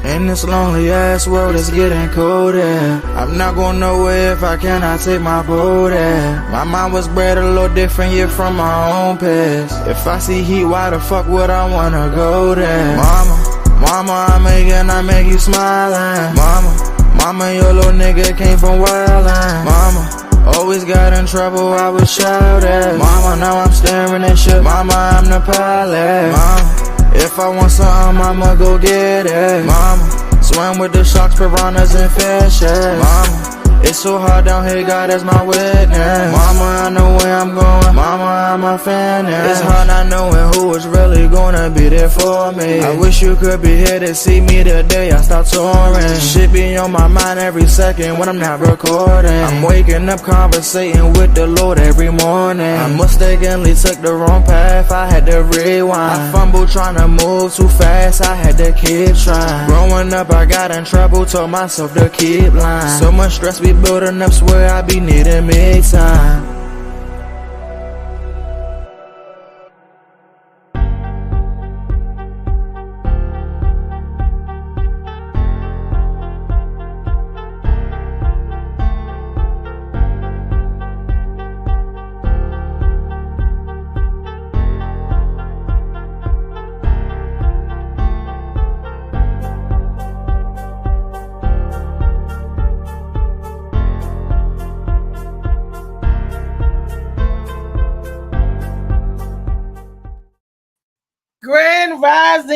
In this lonely ass world, it's getting colder. I'm not going nowhere if I cannot take my boat there. My mind was bred a little different, yeah, from my own past. If I see heat, why the fuck would I wanna go there? Mama, I make you smile. Mama, your little nigga came from wildin'. Mama, always got in trouble, I was shouted. Mama, now I'm staring at shit. Mama, I'm the pilot. Mama, if I want something, I'ma go get it. Mama, swim with the sharks, piranhas, and fishes. Mama, it's so hard down here, God is my witness. Mama, I know where I'm going. Mama, I'm a fan. It's hard not knowing who is really gonna be there for me. I wish you could be here to see me the day I start touring. Shit be on my mind every second when I'm not recording. I'm waking up conversating with the Lord every morning. I mistakenly took the wrong path, I had to rewind. I fumbled trying to move too fast, I had to keep trying. Growing up I got in trouble, told myself to keep lying. So much stress be building up, swear I be needing me time.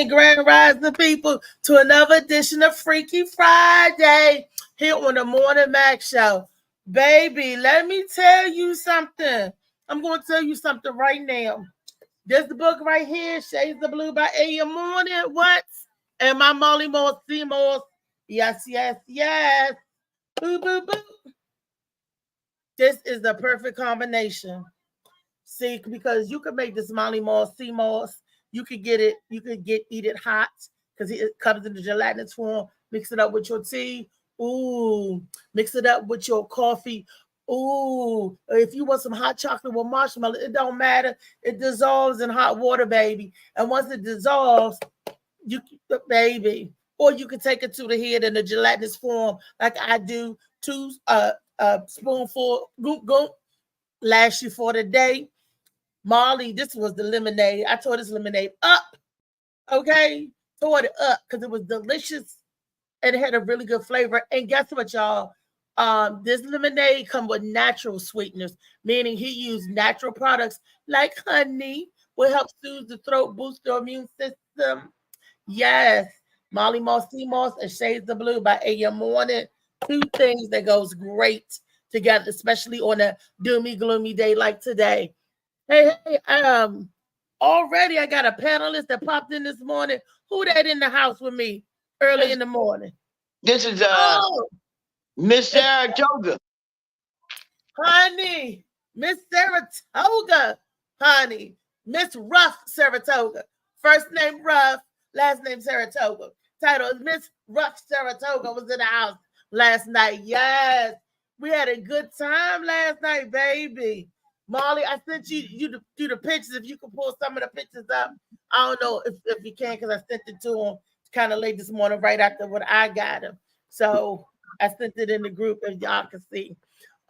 Grand rising people, to another edition of Freaky Friday here on the Morning Max Show. Baby, let me tell you something. I'm going to tell you something right now. There's the book right here, Shades of Blue by A.M. Morning. What? And my Molly Moore Seymour. Yes. Boo, boo, boo. This is the perfect combination. See, because you can make this Molly Moore Seymour. You could get it, eat it hot because it comes in the gelatinous form. Mix it up with your tea. Ooh, mix it up with your coffee. Ooh, if you want some hot chocolate with marshmallow, it don't matter. It dissolves in hot water, baby. And once it dissolves, baby, or you can take it to the head in the gelatinous form like I do. 2 spoonful, goop, last you for the day. Molly, this was the lemonade. I tore this lemonade up, okay? Tore it up because it was delicious and it had a really good flavor. And guess what, y'all? This lemonade comes with natural sweeteners, meaning he used natural products like honey, will help soothe the throat, boost the immune system. Yes, Molly Moss, Sea Moss, and Shades of Blue by A.M. Morning. 2 things that goes great together, especially on a doomy, gloomy day like today. Hey, already I got a panelist that popped in this morning. Who that in the house with me early in the morning? This is Miss Saratoga. Honey, Miss Saratoga, honey. Miss Ruff Saratoga. First name Ruff, last name Saratoga. Title is Miss Ruff Saratoga was in the house last night. Yes, we had a good time last night, baby. Molly, I sent you to do the pictures. If you can pull some of the pictures up, I don't know if you can because I sent it to him kind of late this morning, right after what I got him. So I sent it in the group if y'all can see.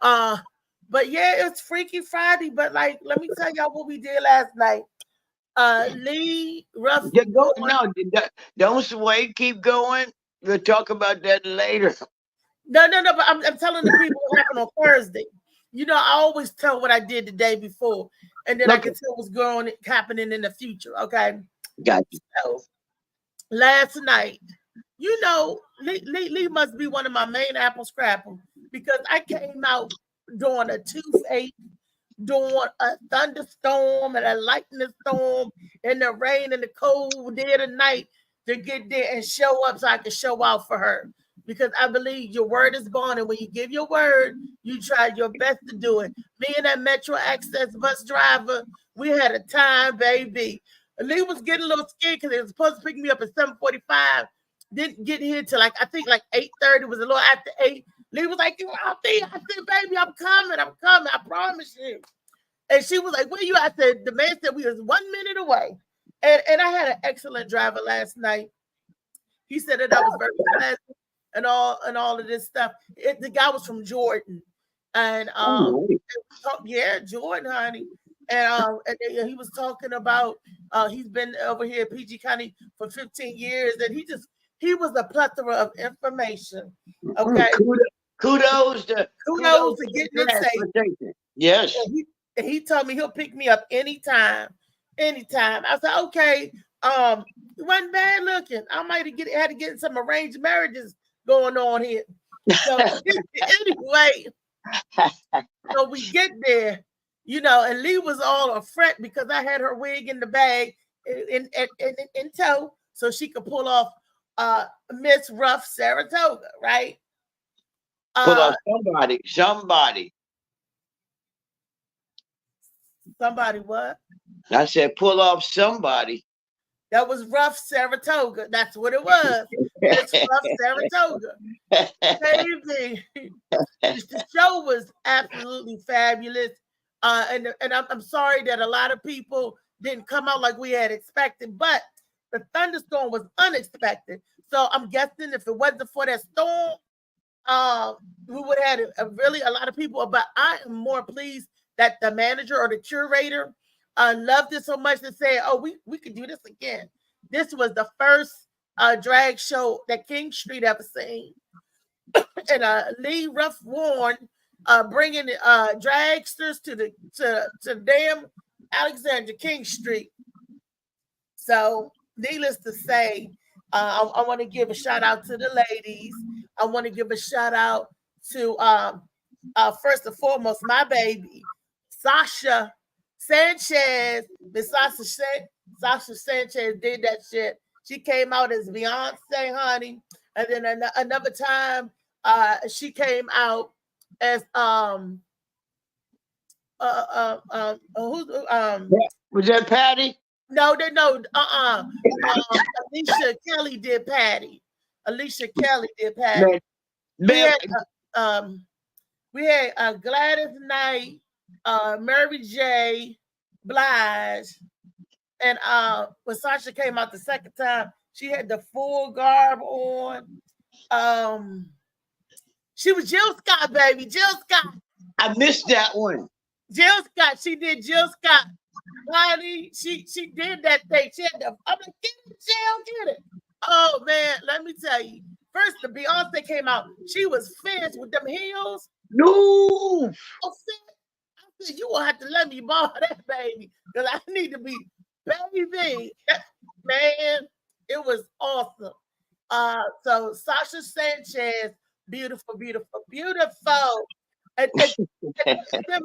But yeah, it's Freaky Friday. But like, let me tell y'all what we did last night. Lee Ruff. Don't sway. Keep going. We'll talk about that later. No. But I'm telling the people what happened on Thursday. You know, I always tell what I did the day before, and then I can tell what's happening in the future. Okay. Got you. So, last night, you know, Lee must be one of my main apple scrapple because I came out during a toothache, during a thunderstorm and a lightning storm, and the rain and the cold day of the night to get there and show up so I can show out for her. Because I believe your word is born, and when you give your word, you try your best to do it. Me and that Metro Access bus driver, we had a time, baby. Lee was getting a little scared because they were supposed to pick me up at 7:45, didn't get here till like I think like 8:30. It was a little after 8. Lee was like, "You out there?" I said, "Baby, I'm coming. I promise you." And she was like, "Where you at?" The man said we was 1 minute away. And I had an excellent driver last night. He said that I was very pleasant and all of this stuff. The guy was from Jordan. And yeah, Jordan, honey. And he was talking about he's been over here at PG County for 15 years, and he was a plethora of information. Okay. Kudos to getting it safe. Yes. And he told me he'll pick me up anytime. I said, okay, it wasn't bad looking. I might have had to get some arranged marriages going on here. So anyway, so we get there, and Lee was all a fret because I had her wig in the bag in tow so she could pull off Miss Rough Saratoga, right? Pull off somebody. Somebody what? I said pull off somebody. That was Rough Saratoga. That's what it was. It's Rough Saratoga. Baby. The show was absolutely fabulous. And I'm sorry that a lot of people didn't come out like we had expected, but the thunderstorm was unexpected. So I'm guessing if it wasn't for that storm, we would have had a lot of people. But I am more pleased that the manager or the curator loved it so much to say, "Oh, we could do this again." This was the first drag show that King Street ever seen, and Lee Ruff Warren bringing dragsters to damn Alexandria King Street. So, needless to say, I want to give a shout out to the ladies. I want to give a shout out to first and foremost my baby, Sasha Sanchez. Miss Sasha Sanchez did that shit. She came out as Beyonce, honey, and then another time she came out as was that Patty? No. Alicia Kelly did Patty. We had Gladys Knight, Mary J. Blige, and when Sasha came out the second time, she had the full garb on. She was Jill Scott, baby. Jill Scott. I missed that one. Jill Scott. She did Jill Scott. Honey, she did that thing. She had I'm like, get it, Jill, get it. Oh man, let me tell you. First, the Beyonce came out. She was finished with them heels. No. Oh, I said, you will have to let me borrow that, baby, because I need to be baby. Man, it was awesome. So Sasha Sanchez, beautiful. And then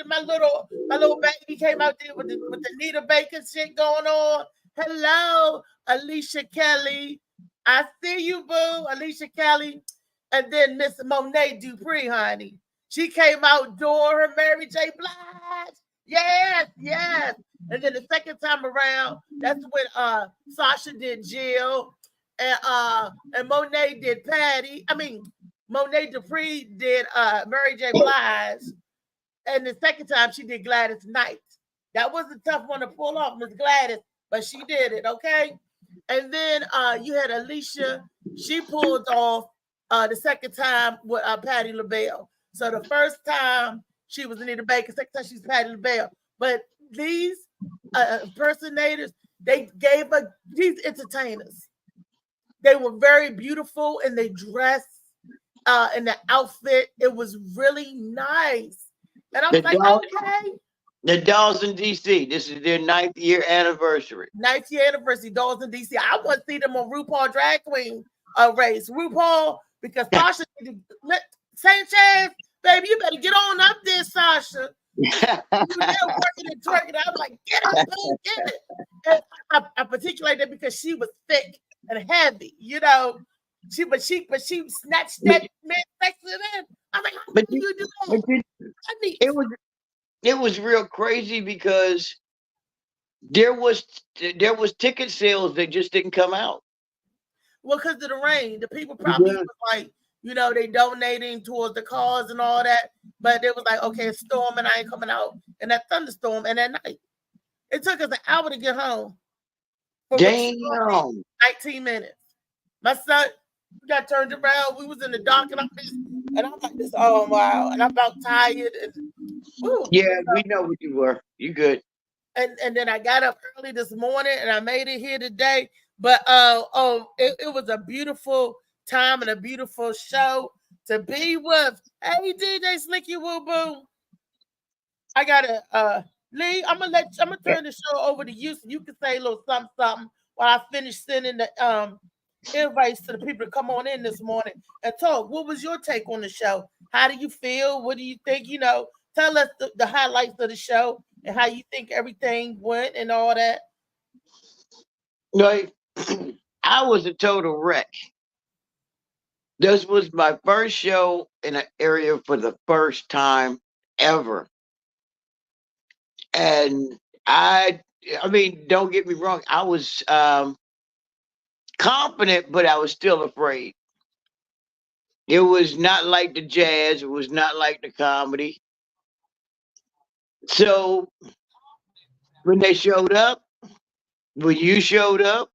my little baby came out there with the Nita Baker shit going on. Hello, Alicia Kelly. I see you, boo, Alicia Kelly. And then Miss Monet Dupree, honey. She came out doing her Mary J. Blige. Yes. And then the second time around, that's when Sasha did Jill and Monet did Patty. I mean, Monet Dupree did Mary J. Blige. And the second time she did Gladys Knight. That was a tough one to pull off, Miss Gladys, but she did it, okay? And then you had Alicia. She pulled off the second time with Patti LaBelle. So the first time she was Anita Baker, second time she was Patti LaBelle. But these impersonators, they gave these entertainers. They were very beautiful and they dressed in the outfit. It was really nice. And I was okay. The Dolls in DC. This is their 9th year anniversary. 9th year anniversary, Dolls in DC. I want to see them on RuPaul Drag Queen race. RuPaul, because Sasha Sanchez, baby, you better get on up there, Sasha. You there working and twerking. I'm like, get it, boo, get it. And I particularly that because she was thick and heavy, But she snatched that man sex in. I'm like, how did you do that? It was real crazy because there was ticket sales that just didn't come out. Well, because of the rain, the people probably Yeah. was like, they donating towards the cause and all that. But they was like, okay, it's storming, I ain't coming out. And that thunderstorm, and that night, it took us an hour to get home for what you told me, Damn. 19 minutes. My son got turned around. We was in the dark, and I'm like, this, oh wow, and I'm about tired, and woo. Yeah, we know what you were. You good. And then I got up early this morning, and I made it here today. But it was a beautiful time and a beautiful show to be with. Hey, DJ Slicky Woo Boo. I gotta Lee, I'm gonna turn the show over to you so you can say a little something while I finish sending the invites to the people to come on in this morning and talk. What was your take on the show? How do you feel? What do you think? Tell us the highlights of the show and how you think everything went and all that. Like, I was a total wreck. This was my first show in an area for the first time ever. And I mean, don't get me wrong, I was confident, but I was still afraid. It was not like the jazz, it was not like the comedy. So when they showed up, when you showed up,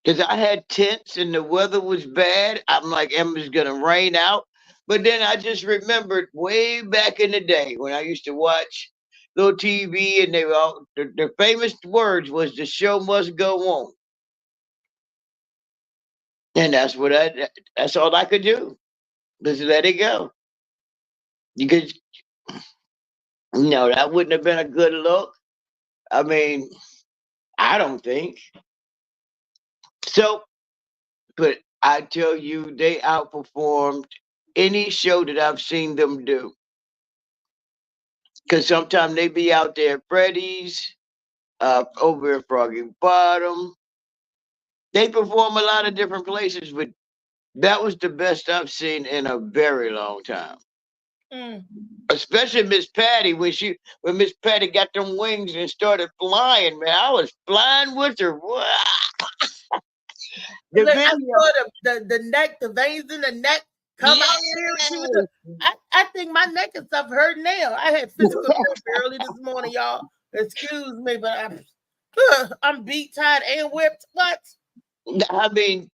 because I had tents and the weather was bad, I'm like, Emma's gonna rain out. But then I just remembered way back in the day when I used to watch little TV, and they were all the famous words was the show must go on. And that's all I could do. Just let it go. Because no, that wouldn't have been a good look. I mean, I don't think. So, but I tell you, they outperformed any show that I've seen them do. Because sometimes they be out there at Freddy's, over at Froggy Bottom. They perform a lot of different places, but that was the best I've seen in a very long time. Mm. Especially Miss Patty when Miss Patty got them wings and started flying, man. I was flying with her. The Look, I video, saw the neck, the veins in the neck come out there. I think my neck and stuff hurt now. I had physical therapy early this morning, y'all. Excuse me, but I'm beat, tired, and whipped. What? I mean,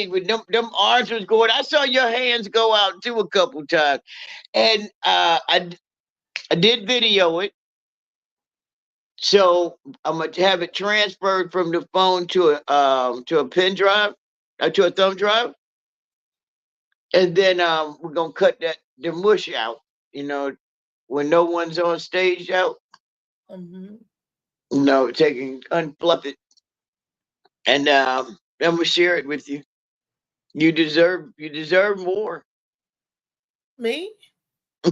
when them arms was going, I saw your hands go out too a couple times, and I did video it. So I'm gonna have it transferred from the phone to a pen drive, to a thumb drive, and then we're gonna cut the mush out. You know, when no one's on stage out. Mm-hmm. No, unfluff it, and then we'll share it with you. You deserve more. Me?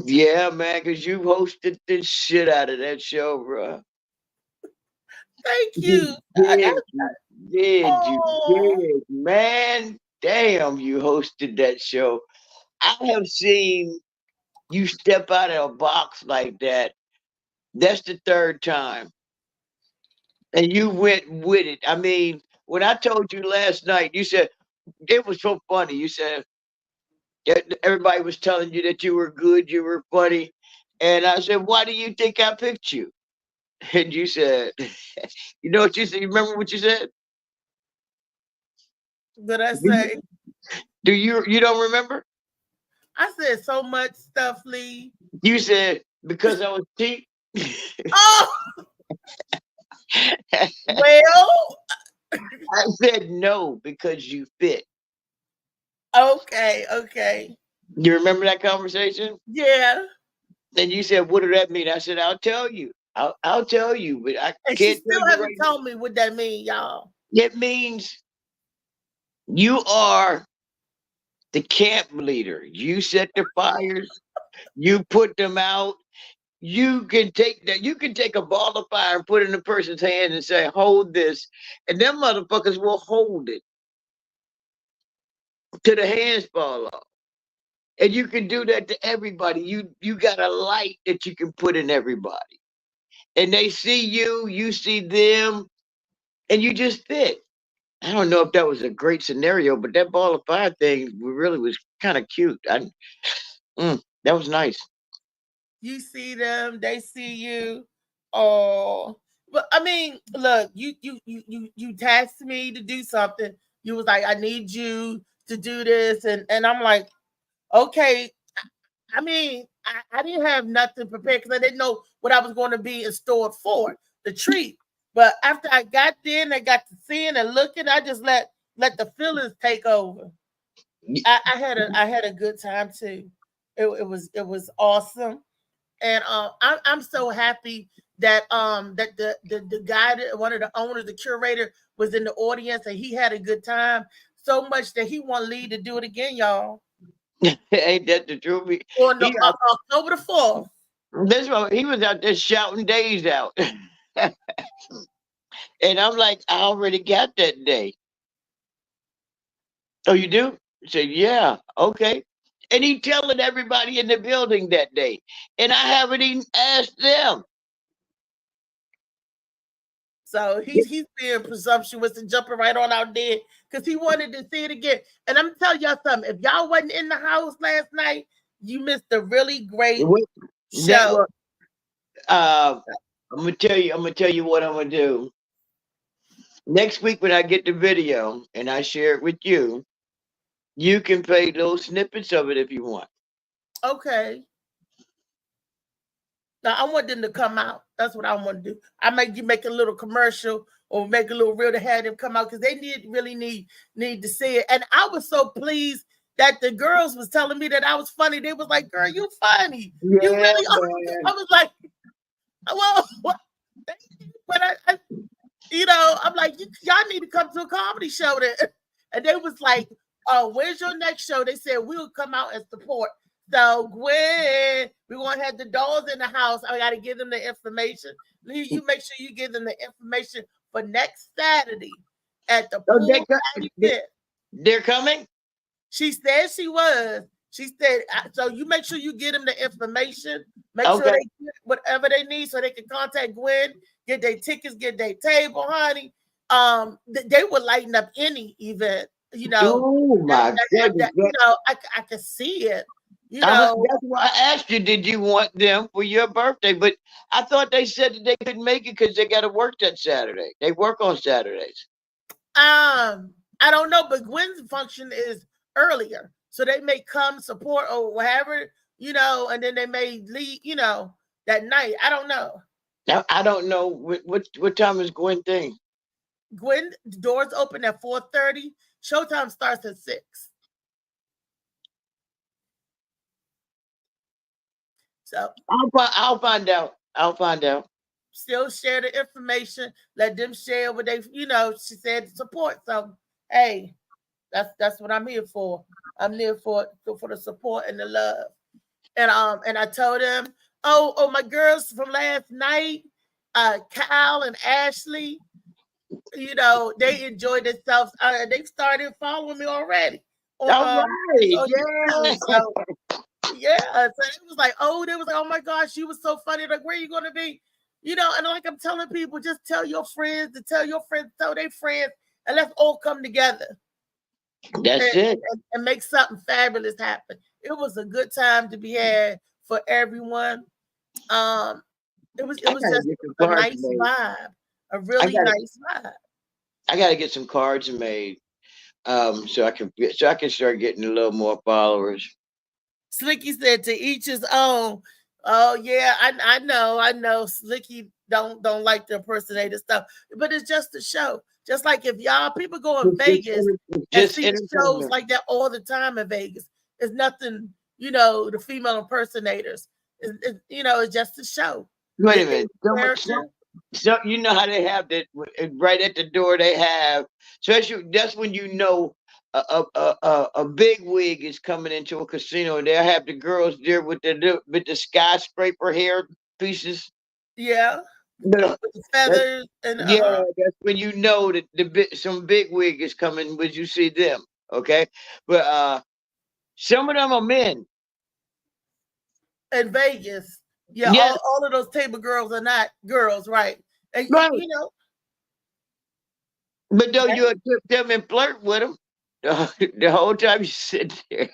Yeah, man, because you hosted the shit out of that show, bro. Thank you. You did, man. Damn, you hosted that show. I have seen you step out of a box like that. That's the third time. And you went with it. I mean, when I told you last night, you said it was so funny. You said everybody was telling you that you were good, you were funny. And I said, why do you think I picked you? And you said, you know what you said? You remember what you said? Did I say? Do you don't remember? I said so much stuff, Lee. You said because I was cheap. Oh, well, I said no because you fit. okay. You remember that conversation? Yeah. And you said, "What did that mean?" I said, "I'll tell you. I'll tell you, but I And can't she still tell you haven't right told me what that mean, y'all. It means you are the camp leader. You set the fires. You put them out. You can take that. You can take a ball of fire and put it in a person's hand and say, "Hold this," and them motherfuckers will hold it till the hands fall off. And you can do that to everybody. You got a light that you can put in everybody, and they see you. You see them, and you just fit. I don't know if that was a great scenario, but that ball of fire thing really was kind of cute. That was nice. You see them, they see you. Oh, but I mean, look, you tasked me to do something. You was like, I need you to do this, and I'm like, okay. I mean, I didn't have nothing prepared because I didn't know what I was going to be in store for the treat. But after I got there and I got to seeing and looking, I just let the feelings take over. I had a good time too. It was awesome, and I'm so happy that that the guy, one of the owners, the curator, was in the audience and he had a good time so much that he want Lee to do it again, y'all. Ain't that the truth? On He October the 4th. That's why he was out there shouting days out. And I'm like, I already got that day. Oh, you do? I said, yeah, okay. And he telling everybody in the building that day. And I haven't even asked them. So he's being presumptuous and jumping right on out there because he wanted to see it again. And I'm telling y'all something. If y'all wasn't in the house last night, you missed a really great show. Was, I'm gonna tell you what I'm gonna do. Next week when I get the video and I share it with you, you can play little snippets of it if you want. Okay. Now I want them to come out. That's what I want to do. I make a little commercial or make a little reel to have them come out because they really need to see it. And I was so pleased that the girls was telling me that I was funny. They was like, "Girl, you funny. Yeah, you really are." I was like, "Well, what?" But I you know, I'm like, y'all need to come to a comedy show then. And they was like, "Oh, where's your next show?" They said we'll come out and support. So Gwen, we want to have the dolls in the house. I got to give them the information. You make sure you give them the information for next Saturday at the pool. They're coming? She said she was. She said, so you make sure you get them the information. Make sure they get whatever they need so they can contact Gwen, get their tickets, get their table, honey. They would lighten up any event, you know. Oh my goodness. You know, I can see it. You know, that's why I asked you, did you want them for your birthday? But I thought they said that they couldn't make it because they got to work that Saturday. They work on Saturdays. I don't know, but Gwen's function is earlier, so they may come support or whatever, you know, and then they may leave, you know, that night. I don't know. Now I don't know what time is Gwen thing. Gwen doors open at 4:30. Showtime starts at 6. So I'll find out. I'll find out. Still share the information. Let them share what they, you know. She said support. So hey, that's what I'm here for. I'm here for the support and the love. And I told them, oh my girls from last night, Kyle and Ashley, you know, they enjoyed themselves. They started following me already. All right. So, yeah. So it was like, oh my gosh, she was so funny. Like, where are you gonna be? You know, and like I'm telling people, just tell your friends to tell your friends, tell their friends, and let's all come together. That's it. And make something fabulous happen. It was a good time to be had for everyone. It was just a nice vibe, a really nice vibe. I got to get some cards made, so I can start getting a little more followers. Slicky said, "To each his own." Oh yeah, I know. Slicky don't like the impersonator stuff, but it's just a show. Just like if y'all people go in Vegas and see shows like that all the time in Vegas, it's nothing. You know, the female impersonators. You know, it's just a show. Wait a minute. So you know how they have that right at the door. They have, especially that's when you know a big wig is coming into a casino, and they'll have the girls there with the skyscraper hair pieces. Yeah. With the feathers and yeah, that's when you know that some big wig is coming. Would you see them? Okay, but some of them are men. In Vegas, yeah, all of those table girls are not girls, right? And, right. You know, But though you accept them and flirt with them the whole time you sit there.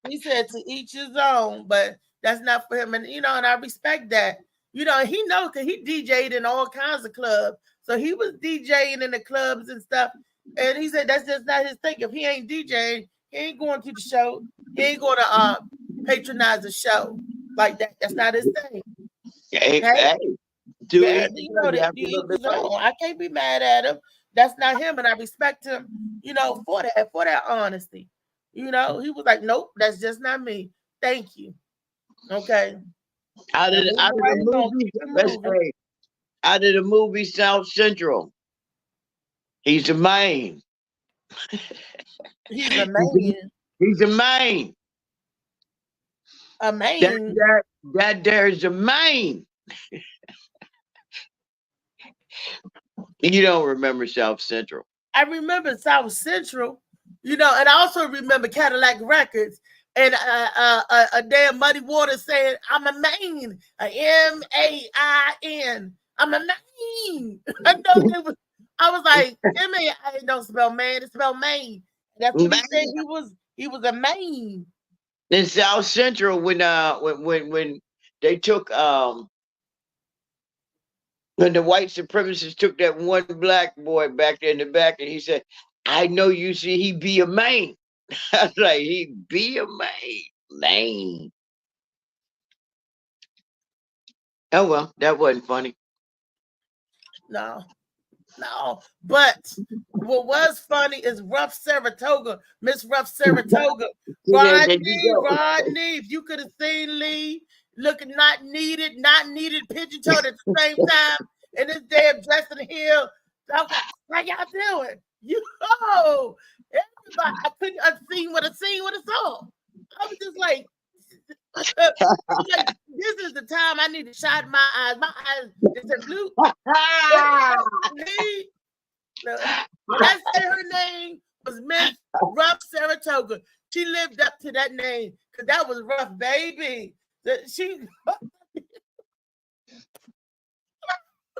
He said to each his own, but that's not for him. And and I respect that. He knows because he DJ'd in all kinds of clubs. So he was DJing in the clubs and stuff. And he said that's just not his thing. If he ain't DJing, he ain't going to the show. He ain't going to patronize the show like that. That's not his thing. Hey, yeah, I can't be mad at him. That's not him, and I respect him, for that honesty. He was like, nope, that's just not me. Thank you. Okay. Out of the movie South Central, he's the main. He's a main. He's a main. A main. That there's a main. You don't remember South Central. I remember South Central, and I also remember Cadillac Records and a damn Muddy Waters saying, I'm a main, a M-A-I-N. I'm a main. I was like, M-A-I-N don't spell man, it spell main. That's what he said. He was a main. In South Central, when they took when the white supremacists took that one black boy back there in the back, and he said, I know you see he be a man. I was like, he be a man. Oh well, that wasn't funny. No. But what was funny is Rough Saratoga, Miss Rough Saratoga. Rodney, if you could have seen Lee looking not needed, pigeon-toed at the same time, and this damn dress in the heel. How y'all doing? Everybody, I couldn't unseen what I saw. I was just like, this is the time I need to shine my eyes. My eyes is blue. When I said her name was Miss Rough Saratoga, she lived up to that name because that was rough, baby. She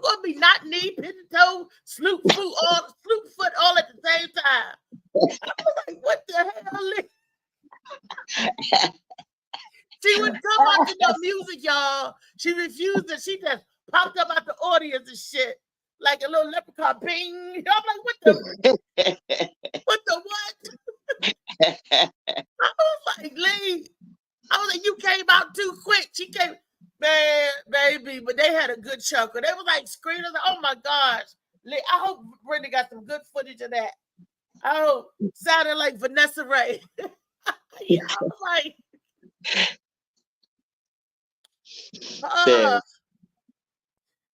gonna be not knee, pigeon toe, sloop foot all at the same time. I was like, what the hell? She would come out to the music, y'all. She refused it. She just popped up out the audience and shit. Like a little leprechaun, ping. I'm like, what the what? I was like, Lee. I was like, you came out too quick. She came, man, baby. But they had a good chuckle. They was like screaming. Like, oh my gosh. Lee, I hope Brenda got some good footage of that. I hope sounded like Vanessa Ray. Yeah, I was like,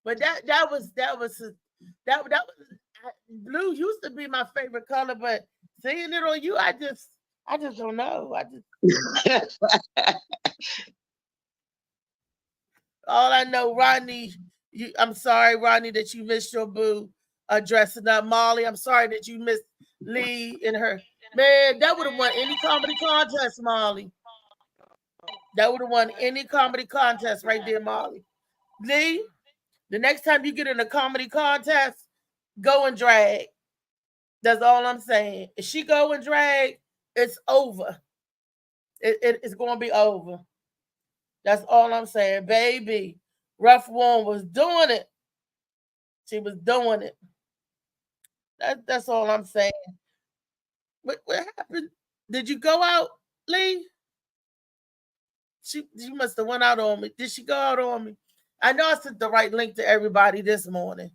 but that was blue used to be my favorite color, but seeing it on you, I just don't know. All I know, Rodney, I'm sorry, Rodney, that you missed your boo dressing up. Molly, I'm sorry that you missed Lee and her. Man, that would have won any comedy contest, Molly. That would have won any comedy contest right there, Molly. Lee, the next time you get in a comedy contest, go and drag. That's all I'm saying. If she go and drag, it's over. It's going to be over. That's all I'm saying. Baby, Rough One was doing it. She was doing it. That's all I'm saying. What happened? Did you go out, Lee? She must have went out on me. Did she go out on me? I know I sent the right link to everybody this morning.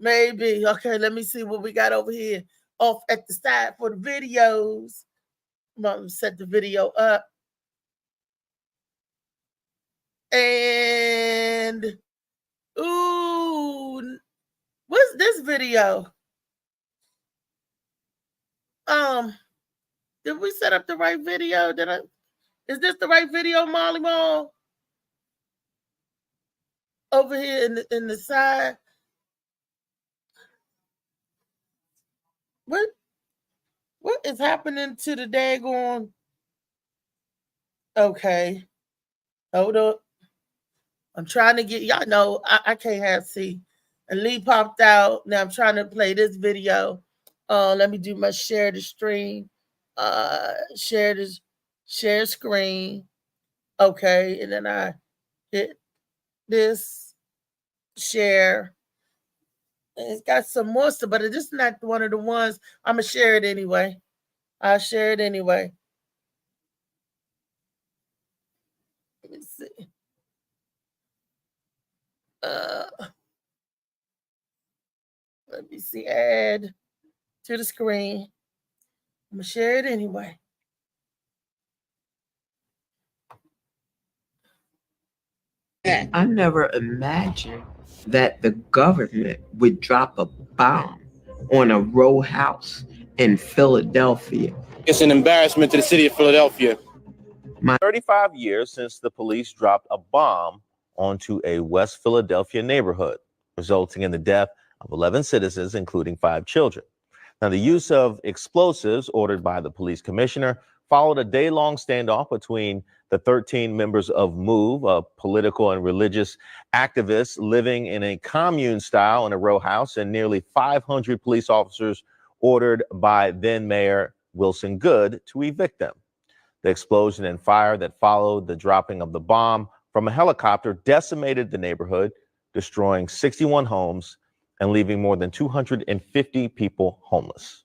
Maybe. Okay, let me see what we got over here off at the side for the videos. I'm going to set the video up. And, ooh, what's this video? Did we set up the right video? Is this the right video, Molly Mall? Over here in the side. What is happening to the daggone? Okay. Hold up. I'm trying to get y'all know I can't have see. And Lee popped out. Now I'm trying to play this video. Let me do my share the stream. Share this share screen. Okay, and then I hit this share. And it's got some more stuff, but it's not one of the ones. I'm gonna share it anyway. I'll share it anyway. Let me see. Uh, let me see. Add to the screen. I'm gonna share it anyway. I never imagined that the government would drop a bomb on a row house in Philadelphia. It's an embarrassment to the city of Philadelphia. 35 years since the police dropped a bomb onto a West Philadelphia neighborhood, resulting in the death of 11 citizens, including 5 children. Now, the use of explosives ordered by the police commissioner followed a day-long standoff between the 13 members of MOVE, a political and religious activists living in a commune style in a row house, and nearly 500 police officers ordered by then Mayor Wilson Goode to evict them. The explosion and fire that followed the dropping of the bomb from a helicopter decimated the neighborhood, destroying 61 homes and leaving more than 250 people homeless.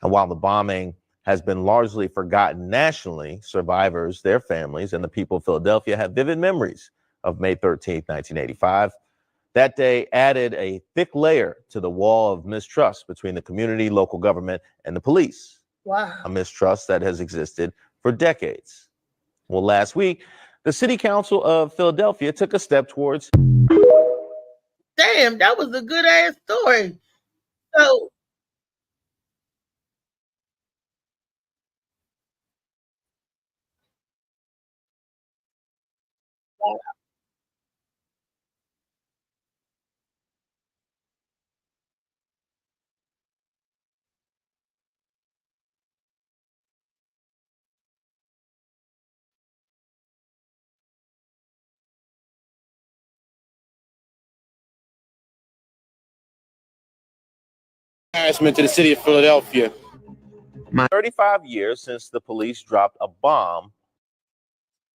And while the bombing has been largely forgotten nationally, survivors, their families, and the people of Philadelphia have vivid memories of May 13th, 1985. That day added a thick layer to the wall of mistrust between the community, local government, and the police. Wow. A mistrust that has existed for decades. Well, last week, the City Council of Philadelphia took a step towards. Damn, that was a good ass story. So Embarrassment to the city of Philadelphia. 35 years since the police dropped a bomb.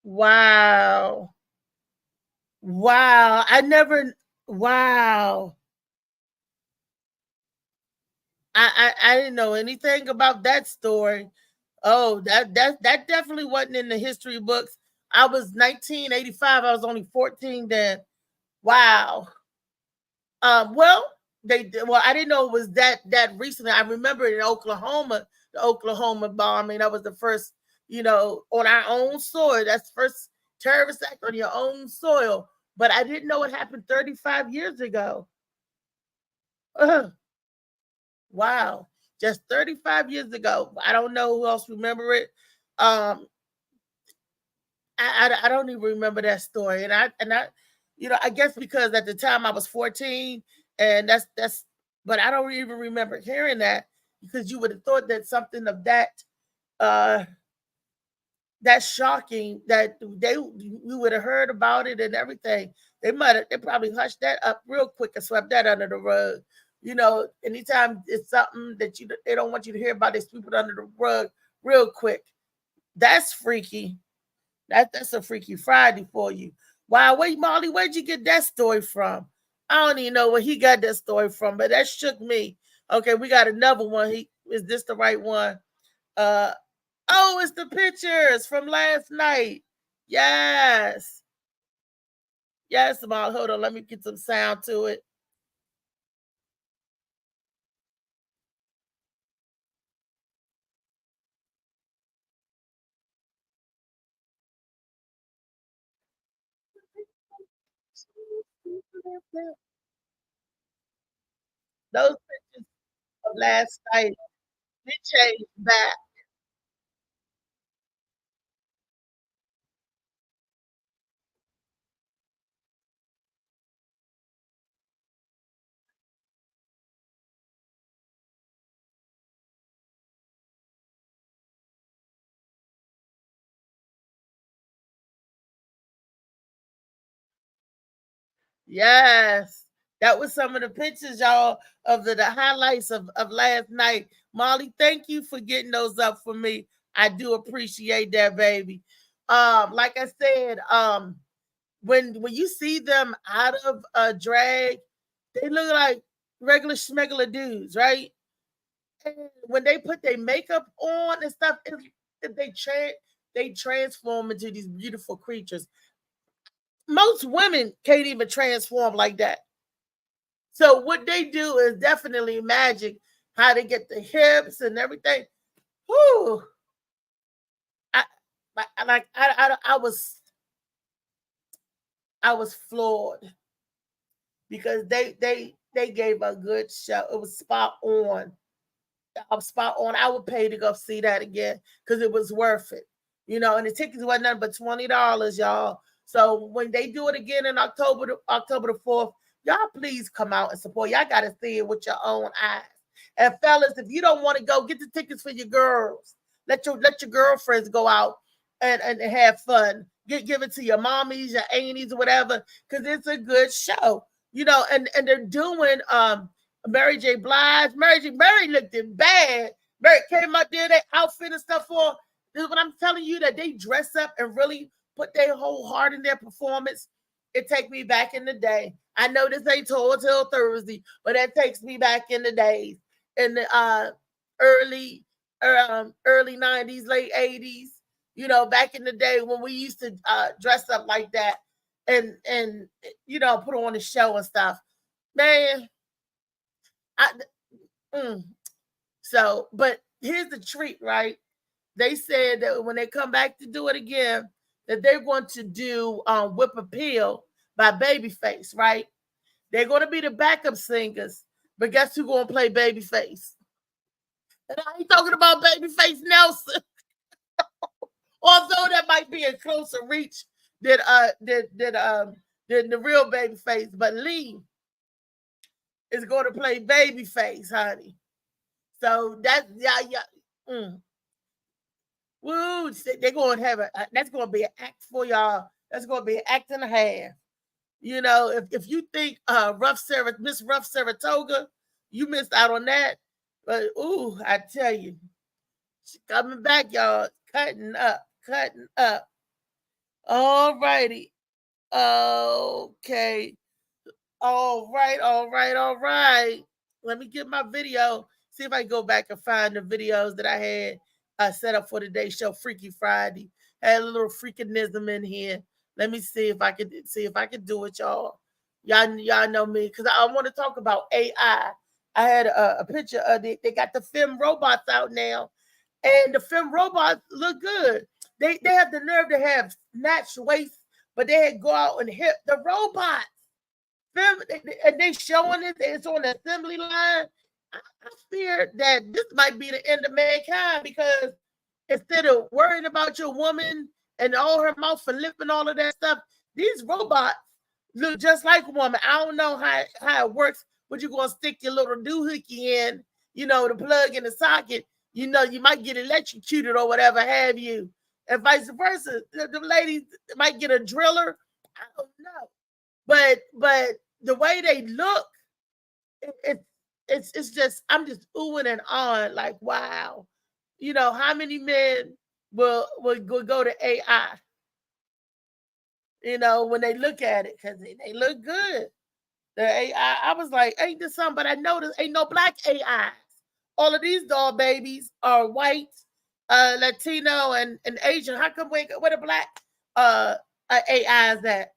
wow. Wow. Wow. I didn't know anything about that story. Oh, that definitely wasn't in the history books. I was 1985. I was only 14 then. Wow. Well, I didn't know it was that recently. I remember in Oklahoma, the Oklahoma bombing. That was the first, on our own soil. That's the first terrorist act on your own soil. But I didn't know it happened 35 years ago. Wow. Just 35 years ago. I don't know who else remember it. I don't even remember that story. And I I guess because at the time I was 14 and that's but I don't even remember hearing that because you would have thought that something of that's shocking that we would have heard about it and everything. They probably hushed that up real quick and swept that under the rug. Anytime it's something that they don't want you to hear about, they sweep it under the rug real quick. That's freaky. That's a Freaky Friday for you. Wow, wait, Molly, where'd you get that story from? I don't even know where he got that story from, but that shook me. Okay, we got another one. Is this the right one? Oh, it's the pictures from last night. Yes. Yes, Molly. Hold on, let me get some sound to it. Those pictures of last night, they changed back. Yes. That was some of the pictures, y'all, of the highlights of last night. Molly, thank you for getting those up for me. I do appreciate that, baby. Like I said, when you see them out of drag, they look like regular schmegular dudes, right? And when they put their makeup on and stuff, they transform into these beautiful creatures. Most women can't even transform like that. So what they do is definitely magic. How they get the hips and everything. Whoo! I was floored because they gave a good show. It was spot on. I'm spot on. I would pay to go see that again because it was worth it. You know, and the tickets wasn't nothing but $20, y'all. So when they do it again in October the 4th, y'all please come out and support. Y'all got to see it with your own eyes. And fellas, if you don't want to go, get the tickets for your girls. Let your girlfriends go out and have fun. Give it to your mommies, your aunties, or whatever, because it's a good show. You know, and they're doing Mary J. Blige. Mary looked bad. Mary came out there, that outfit and stuff on. This is what I'm telling you, that they dress up and really put their whole heart in their performance. It takes me back in the day. I know this ain't told till Thursday, but that takes me back in the days, in the early 90s, late 80s. You know, back in the day when we used to dress up like that and you know, put on a show and stuff. Man, So, but here's the treat, right? They said that when they come back to do it again, that they're going to do Whip Appeal by Babyface, right? They're going to be the backup singers, but guess who's going to play Babyface? And I ain't talking about Babyface Nelson, although that might be a closer reach than the real Babyface. But Lee is going to play Babyface, honey. So that's Woo! They're going to have that's going to be an act for y'all. That's going to be an act and a half. You know, if you think Miss Rough Saratoga, you missed out on that. But ooh, I tell you, she's coming back, y'all. Cutting up. All righty. Okay. All right. Let me get my video. See if I can go back and find the videos that I had set up for today's show, Freaky Friday. Had a little freakinism in here. Let me see if I could do it, y'all. Y'all know me because I want to talk about AI. I had a picture of it. They got the film robots out now, and the film robots look good. They have the nerve to have snatched waist, but they had go out and hit the robots. And they showing it. It's on the assembly line. I fear that this might be the end of mankind because instead of worrying about your woman and all her mouth and lip and all of that stuff, these robots look just like a woman. I don't know how it works, but you're going to stick your little doohickey in, you know, the plug in the socket. You know, you might get electrocuted or whatever have you. And vice versa. The ladies might get a driller. I don't know. But the way they look, it's just, I'm just oohing and ahhing like, wow. You know, how many men will go to AI, you know, when they look at it, because they look good. The AI, I was like, ain't this something? But I noticed ain't no black AIs. All of these doll babies are white, Latino, and Asian. How come where the black AIs at?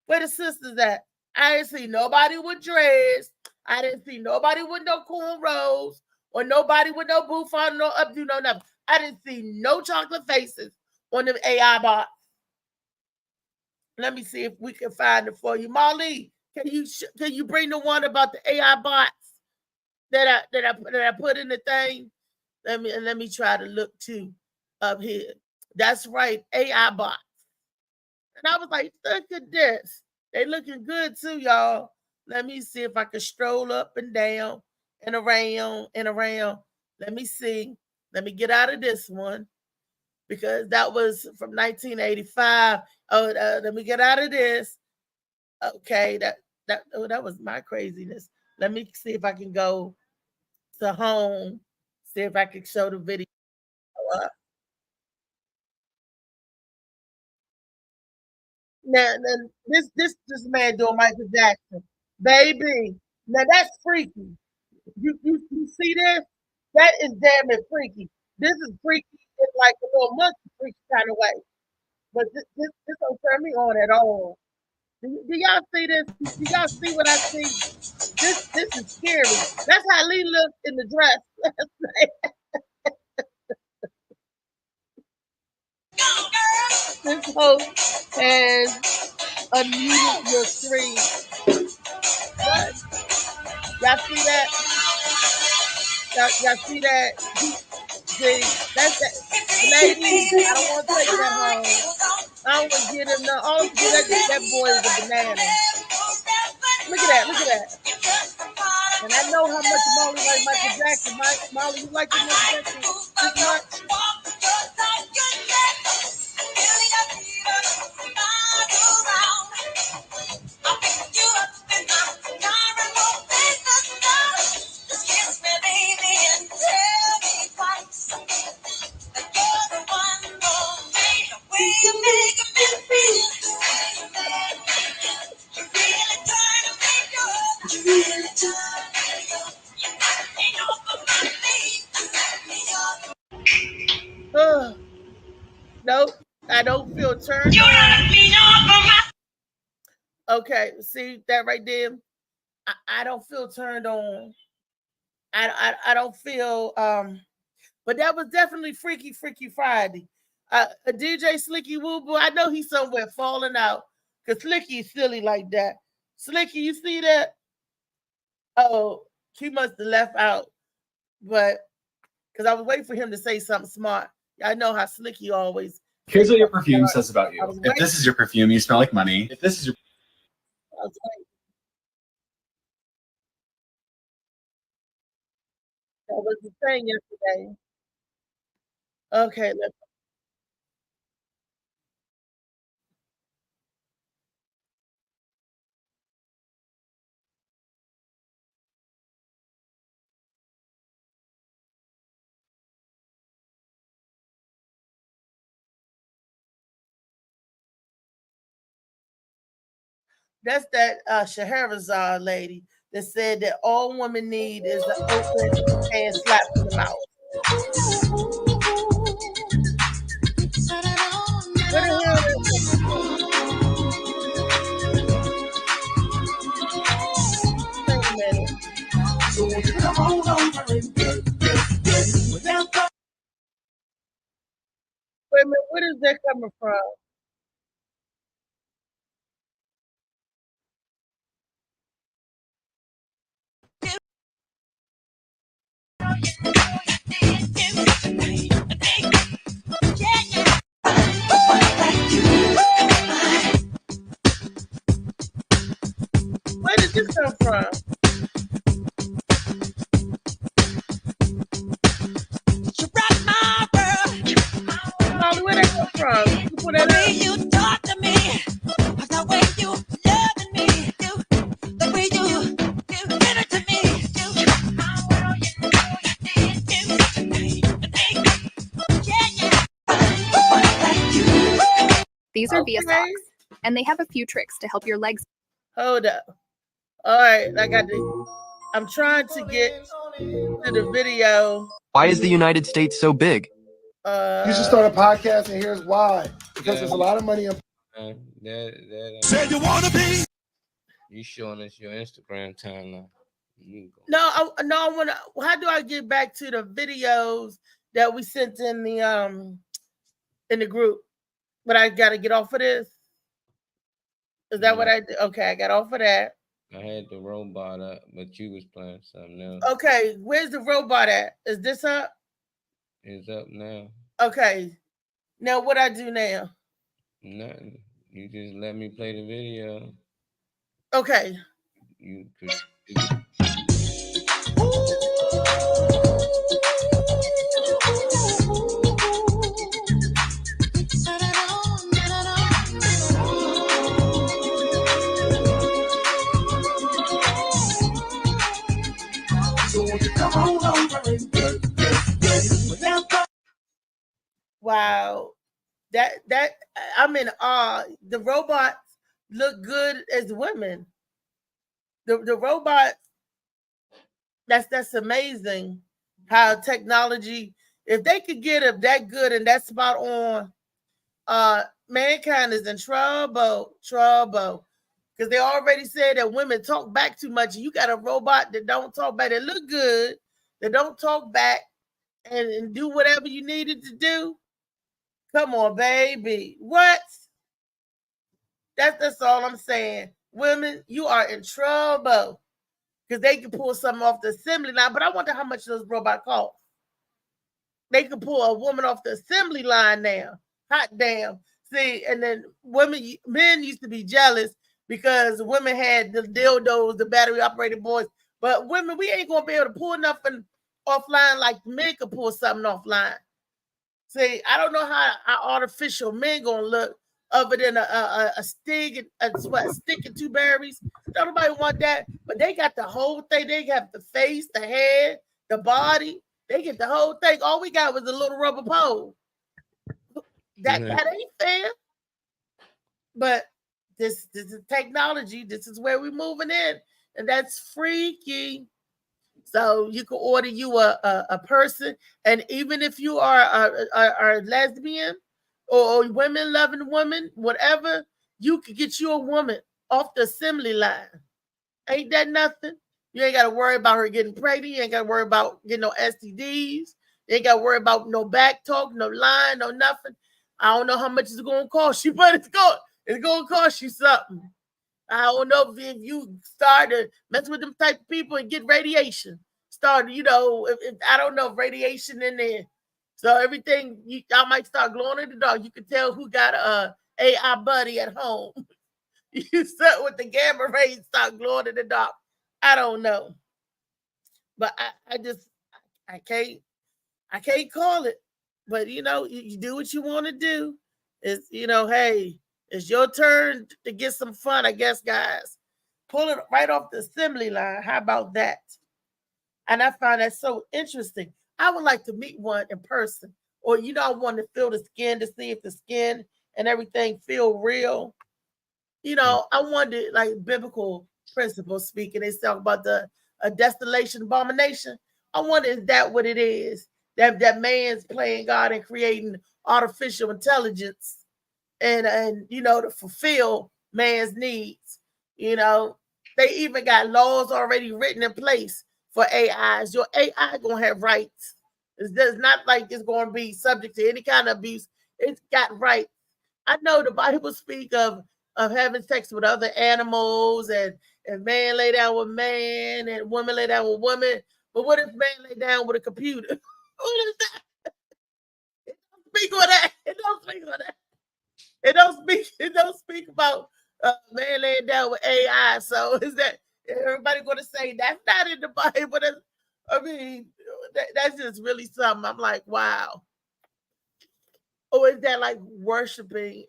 Where the sisters at? I didn't see nobody with dreads. I didn't see nobody with no cornrows or nobody with no bouffant, no updo, no nothing. I didn't see no chocolate faces on them AI bots. Let me see if we can find it for you. Molly, can you bring the one about the AI bots that I put in the thing? Let me try to look too up here. That's right, AI bots. And I was like, look at this. They looking good too, y'all. Let me see if I can stroll up and down and around and around. Let me see. Let me get out of this one because that was from 1985. Oh, let me get out of this. Okay, that was my craziness. Let me see if I can go to home, see if I can show the video. Now this man doing Michael Jackson, baby. Now that's freaky. You see this? That is damn it freaky. This is freaky in like a little monkey freaky kind of way. But this don't turn me on at all. Do y'all see this? Do y'all see what I see? This is scary. That's how Lee looked in the dress last night. This host has unmuted your screen. What? Y'all see that? Y'all see that? See, that's that. Ladies, I don't want to take that home. I don't want to get him. No, all that boy is a banana. Look at that. Look at that. And I know how much Molly like Michael Jackson. Molly, you like Michael Jackson this much? Nope, I don't feel turned on. Okay, see that right there? I don't feel turned on. I don't feel but that was definitely Freaky Friday. DJ Slicky Woo Boo, I know he's somewhere falling out because Slicky is silly like that. Slicky, you see that? Oh, he must have left out, but because I was waiting for him to say something smart. I know how Slicky always. Here's what your perfume says about you. If this is your perfume, you smell like money. If this is your that was the thing yesterday. Okay, let's. That's that Scheherazade lady that said that all women need is an open hand slap in the mouth. What the hell is Wait a minute, where is that coming from? Where did this come from? Molly, where did that come from? You put that up? You talk to me, the way you loving me, the way you give it to me. These are Via socks, and they have a few tricks to help your legs. Hold up. All right, I'm trying to get to the video. Why is the United States so big? You should start a podcast, and here's why. Because there's a lot of money in. Said you wanna be. You showing us your Instagram timeline. No, I want to. How do I get back to the videos that we sent in the group? But I got to get off of this. Is that what I did? Okay, I got off of that. I had the robot up, but you was playing something else. Okay, where's the robot at? Is this up? It's up now. Okay. Now what I do now? Nothing. You just let me play the video. Okay. You could. That I'm in awe. The robots look good as women. The robots, that's amazing how technology, if they could get it that good and that spot on, mankind is in trouble. Because they already said that women talk back too much. You got a robot that don't talk back, that look good, that don't talk back and do whatever you needed to do. Come on, baby. What? That's all I'm saying. Women, you are in trouble. Because they can pull something off the assembly line. But I wonder how much those robots cost. They can pull a woman off the assembly line now. Hot damn. See, and then men used to be jealous because women had the dildos, the battery operated boys. But women, we ain't gonna be able to pull nothing offline like men could pull something offline. See, I don't know how artificial men gonna look other than a stick and two berries. Don't nobody want that, but they got the whole thing. They got the face, the head, the body. They get the whole thing. All we got was a little rubber pole. That ain't fair. But this is technology. This is where we're moving in, and that's freaky. So you can order you a person, and even if you are a lesbian or women loving woman, whatever, you can get you a woman off the assembly line. Ain't that nothing? You ain't got to worry about her getting pregnant. You ain't got to worry about getting no STDs. You ain't got to worry about no back talk, no line, no nothing. I don't know how much it's going to cost you, but it's going to cost you something. I don't know if you start to mess with them type of people and get radiation. If I don't know if radiation in there. So everything, I might start glowing in the dark. You can tell who got a AI buddy at home. You start with the gamma rays, start glowing in the dark. I don't know. But I can't call it. But you do what you want to do. It's hey, it's your turn to get some fun, I guess, guys. Pull it right off the assembly line. How about that? And I find that so interesting. I would like to meet one in person. Or, I want to feel the skin to see if the skin and everything feel real. I wanted, like, biblical principles speaking. They talk about the desolation abomination. I wonder, is that what it is? That man's playing God and creating artificial intelligence and to fulfill man's needs. They even got laws already written in place for AIs. Your AI gonna have rights. It's not like it's gonna be subject to any kind of abuse. It's got rights. I know the Bible speak of having sex with other animals and man lay down with man and woman lay down with woman. But what if man lay down with a computer? What is that? It don't speak on that. It don't speak on that. It don't speak about man laying down with AI. So is that everybody going to say that's not in the Bible? That's just really something. I'm like, wow. Or is that like worshiping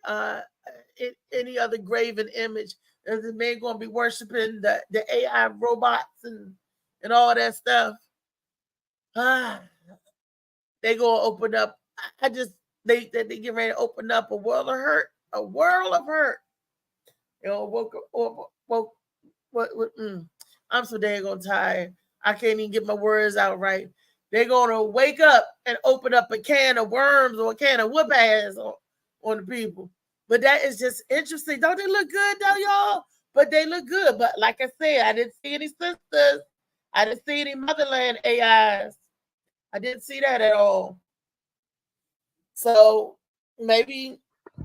any other graven image? Is the man going to be worshiping the AI robots and all that stuff? They going to open up. They get ready to open up a world of hurt. A world of hurt. I'm so dang tired. I can't even get my words out right. They're going to wake up and open up a can of worms or a can of whoop ass on the people. But that is just interesting. Don't they look good though, y'all? But they look good. But like I said, I didn't see any sisters. I didn't see any motherland AIs. I didn't see that at all. So maybe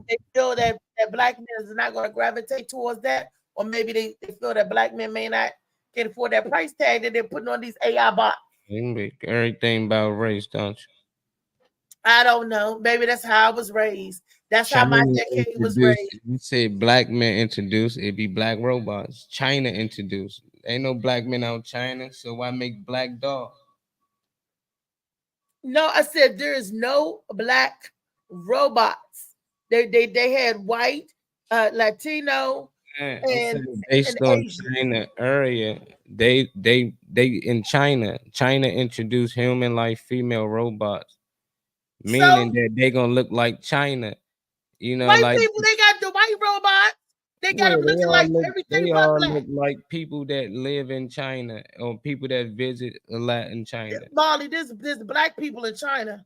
they feel that black men is not going to gravitate towards that. Or maybe they feel that black men may not can afford that price tag that they're putting on these AI bots. You make everything about race, don't you? I don't know. Maybe that's how I was raised. That's how my decade was raised. You say black men introduced, it'd be black robots. China introduced. Ain't no black men out China, so why make black dogs? No, I said there is no black robots. They had white, Latino, and based on Asian. China area, they in China introduced human like female robots, meaning that they gonna look like China. You know, White like people, they got the white robots. They got them looking like everything they but all black. look like people that live in China or people that visit a lot in China. Molly, there's black people in China.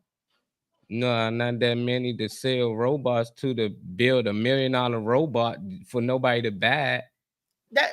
No, not that many to sell robots to build $1 million robot for nobody to buy. Not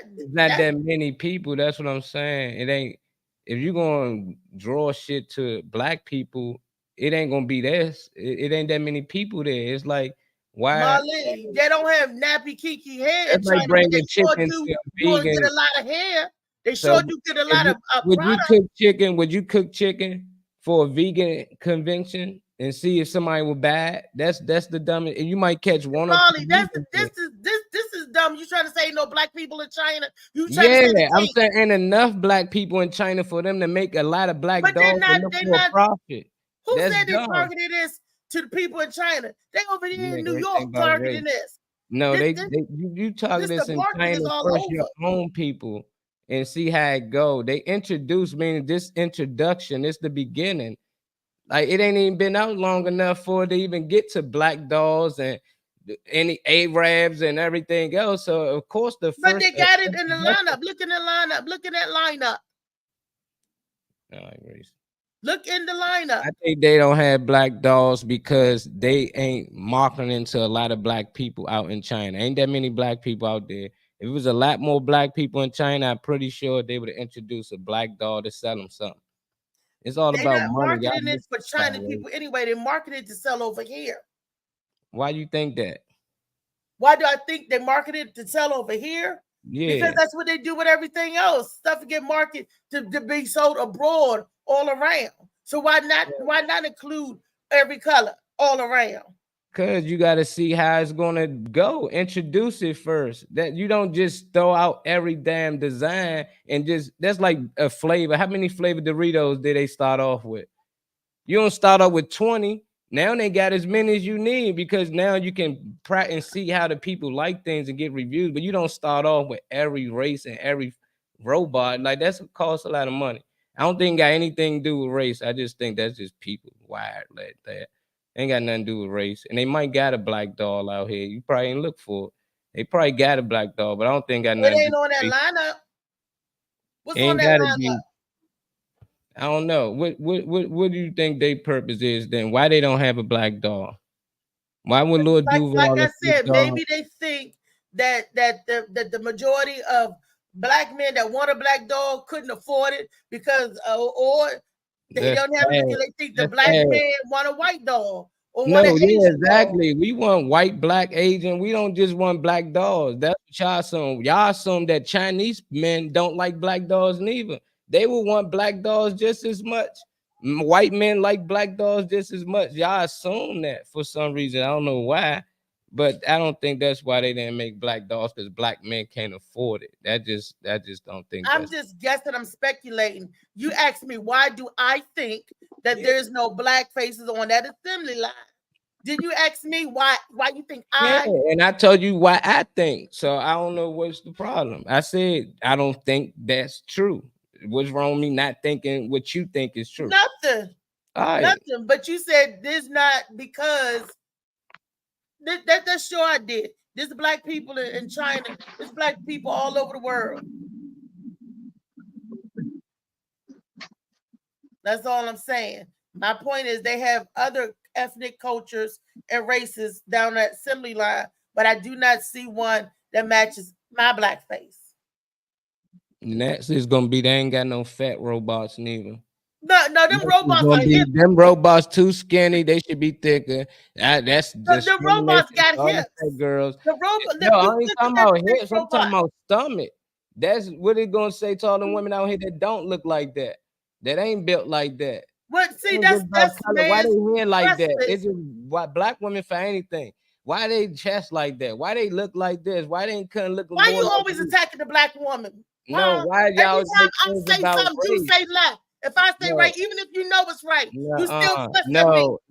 that many people. That's what I'm saying. It ain't. If you're gonna draw shit to black people, it ain't gonna be this. It ain't that many people there. It's like why? Molly, they don't have nappy kiki hair in It's like China, but they bringing sure chicken do. to a You want to get vegan. a lot of hair. They So sure do get a if lot you- of would you product. cook chicken? Would you cook chicken for a vegan convention and see if somebody will buy it? That's the dumbest. And you might catch one or Molly, two. this is dumb. You trying to say no black people in China? You trying to say Yeah, I'm the saying ain't enough black people in China for them to make a lot of black But they're dogs not- and look they're for a not- profit. Who That's said they dumb. targeted this to the people in China? They over here You in make New everything York about targeting race. this. No, This- you target this this the in market is China all first, your over. own people, and see how it go. They introduce, meaning this introduction is the beginning. Like it ain't even been out long enough for it to even get to black dolls and any Arabs and everything else. So of course the first. But they got it in the lineup. Look in the lineup. Look in that lineup. Look in the lineup. I think they don't have black dolls because they ain't marketing to a lot of black people out in China. Ain't that many black people out there. If it was a lot more black people in China, I'm pretty sure they would have introduced a black doll to sell them something. It's all They're about not money. marketing it for China people anyway. They market it to sell over here. Why you think that? Why do I think they market it to sell over here? Yeah. Because that's what they do with everything else. Stuff get marketed to be sold abroad all around. So why not include every color all around? Because you got to see how it's going to go. Introduce it first. That you don't just throw out every damn design and just, that's like a flavor. How many flavor Doritos did they start off with? You don't start off with 20. Now they got as many as you need because now you can practice and see how the people like things and get reviews. But you don't start off with every race and every robot. Like that's costs a lot of money. I don't think it got anything to do with race. I just think that's just people wired like that. Ain't got nothing to do with race. And they might got a black doll out here. You probably ain't look for it. They probably got a black doll, but I don't think got It nothing. ain't on that lineup. What's on Ain't that gotta lineup? be. I don't know. What do you think their purpose is then? Why they don't have a black doll? Why would Lord Duval? Like I said, maybe they think that the majority of black men that want a black dog couldn't afford it because or they don't have it. They think the black man want a white dog. Or No, want an yeah, Asian exactly. We want white, black, Asian. We don't just want black dogs. That's what y'all assume. Y'all assume that Chinese men don't like black dogs neither. They will want black dogs just as much. White men like black dogs just as much. Y'all assume that for some reason. I don't know why, but I don't think that's why they didn't make black dogs because black men can't afford it. That just don't think. I'm just guessing. I'm speculating. You asked me why do I think that there's no black faces on that assembly line? Did you ask me why you think Yeah, and I told you why I think. So I don't know what's the problem. I said I don't think that's true. What's wrong with me not thinking what you think is true? Nothing. All right. Nothing. But you said this not because that's sure I did. There's black people in China. There's black people all over the world. That's all I'm saying. My point is they have other ethnic cultures and races down that assembly line, but I do not see one that matches my black face. Next is gonna be they ain't got no fat robots neither. No, them robots are hip. Them robots too skinny. They should be thicker. That's the robots got hips. Girls. The robot. No, I ain't talking about hips. I'm talking about stomach. That's what they gonna say to all the women out here that don't look like that. That ain't built like that. What? See, that's why they wear like that? preference. It's just why black women for anything. Why they chest like that? Why they look like this? Why they couldn't look? Why more you like always this? attacking the black woman? No, why Every y'all time make I things say about something, you race? say left. If I say No. right, even if you know it's right, you still fuss at me.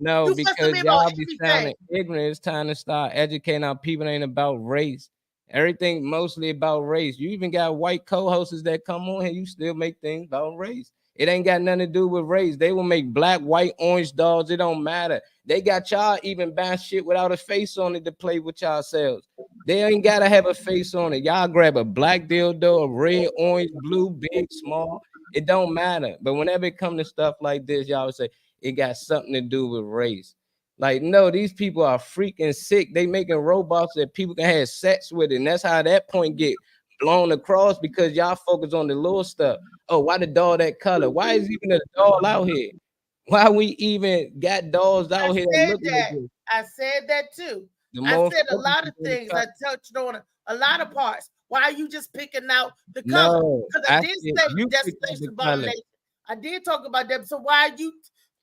no, You fuss at because me about y'all be sounding everything. ignorant. It's time to start educating our people. It ain't about race. Everything mostly about race. You even got white co-hosts that come on here. You still make things about race. It ain't got nothing to do with race. They will make black, white, orange dogs. It don't matter. They got y'all even buying shit without a face on it to play with yourselves. They ain't gotta have a face on it. Y'all grab a black dildo, a red, orange, blue, big, small. It don't matter. But whenever it comes to stuff like this, y'all would say it got something to do with race. Like, no, these people are freaking sick. They making robots that people can have sex with, and that's how that point get blown across because y'all focus on the little stuff. Oh, why the doll that color? Why is even a doll out here? Why we even got dolls out here said looking that. at this? I said that too. The I most said a lot of focus on the things. color. I touched on a lot of parts. Why are you just picking out the color? No, Because I did said say you picked out destination the color. abomination. I did talk about that. So why are you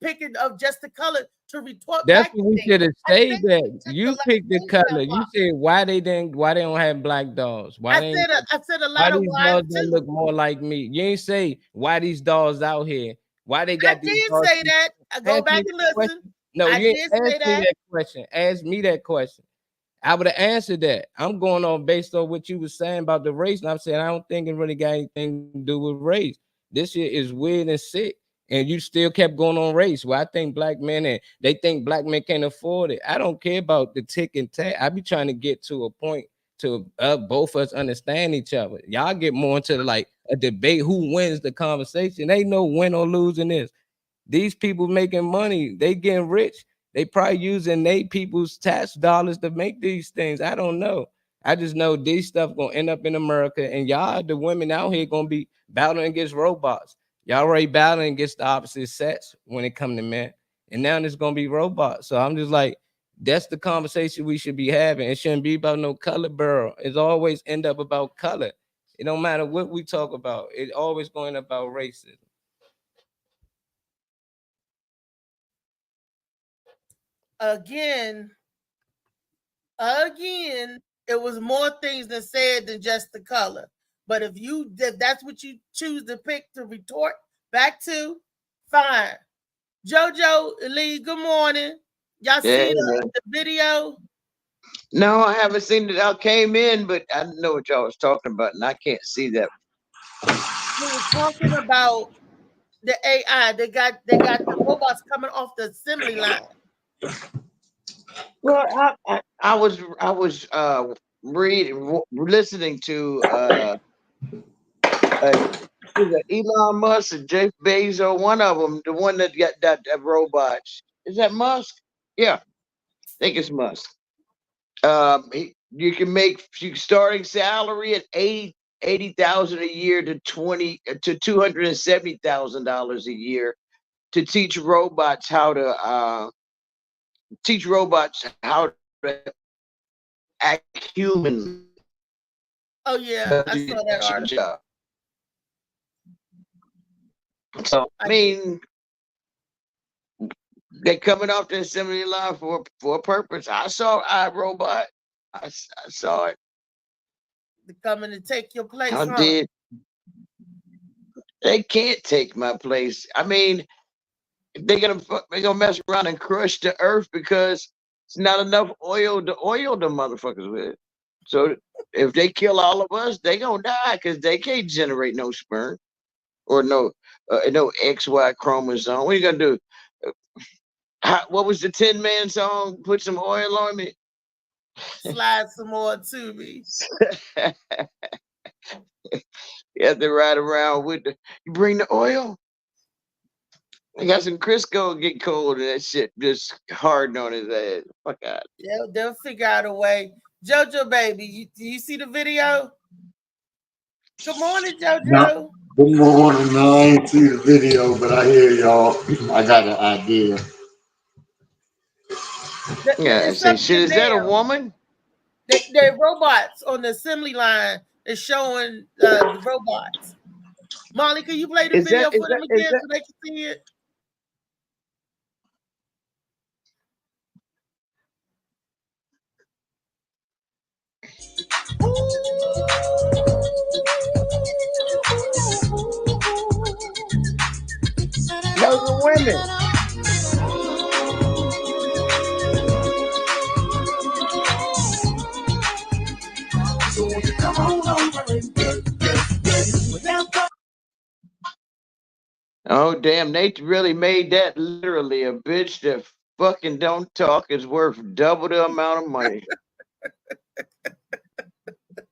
picking of just the color to retort That's back what to we me? should have I stayed think that. you took a You lot picked the of things out, color. You Bob. said why they don't have black dolls? Why I they ain't, said a why lot of these why dolls don't too. look more like me? You ain't say why these dolls out here. Why they I got these did dolls? say that. Go Ask me back that and listen. question. No, I you ain't did say ask me that. that question. Ask me that question. I would have answered that. I'm going on based on what you were saying about the race, and I'm saying I don't think it really got anything to do with race. This shit is weird and sick, and you still kept going on race. Well, I think black men and they think black men can't afford it. I don't care about the tick and tack. I be trying to get to a point to both of us understand each other. Y'all get more into like a debate who wins the conversation. Ain't no win or lose in this. These people making money, they getting rich. They probably using they people's tax dollars to make these things. I don't know. I just know these stuff gonna end up in America, and y'all, the women out here, gonna be battling against robots. Y'all already battling against the opposite sex when it come to men, and now it's gonna be robots. So I'm just like, that's the conversation we should be having. It shouldn't be about no color barrel. It's always end up about color. It don't matter what we talk about. It always going about racism. Again, it was more things that said than just the color. But if that's what you choose to pick to retort back to, fine. Jojo Lee, good morning. Y'all see the video? No, I haven't seen it. I came in, but I didn't know what y'all was talking about, and I can't see that. We were talking about the AI. They got the robots coming off the assembly line. Well, I was listening to Elon Musk and Jeff Bezos, one of them, the one that got that robots. Is that Musk? Yeah, I think it's Musk. You can starting salary at 80,000 a year to $270,000 a year to teach robots how to act human. Oh yeah, I saw that article. So I mean, they're coming off the assembly line for a purpose. I saw iRobot. I saw it. They're coming to take your place. I did. They can't take my place. I mean, they're gonna mess around and crush the earth because it's not enough oil to oil the motherfuckers with. So if they kill all of us, they gonna die because they can't generate no sperm or no XY chromosome. What are you gonna do? What was the Tin Man song? Put some oil on me. Slide some more to me. You have to ride around with you bring the oil. I got some Crisco get cold and that shit just hardened on his ass. Fuck out. Yeah, they'll figure out a way. Jojo baby, do you see the video? Good morning, Jojo. No. Good morning. No, I ain't see the video, but I hear y'all. I got an idea. Yeah, shit, is that a woman? They're robots on the assembly line. They're showing the robots. Molly, can you play the video for them again so they can see it? Those are women. Oh damn! They really made that literally a bitch that fucking don't talk is worth double the amount of money.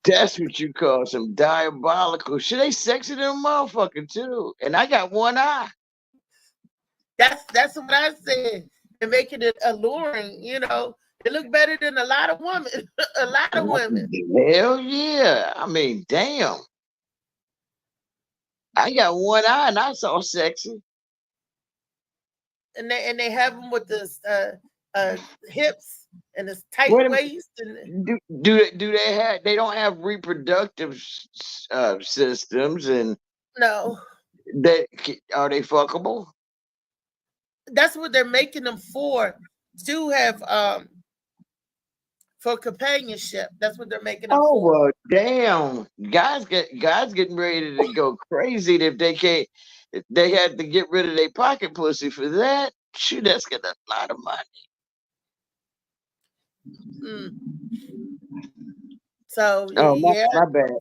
That's what you call some diabolical shit. They sexy than a motherfucker too. And I got one eye. That's what I said. And making it alluring, you know. They look better than a lot of women. A lot of women. Hell yeah. I mean, damn. I got one eye and I saw sexy. And they have them with the hips and this tight Wait a minute. waist. And Do they have? They don't have reproductive systems, and no, are they fuckable? That's what they're making them for. To have for companionship. That's what they're making them for. Well, damn. Guys getting ready to go crazy if they can't. If they had to get rid of their pocket pussy for that. Shoot, that's got a lot of money. So my bad.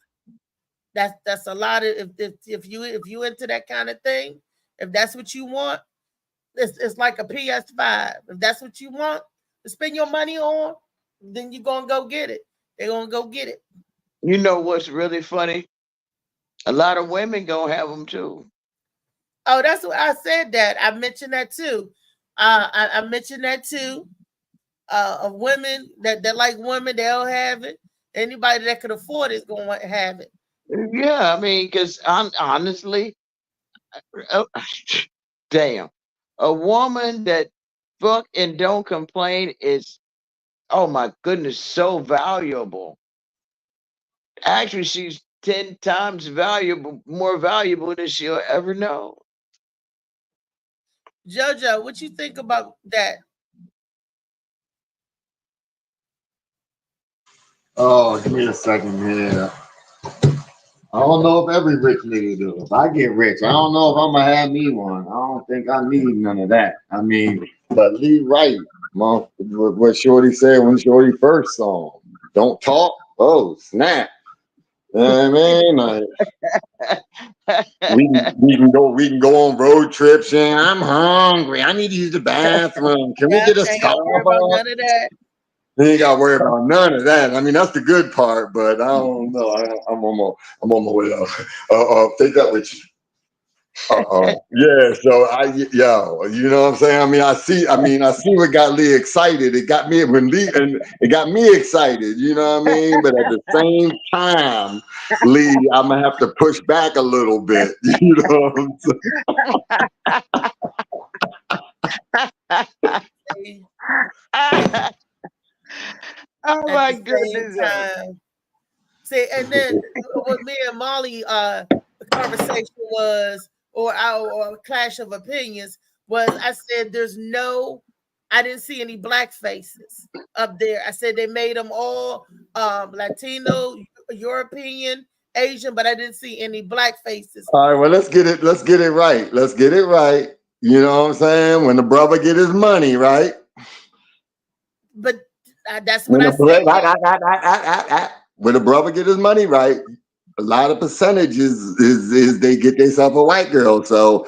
That's a lot of if you into that kind of thing, if that's what you want, it's like a PS5. If that's what you want to spend your money on, then you're gonna go get it. They're gonna go get it. You know what's really funny? A lot of women gonna have them too. Oh, that's what I said. That I mentioned that too. I mentioned that too. Of women that like women, they'll have it. Anybody that could afford it is going to have it. Yeah, I mean, because honestly, damn, a woman that fuck and don't complain is, oh my goodness, so valuable. Actually, she's 10 times more valuable than she'll ever know. JoJo, what you think about that? Oh, give me a second here. I don't know if every rich nigga do. If I get rich, I don't know if I'm gonna have me one. I don't think I need none of that. I mean, but Lee Wright, what Shorty said when Shorty first saw him. Don't talk. Oh, snap. You know what I mean? Like, we can go on road trips and I'm hungry. I need to use the bathroom. Can we get a Starbucks? None of that. You ain't got to worry about none of that. I mean, that's the good part, but I don't know. I'm on my way out. Take that with you. Yeah. So you know what I'm saying? I mean, I see what got Lee excited. It got me it got me excited. You know what I mean? But at the same time, Lee, I'm gonna have to push back a little bit. You know what I'm saying? Oh my goodness. See, and then what me and Molly conversation was, or our clash of opinions was, I said I didn't see any black faces up there. I said they made them all Latino, European, Asian, but I didn't see any black faces. All right, well, let's get it right. Let's get it right. You know what I'm saying? When the brother get his money, right? But that's what I said. When the brother get his money right, a lot of percentages is they get themselves a white girl. So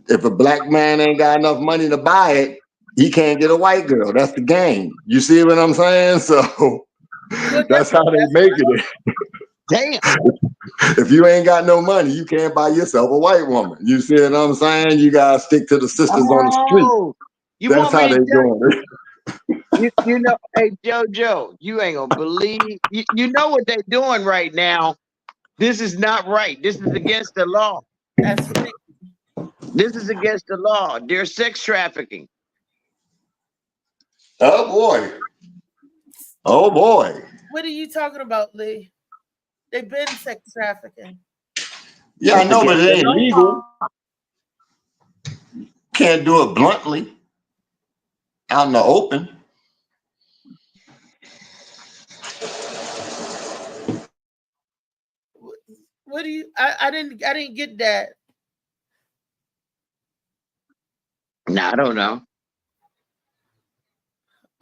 if a black man ain't got enough money to buy it, he can't get a white girl. That's the game. You see what I'm saying? So that's how they make it. Damn. If you ain't got no money, you can't buy yourself a white woman. You see what I'm saying? You gotta stick to the sisters on the street. That's how they doing it. You know, hey JoJo, you ain't gonna believe. You know what they're doing right now. This is not right. This is against the law. That's right. This is against the law. They're sex trafficking. Oh boy. Oh boy. What are you talking about, Lee? They've been sex trafficking. Yeah, I know, but it ain't legal. Can't do it bluntly out in the open. What do you? I didn't get that. No, I don't know.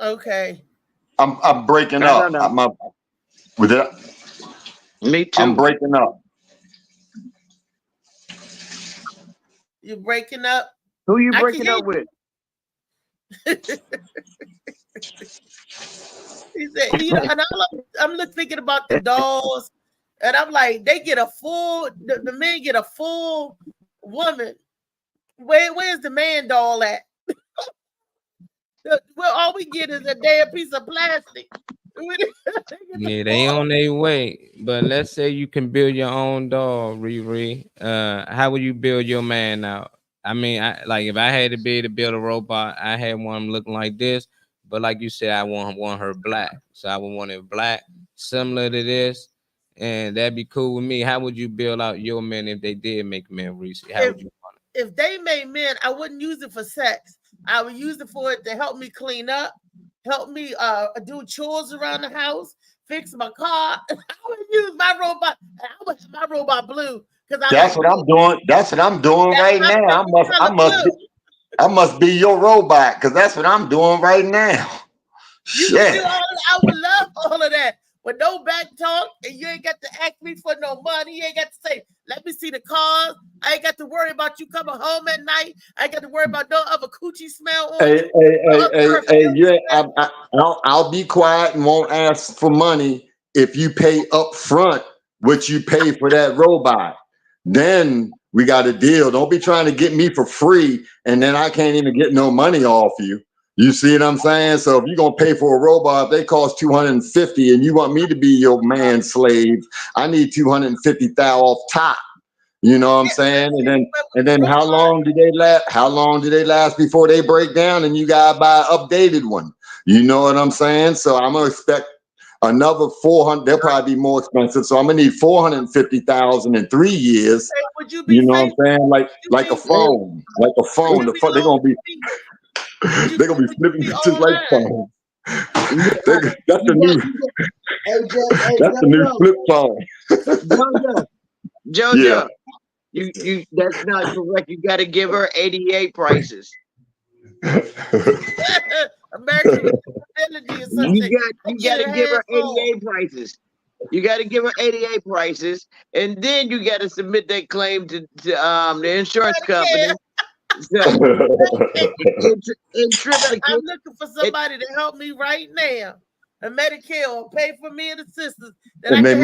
Okay. I'm breaking up. With that. Me too. I'm breaking up. You're breaking up. Who you breaking up with? He said, you know, and I'm thinking about the dolls, and I'm like, they get a full, the men get a full woman. Where's the man doll at? Well, all we get is a damn piece of plastic. Yeah, they on their way. But let's say you can build your own doll, Riri. How would you build your man out? I mean, like if I had to be able to build a robot, I had one looking like this. But like you said, I want her black. So I would want it black, similar to this. And that'd be cool with me. How would you build out your men if they did make men, Reese? How would you want it? If they made men, I wouldn't use it for sex. I would use it for it to help me clean up, help me do chores around the house, fix my car. I would use my robot. I would have my robot blue because that's what I'm doing. That's what I'm doing right now. I must be your robot because that's what I'm doing right now. You can do all of that. I would love all of that. With no back talk, and you ain't got to ask me for no money. You ain't got to say, let me see the cars. I ain't got to worry about you coming home at night. I ain't got to worry about no other coochie smell on yeah, I'll be quiet and won't ask for money if you pay up front what you pay for that robot. Then we got a deal. Don't be trying to get me for free, and then I can't even get no money off you. You see what I'm saying? So if you're gonna pay for a robot, if they cost $250 and you want me to be your man slave, I need $250,000 off top. You know what I'm saying? And then how long do they last? How long do they last before they break down and you gotta buy an updated one? You know what I'm saying? So I'm gonna expect another 400. They'll probably be more expensive. So I'm gonna need $450,000 in 3 years. You know what I'm saying? Like a phone. Like a phone. They're gonna be flipping just like phone. That's the new flip phone. Jojo, you that's not correct. You got to give her 88 prices. American Disability or something. You got to give her 88 prices. You got to give her 88 prices, and then you got to submit that claim to the insurance company. So, I'm looking for somebody to help me right now. And Medicare will pay for me and the sisters. And they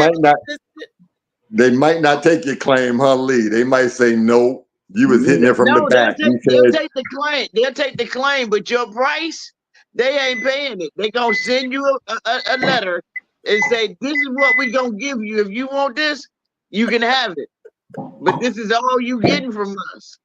might not take your claim, huh, Lee? They might say no. You was hitting it from the back. They'll take the claim. They'll take the claim, but your price, they ain't paying it. They gonna send you a letter and say, "This is what we gonna give you. If you want this, you can have it. But this is all you getting from us."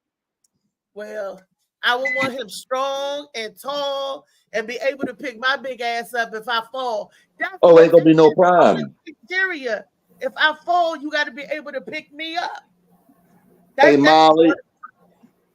Well, I would want him strong and tall and be able to pick my big ass up if I fall. Ain't gonna be no problem. Criteria. If I fall, you got to be able to pick me up. Hey, Molly.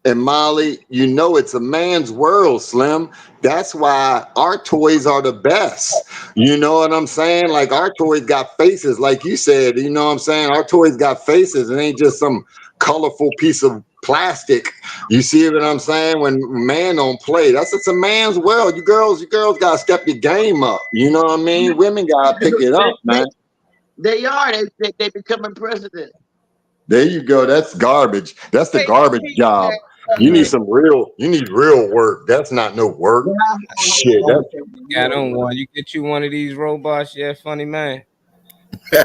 And Molly, you know it's a man's world, Slim. That's why our toys are the best. You know what I'm saying? Like our toys got faces, like you said. You know what I'm saying? Our toys got faces. It ain't just some colorful piece of plastic. You see what I'm saying? When man don't play, it's a man's world. You girls gotta step your game up. You know what I mean? Women gotta pick it up, man. They are. They becoming president. There you go. That's garbage. That's the garbage job. You need real work. That's not no work. Shit. I don't want you get you one of these robots, yeah, funny man. Hey,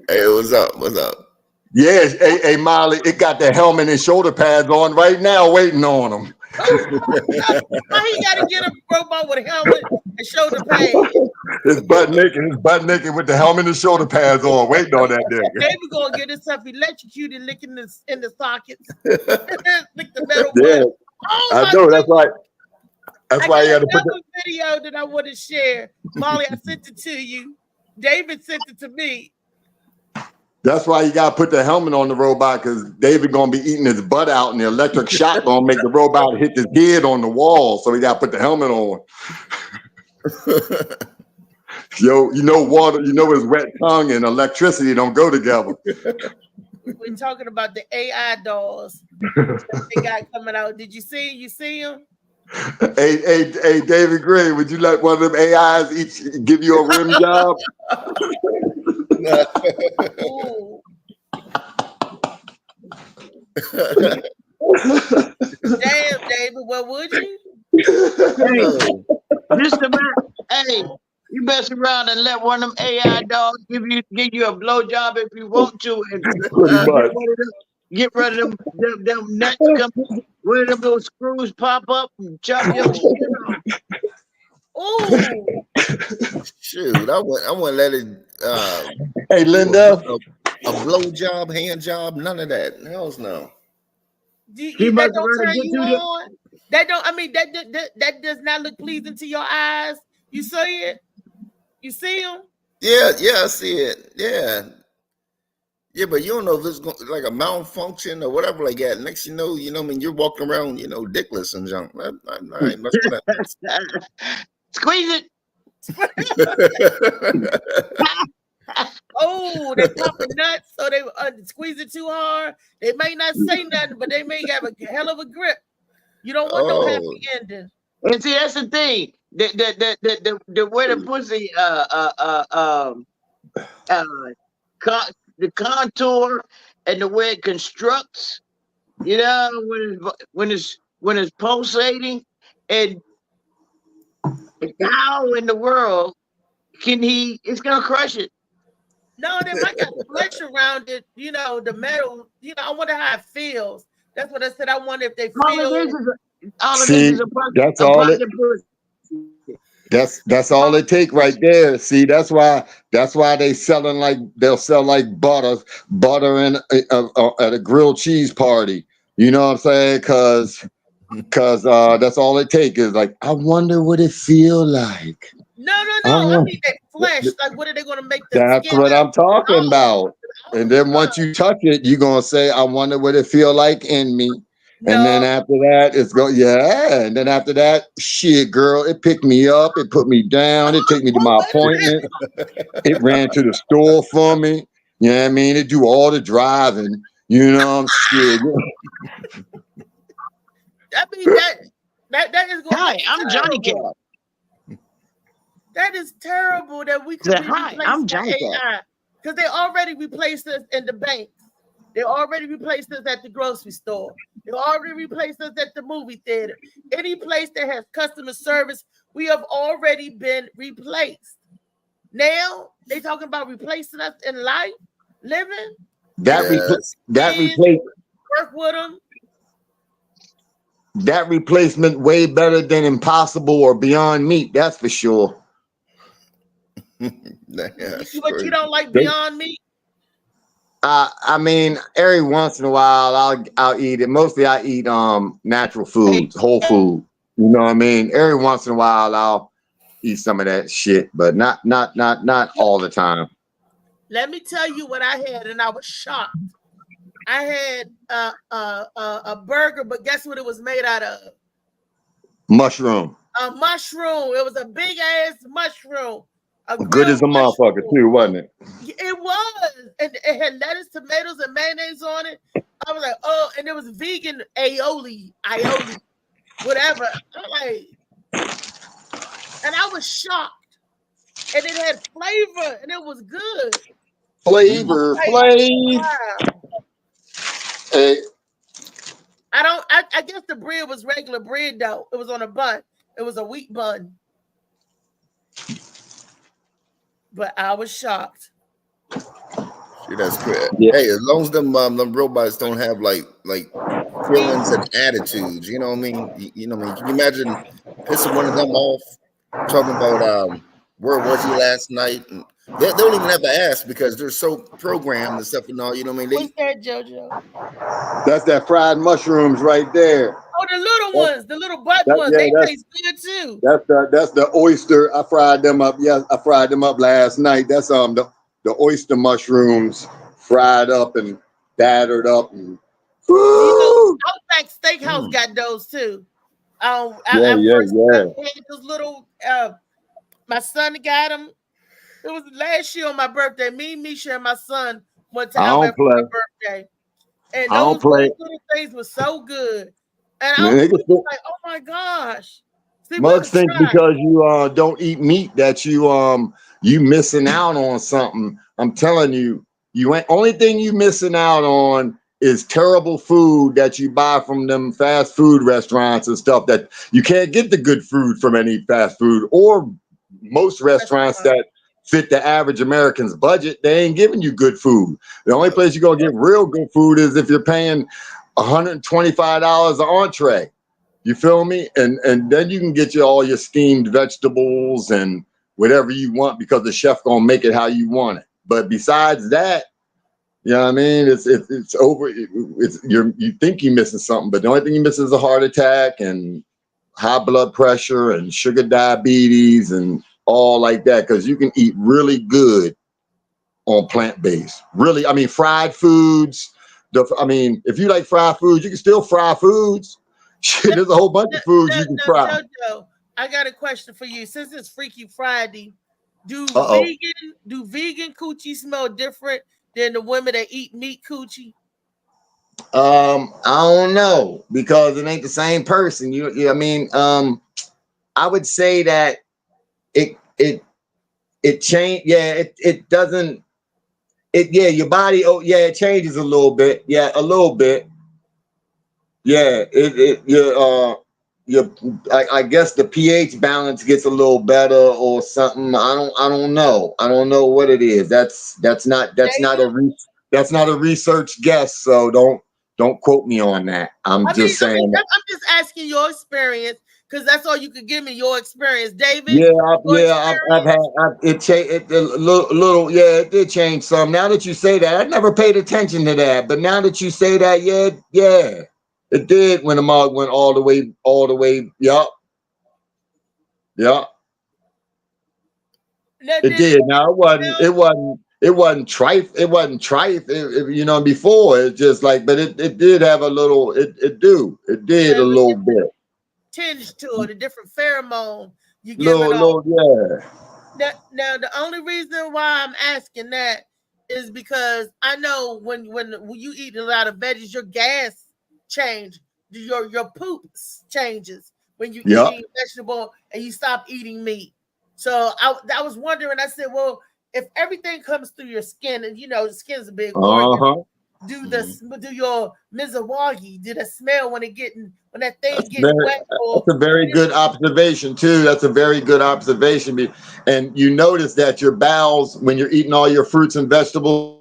what's up? What's up? Yeah, hey, Molly, it got the helmet and shoulder pads on right now, waiting on them. Why he got to get a robot with a helmet and shoulder pads? It's butt naked with the helmet and shoulder pads on, waiting on that nigga. They be gonna get himself electrocuted, licking in the sockets, lick the metal. Yeah, I know. That's right. That's why you had to put the video that I want to share. Molly, I sent it to you. David sent it to me. That's why you gotta put the helmet on the robot, because David gonna be eating his butt out, and the electric shock gonna make the robot hit his head on the wall. So he gotta put the helmet on. Yo, water, his wet tongue and electricity don't go together. We're talking about the AI dolls they got coming out. Did you see? You see them? Hey, David Gray, would you let one of them AIs each give you a rim job? Damn, David, Well, would you? Hey, just about. Hey, you mess around and let one of them AI dogs give you a blowjob if you want to, and Pretty much. get rid of them nuts come. One of them little screws pop up and chop your shit off. Ooh. Shoot, I wouldn't let it. Hey, Linda. A blow job, hand job, none of that. Hell's no. That don't turn you on. That don't. I mean, that does not look pleasing to your eyes. You see it? You see him? Yeah, I see it. Yeah, but you don't know if it's like a malfunction or whatever like that. Next, you know, I mean, you're walking around, dickless and junk. I ain't messing with that. Squeeze it. Oh, they popping nuts, so they squeeze it too hard. They may not say nothing, but they may have a hell of a grip. You don't want no happy ending. And see, that's the thing. The way the pussy the contour and the way it constructs, when it's pulsating, and how in the world can it's gonna crush it? No, they might got flesh around it, the metal. I wonder how it feels. That's what I said. I wonder if they feel. See, that's all it. That's all it take right there. See, that's why they'll sell like butter in at a grilled cheese party. You know what I'm saying? Cause that's all it take is like, I wonder what it feel like. No. I mean that flesh. Like, what are they gonna make? That's what I'm talking about. And then once you touch it, you're gonna say, I wonder what it feel like in me. And then after that, And then after that, shit, girl, it picked me up, it put me down, it took me to my appointment, it ran to the store for me. You know what I mean? It do all the driving. You know, shit. I mean that is going. Hi, I'm Johnny Cat. That is terrible that we could be replaced by AI, because they already replaced us in the banks. They already replaced us at the grocery store. They already replaced us at the movie theater. Any place that has customer service, we have already been replaced. Now they talking about replacing us in life, living. That Work with them. That replacement way better than Impossible or Beyond Meat. That's for sure. But you don't like Beyond Meat? I mean, every once in a while I'll eat it. Mostly I eat natural foods, whole food. You know what I mean? Every once in a while I'll eat some of that shit, but not all the time. Let me tell you what I had, and I was shocked. I had a burger, but guess what it was made out of? Mushroom. A mushroom. It was a big ass mushroom. Good as a motherfucker too, wasn't it? It was, and it had lettuce, tomatoes, and mayonnaise on it. I was like, oh, and it was vegan aioli, whatever. I'm like, and I was shocked, and it had flavor, and it was good. Flavor. Wow. Hey. I guess the bread was regular bread though. It was on a bun. It was a wheat bun. But I was shocked. See, that's good. Yeah. Hey, as long as them robots don't have like feelings and attitudes, you know what I mean? You know what I mean? Can you imagine pissing one of them off, talking about where was he last night? And they don't even have to ask because they're so programmed and stuff and all. You know what I mean? What's that, JoJo? That's that fried mushrooms right there. Oh, the little ones, the little butt ones. They taste good too. That's the oyster. I fried them up. Yes, I fried them up last night. That's the oyster mushrooms fried up and battered up. And Outback Steakhouse got those too. I had those little. My son got them. It was last year on my birthday. Me, Misha, and my son went to Outback for my birthday, and those little things were so good. And I was like, "Oh my gosh!" Mugs think because you don't eat meat that you missing out on something. I'm telling you, you ain't. Only thing you missing out on is terrible food that you buy from them fast food restaurants and stuff that you can't get the good food from any fast food or most restaurants that fit the average American's budget. They ain't giving you good food. The only place you're gonna get real good food is if you're paying $125 an entree. You feel me? And then you can get you all your steamed vegetables and whatever you want because the chef gonna make it how you want it. But besides that, you know what I mean? It's over. You think you're missing something, but the only thing you're missing is a heart attack and high blood pressure and sugar diabetes and all like that. Because you can eat really good on plant-based. Really, I mean, fried foods. If you like fried foods, you can still fry foods. Shit, there's a whole bunch of foods you can fry. Jojo, I got a question for you. Since it's Freaky Friday, do vegan coochie smell different than the women that eat meat coochie? I don't know because it ain't the same person. I would say that it changed. Yeah, it doesn't. Your body. Oh, yeah, it changes a little bit. Yeah, a little bit. Yeah, I guess the pH balance gets a little better or something. I don't know. I don't know what it is. That's not a research guess. So don't quote me on that. I'm just saying. I'm just asking your experience because that's all you could give me. Your experience, David. I've had it did change some. Now that you say that, I never paid attention to that, but now that you say that, yeah. It did when the mug went all the way. Yup. It did. Now it wasn't trife. It wasn't trife. Before it's just like, but it did have a little. It did a little bit. Tinge to it, a different pheromone. You give yeah. Now the only reason why I'm asking that is because I know when you eat a lot of veggies, your gas change, your poops changes when you eat vegetable and you stop eating meat. So I was wondering, I said, well, if everything comes through your skin, and the skin's a big organ, do your Mizawagi, do the smell when that thing gets wet? That's a very good observation too. That's a very good observation. And you notice that your bowels, when you're eating all your fruits and vegetables,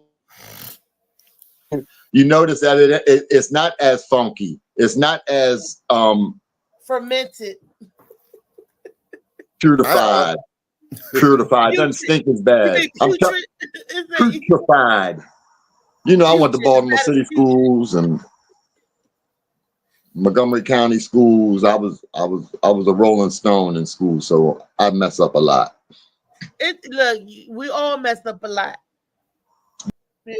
you notice that it's not as funky. It's not as fermented. Purified. Purified. Doesn't stink as bad. Putrefied. I went to Baltimore City schools and Montgomery County schools. I was a Rolling Stone in school, so I mess up a lot. Look, we all mess up a lot. Yeah.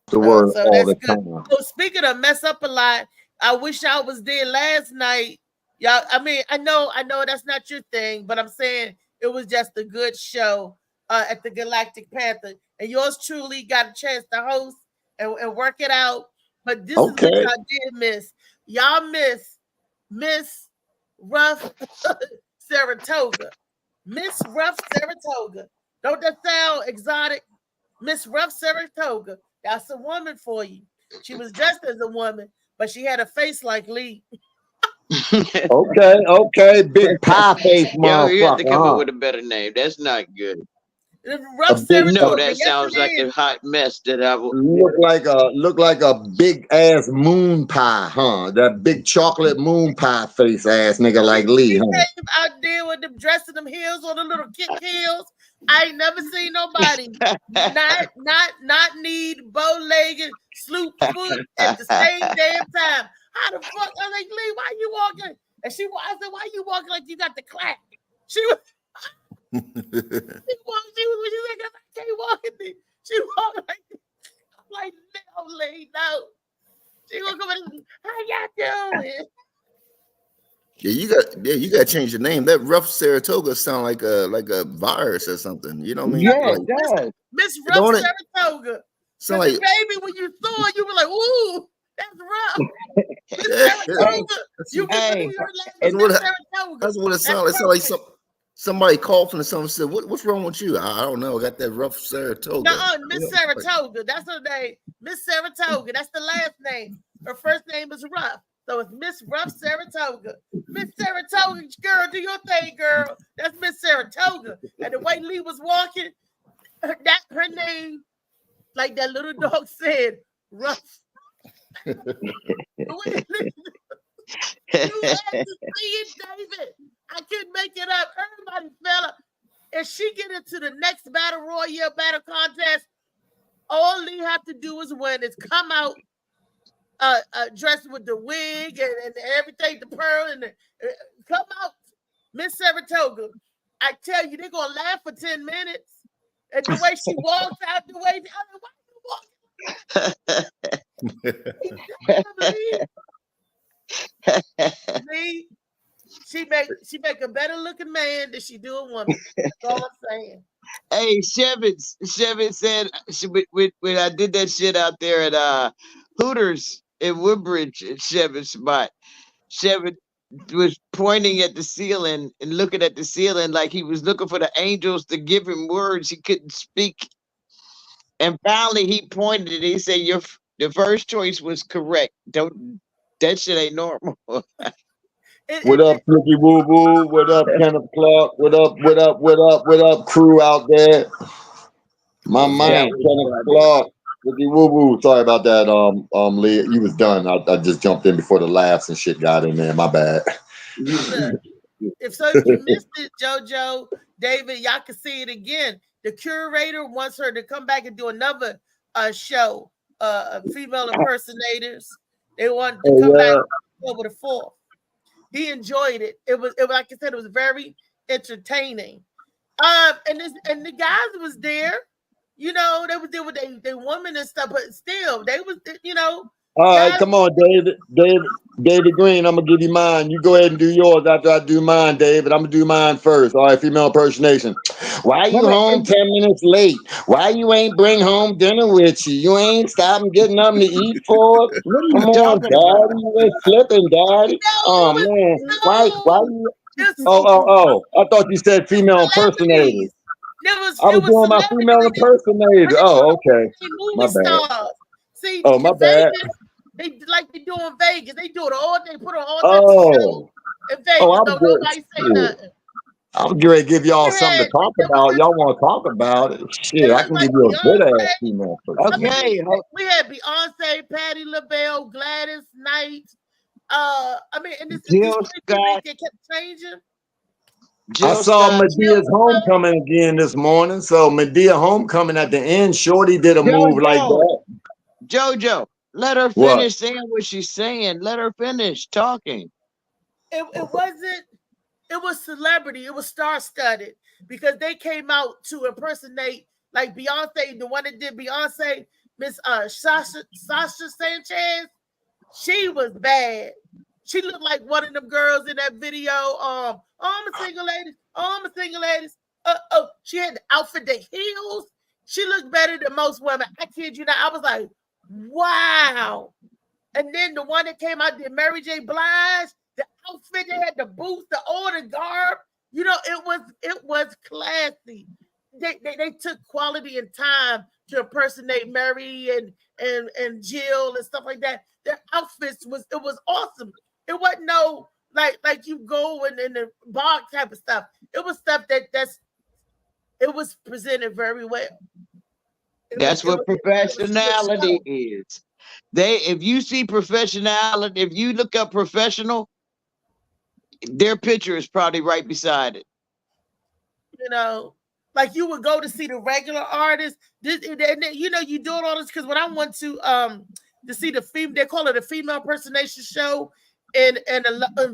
The word so all the good. time. So speaking of mess up a lot, I wish I was there last night. Y'all, I know that's not your thing, but I'm saying it was just a good show at the Galactic Panther. And yours truly got a chance to host and work it out. But this is what y'all did miss. Y'all miss Rough Saratoga. Miss Rough Saratoga. Don't that sound exotic? Miss Rough Saratoga. That's a woman for you. She was dressed as a woman, but she had a face like Lee. Okay, big pie face motherfucker. You have to come up with a better name. That's not good. That sounds like a hot mess that I would look like a big ass moon pie, huh? That big chocolate moon pie face ass nigga like Lee, huh? Out there with them dressing them heels on the little kick heels. I ain't never seen nobody not need bow-legged sloop foot at the same damn time. How the fuck? I was like, Lee, why you walking? And I said, why you walking like you got the clap? She was when she like, I can't walk in there. She walked like this. I'm like, no, Lee, no. She gonna come in, how y'all doing? Yeah, you got to change the name. That Rough Saratoga sound like a virus or something. You know what I mean? Yeah, it does. Miss Rough Saratoga. So like, baby, when you saw it, you were like, ooh, that's rough. Miss Saratoga. You Saratoga. That's what it sounds like. It sounds like somebody called from someone said, "What's wrong with you?" I don't know. I got that rough Saratoga. No, Miss Saratoga. That's her name. Miss Saratoga. That's the last name. Her first name is Ruff. So it's Miss Ruff Saratoga. Miss Saratoga, girl, do your thing, girl. That's Miss Saratoga. And the way Lee was walking, her name, like that little dog said, Ruff. You had to see it, David. I couldn't make it up. Everybody fell up. If she get into the next battle royale battle contest, all Lee have to do is win. Is come out dressed with the wig and everything, the pearl and come out, Miss Saratoga. I tell you, they're gonna laugh for 10 minutes. And the way she walks out the way, Lee, she make a better looking man than she do a woman. That's all I'm saying. Hey, Chevy said when I did that shit out there at Hooters in Woodbridge, Chevy's spot, Chevy was pointing at the ceiling and looking at the ceiling like he was looking for the angels to give him words he couldn't speak. And finally he pointed and he said, the first choice was correct. That shit ain't normal. What up, Flicky Woo Woo? What up, Kenneth Clark? What up, crew out there? My man, Kenneth Clark. Flicky Woo Woo. Sorry about that, Lee. You was done. I just jumped in before the laughs and shit got in there. My bad. If you missed it, JoJo, David, y'all can see it again. The curator wants her to come back and do another show, female impersonators. They want to come back over the 4th. He enjoyed it. It was like I said, it was very entertaining. And the guys was there. You know, they was there with their women and stuff, but still, they was, you know. All right, come on, David Green. I'm gonna give you mine. You go ahead and do yours after I do mine, David. I'm gonna do mine first. All right, female impersonation. Why you home 10 minutes late? Why you ain't bring home dinner with you? You ain't stopping getting nothing to eat for? Come on, Daddy. You ain't flipping, Daddy. Oh man, why you? Oh! I thought you said female impersonators. I was doing my female impersonator. Oh, okay. My bad. See, my bad. They like they do in Vegas. They do it all day. Put on all day in Vegas. Nobody say nothing. I'm going to give y'all something to talk about. Y'all want to talk about it? Shit, I can give you a good ass female person. Okay. We had Beyonce, Patti LaBelle, Gladys Knight. And this Scott. They kept changing. I saw Medea's Homecoming again this morning. So Medea Homecoming at the end, Shorty did a move like that. JoJo, let her finish saying what she's saying. Let her finish talking. It was celebrity. It was star-studded because they came out to impersonate like Beyonce, the one that did Beyonce, Miss Sasha Sanchez. She was bad. She looked like one of them girls in that video. Oh, I'm a single lady. She had the outfit, the heels. She looked better than most women. I kid you not. I was like, wow. And then the one that came out, the Mary J. Blige, the outfit, they had the boots, the garb. You know, it was classy. They took quality and time to impersonate Mary and Jill and stuff like that. Their outfits was awesome. It wasn't no like you go in the bar type of stuff. It was stuff it was presented very well. That's what professionality is. If you see professionality, if you look up professional, their picture is probably right beside it. You know, like you would go to see the regular artist. You doing all this because when I went to see the female, they call it a female impersonation show in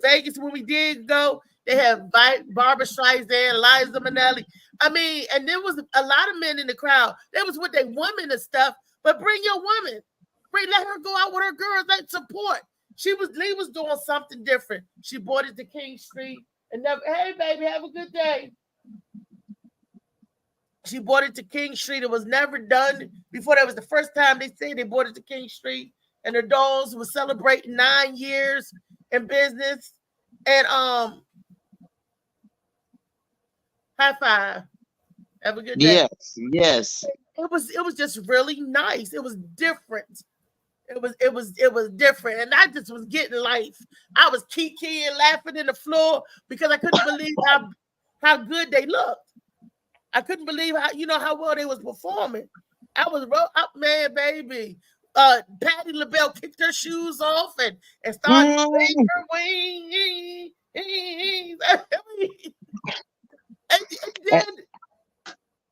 Vegas when we did go. They have Barbara Streisand, Liza Minnelli. And there was a lot of men in the crowd. They was with their women and stuff, but bring your woman. Let her go out with her girls. Like support. Lee was doing something different. She bought it to King Street and never, hey baby, have a good day. She bought it to King Street. It was never done before. That was the first time they said they bought it to King Street. And her dolls was celebrating 9 years in business. And High five. Have a good day. Yes, yes. It was just really nice. It was different. It was different, and I just was getting life. I was kikiing, laughing in the floor because I couldn't believe how good they looked. I couldn't believe how well they was performing. I was up, man, baby. Patti LaBelle kicked her shoes off and started playing her wings. And then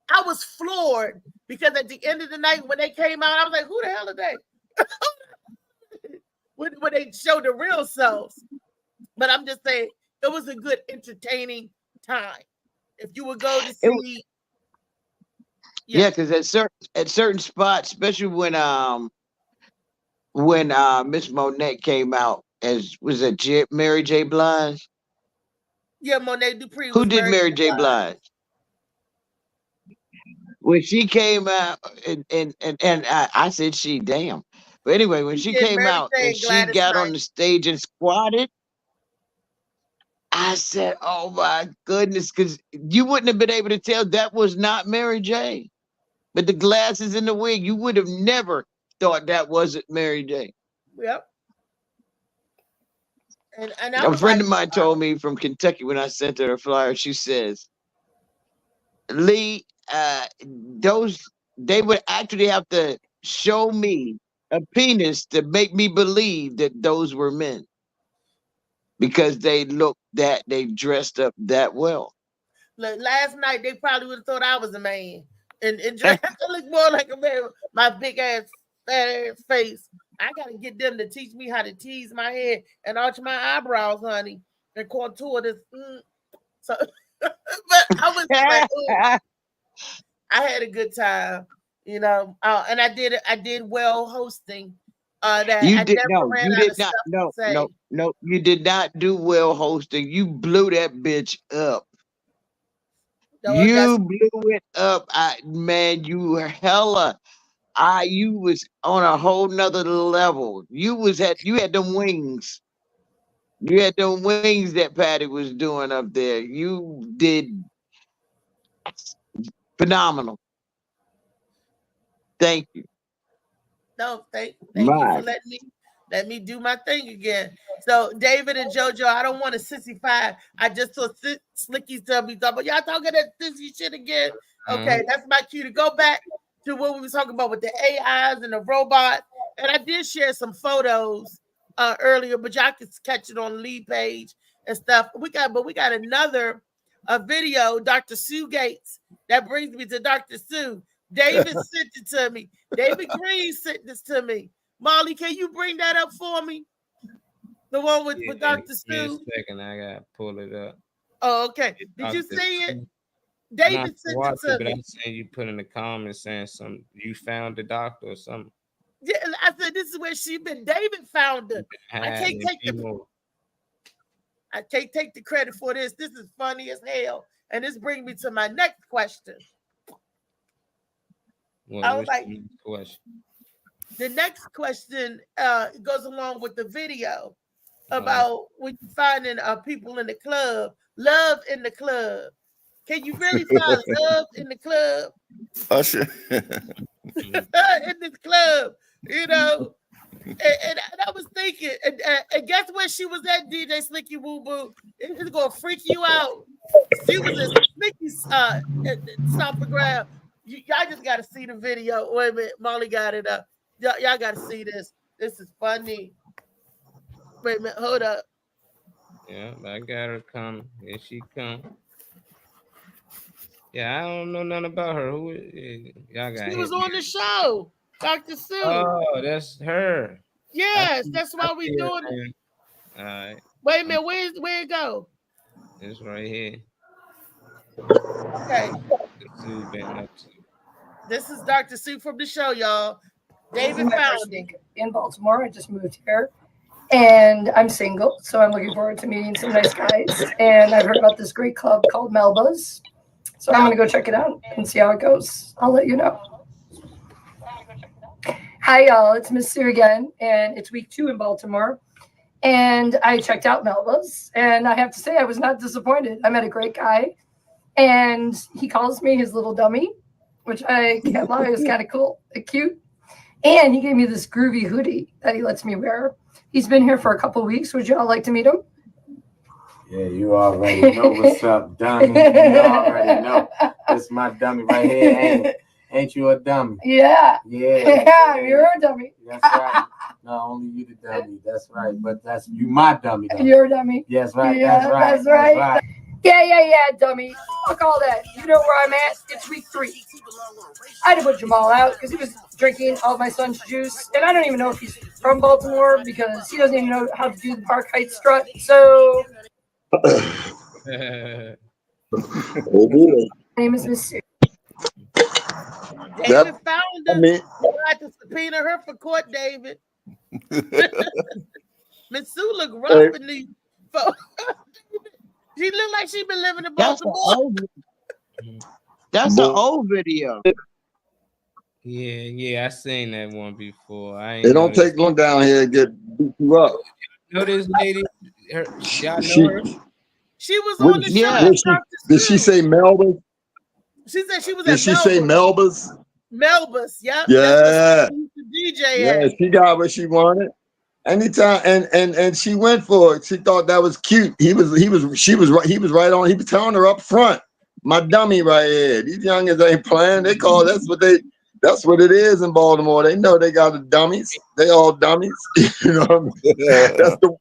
I was floored because at the end of the night when they came out, I was like, "Who the hell are they?" when they showed the real selves. But I'm just saying, it was a good, entertaining time. If you would go to see, because at certain spots, especially when Miss Monet came out as Mary J. Blige. Yeah, Monet Dupree. Who did Mary J. Blige? When she came out, and I said she, damn. But anyway, when she came out and she got on the stage and squatted, I said, oh my goodness, because you wouldn't have been able to tell that was not Mary J. But the glasses and the wig, you would have never thought that wasn't Mary J. Yep. And a friend of mine told me from Kentucky when I sent her a flyer, she says, Lee, they would actually have to show me a penis to make me believe that those were men because they dressed up that well. Look, last night they probably would have thought I was a man and dressed look more like a man. My big ass fat ass face. I gotta get them to teach me how to tease my head and arch my eyebrows, honey, and contour this. So, but I was like, I had a good time, and I did well hosting. You did not do well hosting. You blew that bitch up. You blew it up, man. You were hella. You was on a whole nother level. You had them wings. You had them wings that Patti was doing up there. You did phenomenal. Thank you. No, thank you for let me do my thing again. So David and JoJo, I don't want to sissify. I just saw Slicky tell me, but y'all talking that sissy shit again. Okay, that's my cue to go back to what we were talking about with the AIs and the robot. And I did share some photos earlier, but y'all can catch it on the lead page and stuff. We got another video, Dr. Sue Gates. That brings me to Dr. Sue. David sent it to me. David Green sent this to me. Molly, can you bring that up for me? The one with Dr. Sue. A second, I gotta pull it up. Oh, okay. Did you see it? David sent it to me. But I'm saying you put in the comments saying you found the doctor or something. Yeah, I said this is where she been. David found her. I can't take the credit for this. This is funny as hell. And this brings me to my next question. I was like, the next question goes along with the video about when you finding people in the club, love in the club. Can you really find love in the club? Usher. In this club, and I was thinking, and guess where she was at, DJ Slicky Woo Boo? It's gonna freak you out. She was a Slicky stop-a-grab. Y'all just gotta see the video. Wait a minute, Molly got it up. Y'all gotta see this. This is funny. Wait a minute, hold up. Yeah, I got her come. Here she come. Yeah, I don't know nothing about her. Who y'all got? She was on the show, Dr. Sue. Oh, that's her. Yes, that's why we doing it. All right. Wait a minute, where it go? It's right here. Okay. This is Dr. Sue from the show, y'all. David found it in Baltimore. I just moved here, and I'm single, so I'm looking forward to meeting some nice guys. And I've heard about this great club called Melba's, so I'm gonna go check it out and see how it goes. I'll let you know. Hi, y'all. It's Miss Sue again, and it's week 2 in Baltimore. And I checked out Melba's, and I have to say I was not disappointed. I met a great guy. And he calls me his little dummy, which I can't lie is kind of cool, cute. And he gave me this groovy hoodie that he lets me wear. He's been here for a couple weeks. Would you all like to meet him? Yeah, you already know what's up, dummy. You already know. This is my dummy right here. Ain't you a dummy? Yeah. Yeah. You're a dummy. That's right. Not only you the dummy. That's right. But that's you my dummy. Though. You're a dummy. Yes, right. Yeah, that's right. That's right. Yeah, dummy. Fuck all that. You know where I'm at? It's week 3. I had to put Jamal out because he was drinking all my son's juice. And I don't even know if he's from Baltimore because he doesn't even know how to do the Park Heights strut. So my name is Miss Sue. David found her. I had to subpoena her for court, David. Miss Sue look rough in the she look like she been living in Baltimore. That's an old video. Yeah, I seen that one before. It don't take long down here to get beat you up. You know this lady? Y'all know her? She was on the show. Did she say Melba? She said she was Did at she say Melba's? Melba's, yep. Yeah. DJ Yeah, she got what she wanted. Anytime and she went for it. She thought that was cute. He was right on. He was telling her up front. My dummy right here. These youngins ain't playing. They call that's what it is in Baltimore. They know they got the dummies. They all dummies. You know what I mean?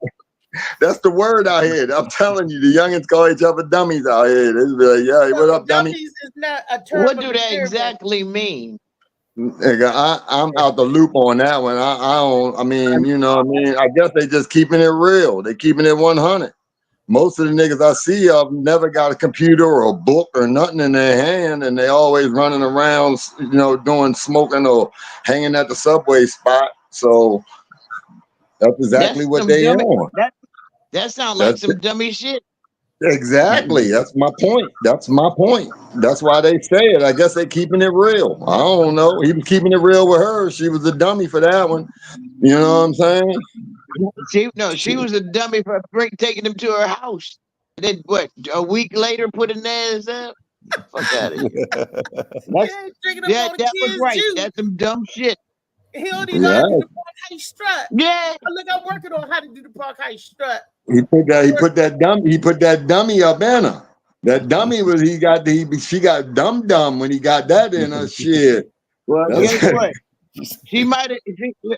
That's the word out here. I'm telling you, the youngins call each other dummies out here. They be like, yeah, what up, dummy? Dummies is not a term. What do they exactly mean? Nigga, I'm out the loop on that one. I don't. I mean, you know what I mean? I guess they just keeping it real. They keeping it 100. Most of the niggas I see of never got a computer or a book or nothing in their hand, and they always running around, you know, doing smoking or hanging at the subway spot. So that's exactly what they on. That sounds like some dummy shit. Exactly. That's my point. That's why they say it. I guess they keeping it real. I don't know. He was keeping it real with her. She was a dummy for that one. You know what I'm saying? She was a dummy for taking him to her house. Then what? A week later, put an ass up. Fuck out of here. That was right. Juice. That's some dumb shit. He only know how to do the Park Heights strut. Yeah. Look, I'm working on how to do the Park Heights strut. He put that dummy up in her. That dummy was she got dumb when he got that in her shit. Well, guess what? She might have.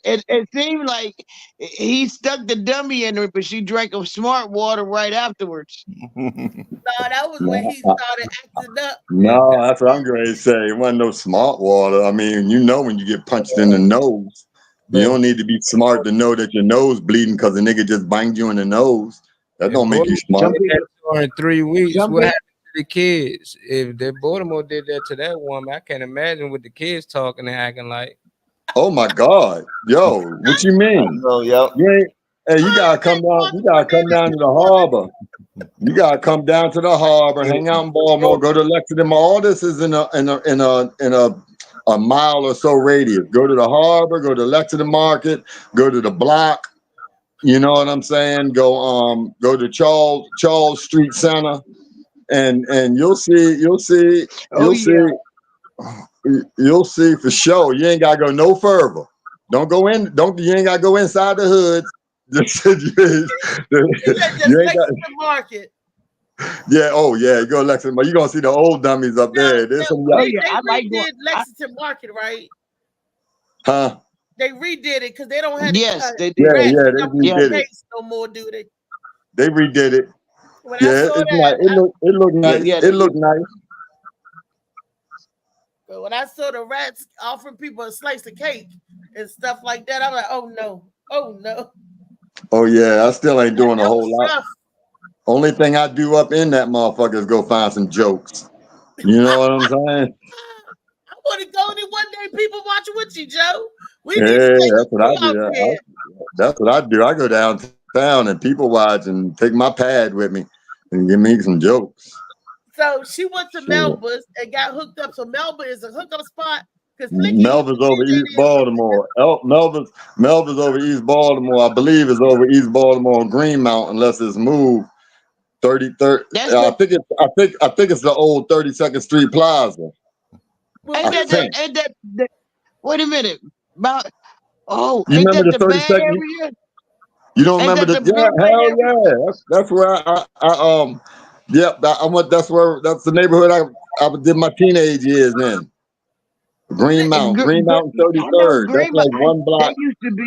It seemed like he stuck the dummy in her, but she drank a smart water right afterwards. No, that was when he started acting up. No, that's what I'm going to say. It wasn't no smart water. I mean, you know when you get punched in the nose, you don't need to be smart to know that your nose bleeding because the nigga just banged you in the nose. That don't make you smart. In 3 weeks, what happened to the kids? If the Baltimore did that to that woman, I can't imagine what the kids talking and acting like. Oh my God, yo, what you mean? Hey, you gotta come down. You gotta come down to the harbor. You gotta come down to the harbor, hang out in Baltimore, go to Lexington. All this is in a mile or so radius. Go to the harbor, go to Lexington Market, go to the block. You know what I'm saying? Go to Charles Street Center, and you'll see. You'll see for sure. You ain't gotta go no further. Don't go in. You ain't gotta go inside the hood. You ain't got Market. Yeah. Oh yeah. Go to Lexington. But you gonna see the old dummies up there. There's some. They redid Lexington Market, right? Huh? They redid it because they don't have. Yes, they did. They redid it. No more, do they? They redid it. It looked nice. It looked nice. But when I saw the rats offering people a slice of cake and stuff like that, I'm like, oh no. Oh yeah, I still ain't doing a whole lot. Rough. Only thing I do up in that motherfucker is go find some jokes. You know what I'm saying? I want to go and one day people watch with you, Joe. That's what I do. That's what I do. I go downtown and people watch and take my pad with me and give me some jokes. So she went to Melba's and got hooked up. So Melba is a hookup spot. Melba's over East Baltimore. Melba's over East Baltimore. I believe it's over East Baltimore, Greenmount, unless it's moved. 33rd. That's I think it's the old 32nd Street Plaza. ain't that wait a minute. Ain't Remember that the the bad 32nd? area? You don't Ain't remember that the the good white area? hell yeah. That's where that's the neighborhood I did my teenage years in. Green Mountain 33rd. That's like one block. That used to be.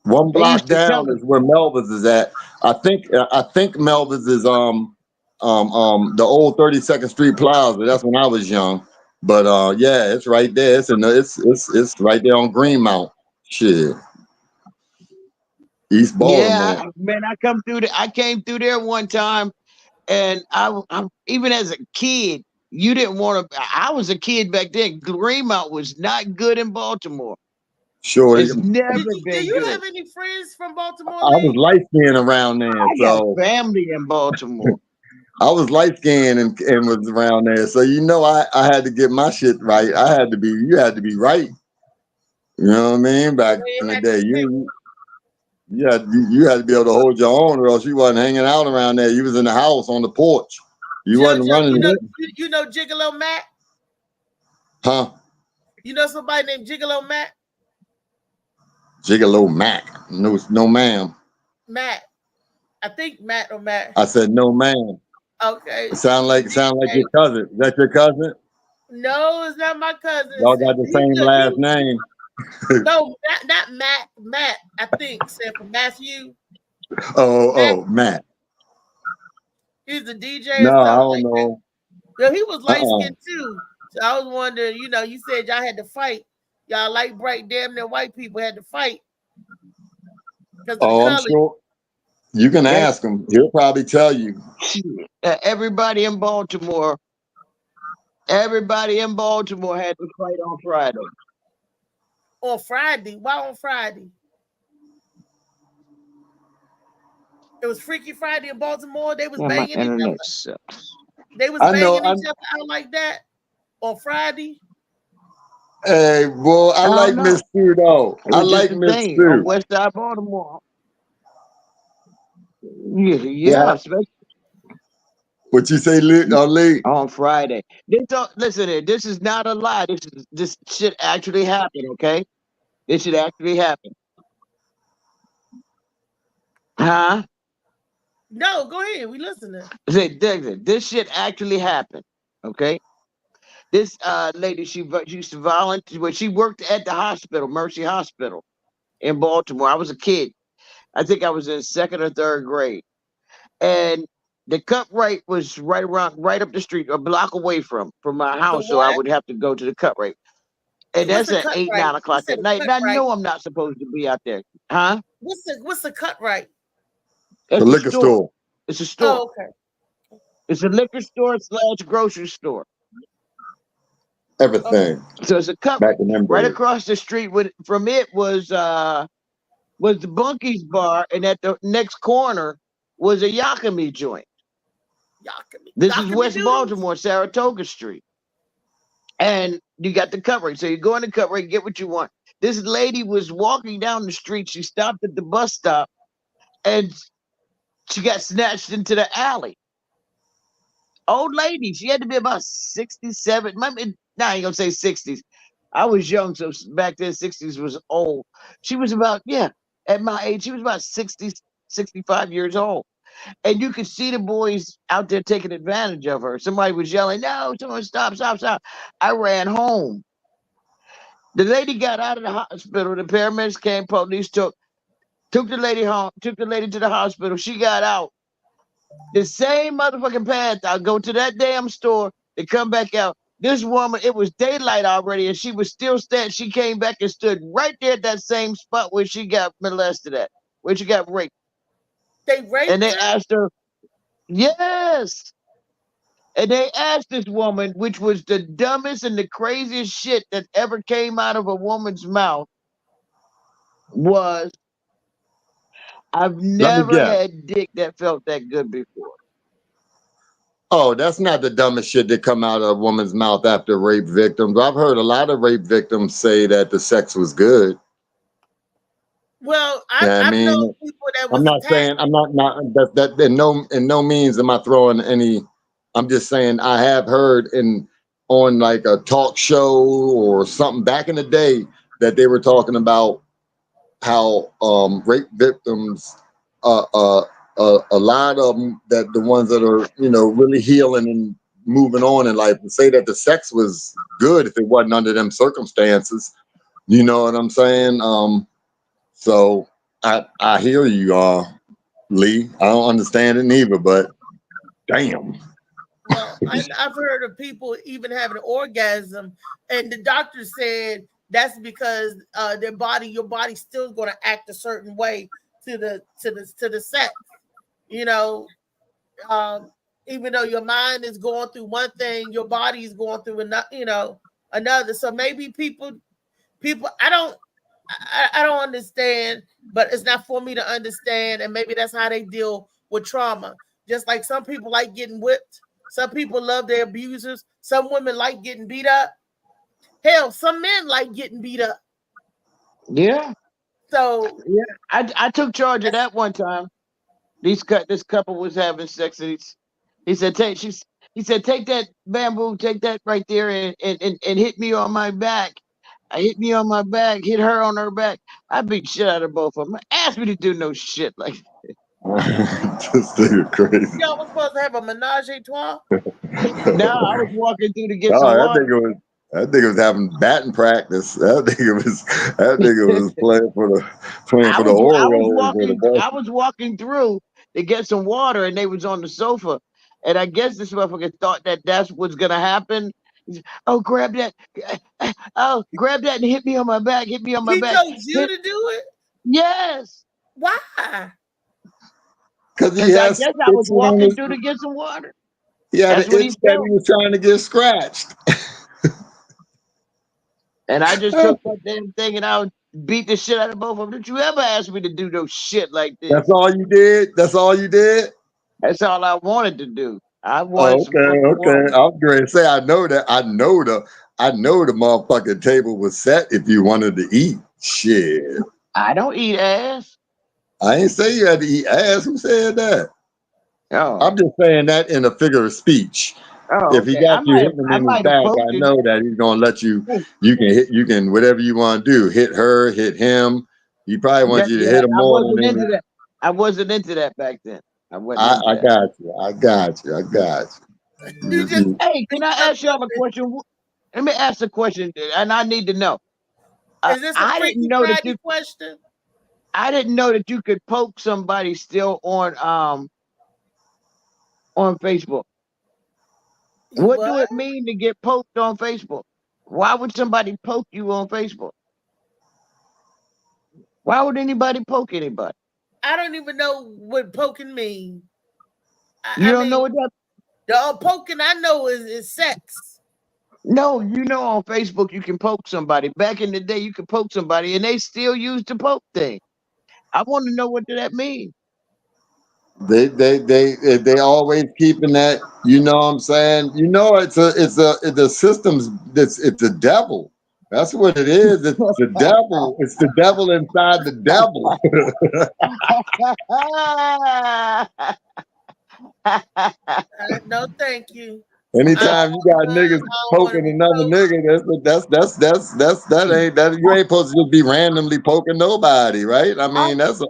One They block used to down tell is where Melvin's is at. I think Melvin's is the old 32nd Street Plaza. That's when I was young. But yeah, it's right there. It's right there on Greenmount. Shit. East Baltimore. Yeah, man, I came through there one time, and I even as a kid, you didn't want to. I was a kid back then. Greenmount was not good in Baltimore. Sure. It's never Do been you good. have any friends from Baltimore? I was light skinned around there. I So got family in Baltimore. I was light skinned and was around there. So I had to get my shit right. You had to be right. You know what I mean? Back in the day. You had to be able to hold your own, or else you wasn't hanging out around there. You was in the house on the porch. You wasn't running. You know Gigolo Matt? Huh? You know somebody named Gigolo Matt? Gigolo Mac. No ma'am. Matt. I think Matt or Matt. I said no ma'am. Okay. Sound like your cousin. Is that your cousin? No, it's not my cousin. Y'all got the same last name. No, not Matt. Matt, I think, said for Matthew. Oh, Matt. He's a DJ. No, I don't know. Well, he was light skinned too. So I was wondering, you said y'all had to fight. Y'all light bright, damn near white people had to fight. I'm sure. You can ask him. He'll probably tell you. Everybody in Baltimore had to fight on Friday. On Friday? Why on Friday? It was Freaky Friday in Baltimore. They was banging each other. They was banging each other out like that on Friday. Hey, well, I like Miss Sue though. I like Miss Sue. On West Side Baltimore. Yeah. What you say, Lee? On Friday. Listen here. This is not a lie. This shit actually happened. Okay, this should actually happen. Huh? No, go ahead. We listening. This shit actually happened. Okay. This lady, she used to volunteer. When she worked at the hospital, Mercy Hospital in Baltimore. I was a kid. I think I was in 2nd or 3rd grade, and the cut rate was right up the street, a block away from my house. So I would have to go to the cut rate, and that's at 8, 9 o'clock at night. And I know I'm not supposed to be out there, huh? What's the cut right? The liquor store. It's a store. Oh, okay. It's a liquor store / grocery store. Everything. So it's a cut right across the street. From it was the Bunky's bar, and at the next corner was a Yakami joint. This is West Baltimore, Saratoga Street. And you got the cut rate. So you go in the cut rate, get what you want. This lady was walking down the street. She stopped at the bus stop, and she got snatched into the alley. Old lady. She had to be about 67. I ain't gonna say 60s. I was young, so back then 60s was old. She was about, at my age, she was about 60, 65 years old. And you could see the boys out there taking advantage of her. Somebody was yelling, "No, someone stop. I ran home. The lady got out of the hospital. The paramedics came, police took the lady home, took the lady to the hospital. She got out. The same motherfucking path. I'll go to that damn store. They come back out. This woman, it was daylight already, and she was still standing. She came back and stood right there at that same spot where she got molested at, where she got raped. They raped and they her? asked her, yes. And they asked this woman, which was the dumbest and the craziest shit that ever came out of a woman's mouth, was, I've never had dick that felt that good before. Oh, that's not the dumbest shit that come out of a woman's mouth after rape victims. I've heard a lot of rape victims say that the sex was good. Well, I've known people that I'm was not attacked. saying I'm not that in no means am I throwing any. I'm just saying I have heard on like a talk show or something back in the day that they were talking about how rape victims, a lot of them, that the ones that are really healing and moving on in life, and say that the sex was good if it wasn't under them circumstances. You know what I'm saying? So I hear you, Lee. I don't understand it neither, but damn. Well, I've heard of people even having an orgasm, and the doctor said that's because your body's still going to act a certain way to the sex. Even though your mind is going through one thing, your body is going through another. So maybe people, I don't understand, but it's not for me to understand, and maybe that's how they deal with trauma. Just like some people like getting whipped. Some people love their abusers. Some women like getting beat up. Hell, some men like getting beat up. Yeah. So yeah, I took charge of that one time. This couple was having sex, and he said, take that bamboo, take that right there, and hit me on my back. I hit me on my back, hit her on her back. I beat shit out of both of them. Ask me to do no shit like that. This thing is crazy. Y'all was supposed to have a menage a trois. No, I was walking through to get Oh, some that water. nigga was having batting practice. That nigga was playing for the Orioles. I was walking through to get some water, and they was on the sofa, and I guess this motherfucker thought that that's what's gonna happen. Oh, grab that! Oh, grab that and hit me on my back. Hit me on my He back. told you to do it? Yes. Why? Because I guess I was walking through to get some water. Yeah, That's the what he itch that felt. he was trying to get scratched. And I just took that damn thing and I beat the shit out of both of them. Did you ever ask me to do no shit like this? That's all you did? That's all you did? That's all I wanted to do. I wanted some fucking Okay. water. I was going to say, I know the motherfucking table was set if you wanted to eat. Shit. I don't eat ass. I ain't say you had to eat ass. Who said that? Oh. I'm just saying that in a figure of speech. Oh, if he okay. got you hitting him in his back, I know that he's gonna let you. You can whatever you want to do. Hit her, hit him. He probably wants you to hit him more than into that. I wasn't into that back then. I got you. Hey, can I ask y'all a question? Let me ask a question, and I need to know. Is this a Freaky Friday question? I didn't know that you could poke somebody still on Facebook. What do it mean to get poked on Facebook? Why would somebody poke you on Facebook? Why would anybody poke anybody? I don't even know what poking means. You don't know what that? The poking I know is sex. No, on Facebook you can poke somebody. Back in the day, you could poke somebody, and they still use the poke thing. I want to know what does that mean. They always keeping that. You know what I'm saying? It's the systems. It's a devil. That's what it is. It's the devil. It's the devil inside the devil. No, thank you. Anytime you got niggas poking another nigga, you ain't supposed to just be randomly poking nobody, right? I mean, that's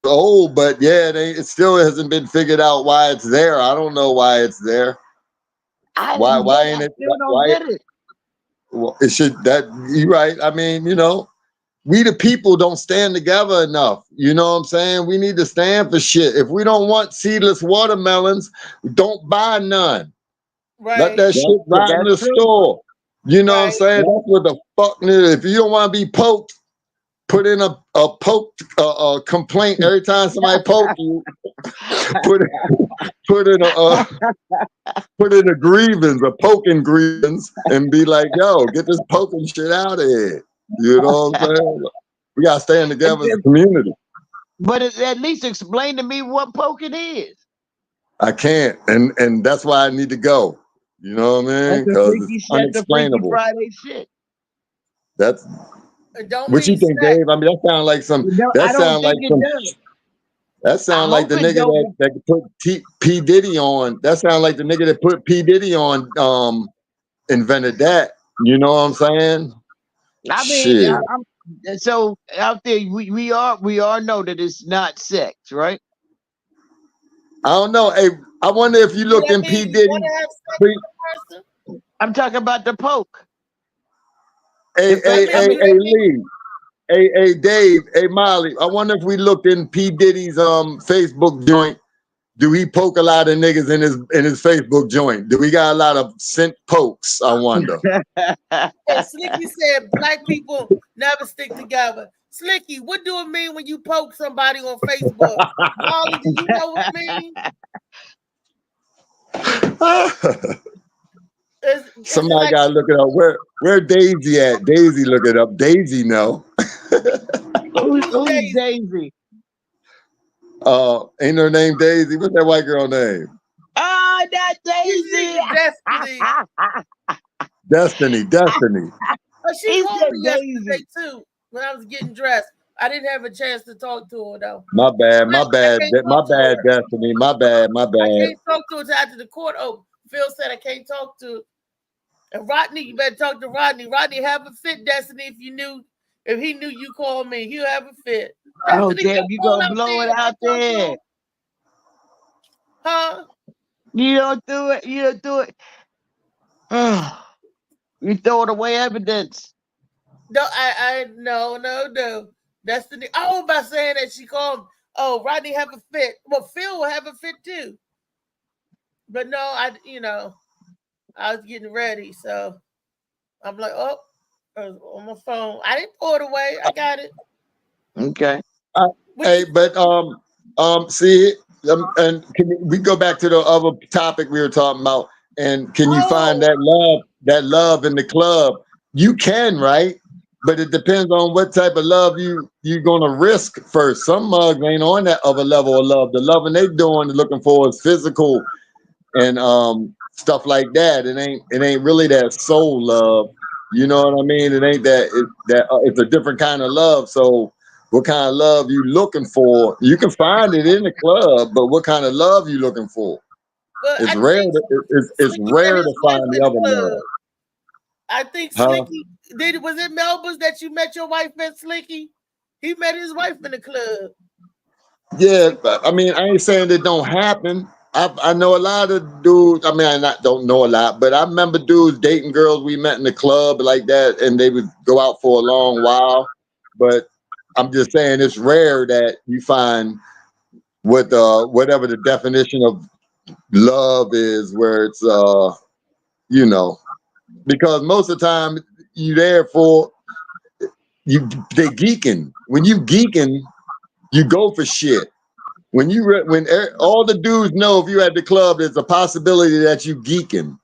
old, but yeah, it still hasn't been figured out why it's there. I don't know why it's there. Why ain't it? Well, it should. That you're right. I mean, we the people don't stand together enough. You know what I'm saying? We need to stand for shit. If we don't want seedless watermelons, don't buy none. Right. Let that shit rot in the store. You know what I'm saying? That's what the fuck. If you don't want to be poked, put in a complaint every time somebody poke you. Put in a grievance, a poking grievance, and be like, yo, get this poking shit out of here. You know what I'm saying? We gotta stand together as a community. But at least explain to me what poking is. I can't, and that's why I need to go. You know what I mean? Because it's unexplainable. Friday shit. That's Don't What you mean think, sex. Dave? I mean, that sound like some. No, That I don't sound like think it some. does. That I sound like hope the it nigga don't. that put P Diddy on. That sound like the nigga that put P Diddy on. Invented that. You know what I'm saying? I mean, Shit. so out there, we all know that it's not sex, right? I don't know. Hey, I wonder if you looked That in P means you Diddy. want to have sex with a person. I'm talking about the poke. Hey, The fact- I mean, Lee. Hey, Dave. Hey, Molly. I wonder if we looked in P Diddy's Facebook joint. Do he poke a lot of niggas in his Facebook joint? Do we got a lot of scent pokes? I wonder. And Slicky said black people never stick together. Slicky, what do it mean when you poke somebody on Facebook? Molly, do you know what it means? Somebody like- gotta look it up. Where Daisy at? Daisy, look it up. Daisy, no. Who's Daisy? Ain't her name Daisy? What's that white girl name? Oh, that Daisy. Destiny. Destiny. She He called said me yesterday too when I was getting dressed. I didn't have a chance to talk to her though. My bad, Destiny. My bad. I can't talk to her till after the court open. Phil said I can't talk to her. And Rodney, you better talk to Rodney. Rodney, have a fit, Destiny. If he knew you called me, he'll have a fit. Oh, Destiny, damn, you gonna blow it out there. Huh? You don't do it. You throwing away evidence. No, no. Destiny. Oh, by saying that she called. Oh, Rodney have a fit. Well, Phil will have a fit too. But no, I was getting ready, so I'm like, oh, on my phone. I didn't throw it away. I got it. Okay. Hey, but see, and we go back to the other topic we were talking about? And can you find that love in the club? You can, right? But it depends on what type of love you're gonna risk first. Some mugs ain't on that other level of love. The loving they doing looking for is physical and stuff like that. It ain't really that soul love. You know what I mean? It ain't that. It's a different kind of love. So what kind of love you looking for? You can find it in the club, but what kind of love you looking for? But It's rare. It's rare to find the other love. I think Huh? Slicky was it Melba's that you met your wife at Slicky? He met his wife in the club. Yeah, I mean, I ain't saying it don't happen. I know a lot of dudes. I mean, don't know a lot, but I remember dudes dating girls we met in the club like that, and they would go out for a long while. But I'm just saying it's rare that you find whatever the definition of love is, where it's because most of the time you there for they geeking. When you geeking, you go for shit. When all the dudes know if you at the club, there's a possibility that you geeking.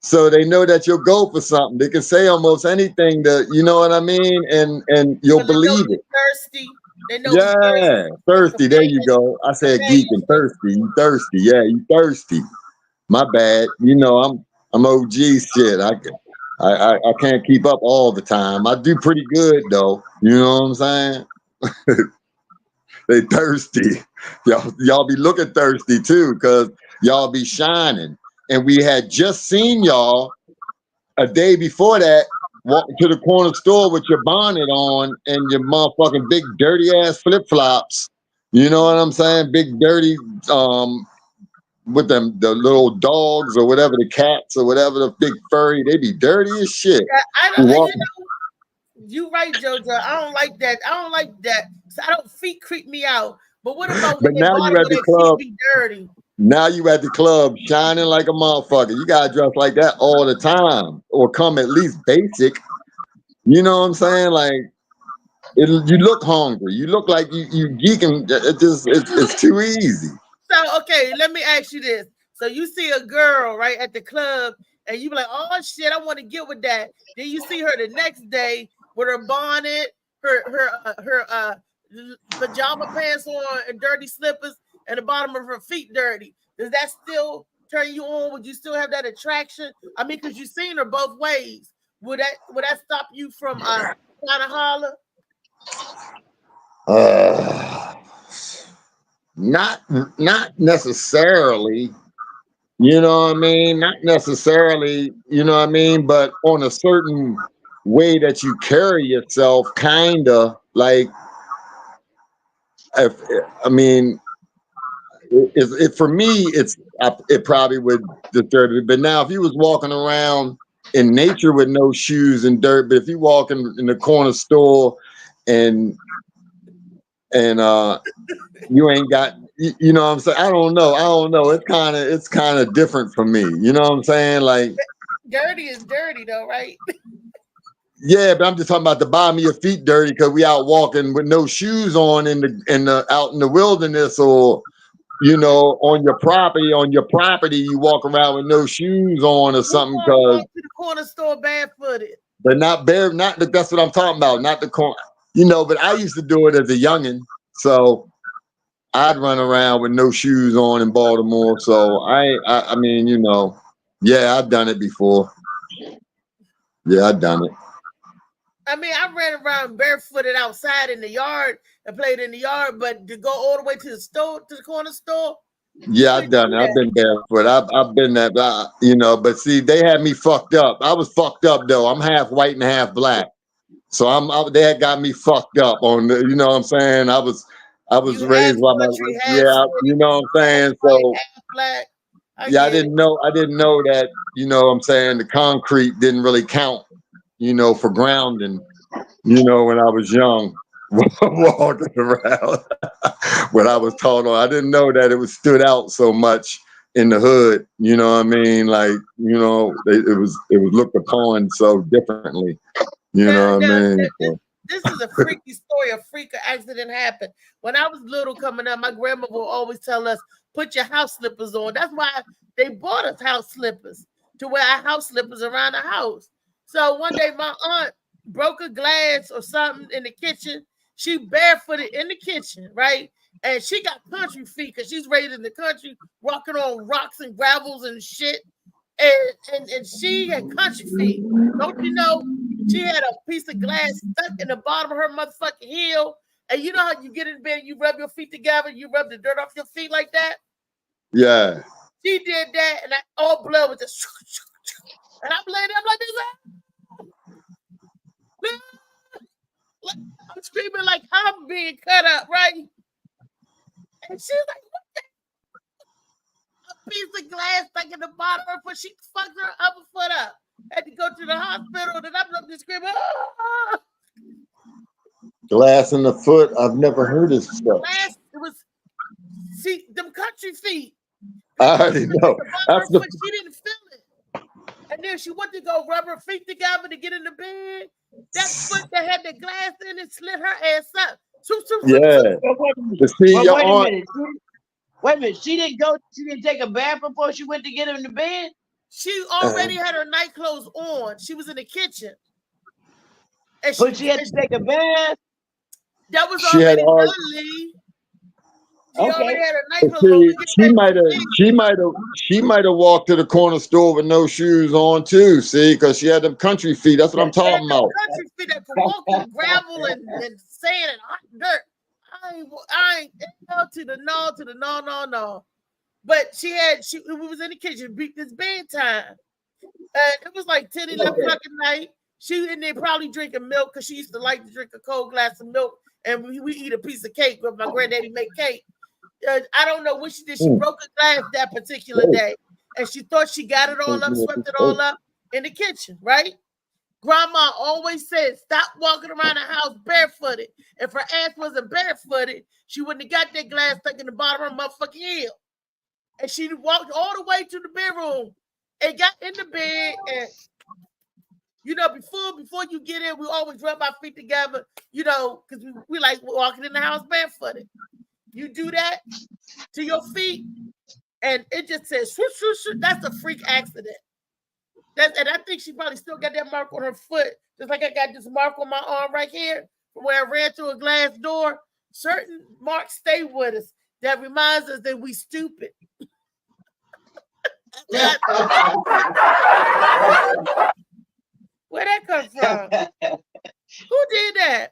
So they know that you'll go for something. They can say almost anything that, you know what I mean? And you'll believe it. Thirsty. They know yeah, thirsty. There you go. I said geeking, thirsty. You thirsty. Yeah, you thirsty. My bad. I'm OG shit. I can't keep up all the time. I do pretty good though. You know what I'm saying? They thirsty. Y'all be looking thirsty too, because y'all be shining. And we had just seen y'all a day before that walking to the corner store with your bonnet on and your motherfucking big dirty ass flip-flops. You know what I'm saying? Big dirty with the little dogs or whatever, the cats or whatever, the big furry, they be dirty as shit. You right, JoJo. I don't like that. Feet creep me out. But what about But when now you at the club. Feet be dirty? Now you at the club shining like a motherfucker. You gotta dress like that all the time, or come at least basic. You know what I'm saying? Like you look hungry. You look like you geeking. It's too easy. So okay, let me ask you this. So you see a girl right at the club, and you be like, "Oh shit, I want to get with that." Then you see her the next day with her bonnet, her pajama pants on, and dirty slippers, and the bottom of her feet dirty. Does that still turn you on? Would you still have that attraction? I mean, because you've seen her both ways. Would that stop you from trying to holler? Not necessarily. You know what I mean? Not necessarily. You know what I mean? But on a certain way that you carry yourself, kinda like. If for me, it probably would disturb me. But now, if you was walking around in nature with no shoes and dirt, but if you walk in the corner store and you ain't got, you know what I'm saying? I don't know. It's kind of different for me. You know what I'm saying? Like, dirty is dirty, though, right? yeah, but I'm just talking about the bottom of your feet dirty because we out walking with no shoes on in the out in the wilderness, or you know, on your property, you walk around with no shoes on or something. Because to the corner store barefooted. But not bare, that's what I'm talking about. Not the corner, you know. But I used to do it as a youngin', so I'd run around with no shoes on in Baltimore. So I mean, you know, yeah, I've done it before. Yeah, I've done it. I mean, I ran around barefooted outside in the yard and played in the yard, but to go all the way to the store, to the corner store. Yeah, I've done it. I've been barefoot. I've been that, you know. But see, they had me fucked up. I was fucked up though. I'm half white and half black, so they had got me fucked up on the. You know what I'm saying? I was raised by my you know what I'm saying? So black. I didn't know that. You know what I'm saying? The concrete didn't really count. You know, for grounding. You know, when I was young. Walking around when I was taught on, I didn't know that it was stood out so much in the hood. You know what I mean? Like, you know, it was looked upon so differently. You know what I mean? This is a freaky story. A freak accident happened when I was little. Coming up, my grandma would always tell us, "Put your house slippers on." That's why they bought us house slippers, to wear our house slippers around the house. So one day, my aunt broke a glass or something in the kitchen. She barefooted in the kitchen, right? And she got country feet because she's raised in the country, walking on rocks and gravels and shit. And she had country feet. Don't you know? She had a piece of glass stuck in the bottom of her motherfucking heel. And you know how you get in bed, you rub your feet together, you rub the dirt off your feet like that? Yeah. She did that, and all blood was just. And I'm laying there, I'm like this. I'm screaming like I'm being cut up, right? And she's like, what the? A piece of glass stuck in the bottom of her foot. She fucked her upper foot up. Had to go to the hospital, and I'm just screaming, ah! Glass in the foot. I've never heard of stuff. Glass, it was, see, them country feet. I already know. She didn't feel it. And then she went to go rub her feet together to get in the bed. That foot that had the glass in it slid her ass up. Yeah. Wait a minute. She didn't take a bath before she went to get in the bed? She already had her night clothes on. She was in the kitchen. And she had to take a bath? That was already done, Lee. She already had her night clothes on. She might have walked to the corner store with no shoes on too. See, because she had them country feet. That's what I'm talking about. Country feet that could walk in gravel and sand and hot dirt. I ain't to the no. But we was in the kitchen, beat this bedtime. And it was like 10, 11 o'clock at night. She in there probably drinking milk because she used to like to drink a cold glass of milk. And we eat a piece of cake when my granddaddy make cake. I don't know what she did. She broke a glass that particular day. And she thought she got it all up, swept it all up in the kitchen, right? Grandma always said, stop walking around the house barefooted. If her ass wasn't barefooted, she wouldn't have got that glass stuck in the bottom of her motherfucking heel. And she walked all the way to the bedroom and got in the bed. And, you know, before you get in, we always rub our feet together, you know, because we like walking in the house barefooted. You do that to your feet, and it just says, swoosh, swoosh, swoosh. That's a freak accident. And I think she probably still got that mark on her foot, just like I got this mark on my arm right here from where I ran through a glass door. Certain marks stay with us. That reminds us that we stupid. Where that come from? Who did that?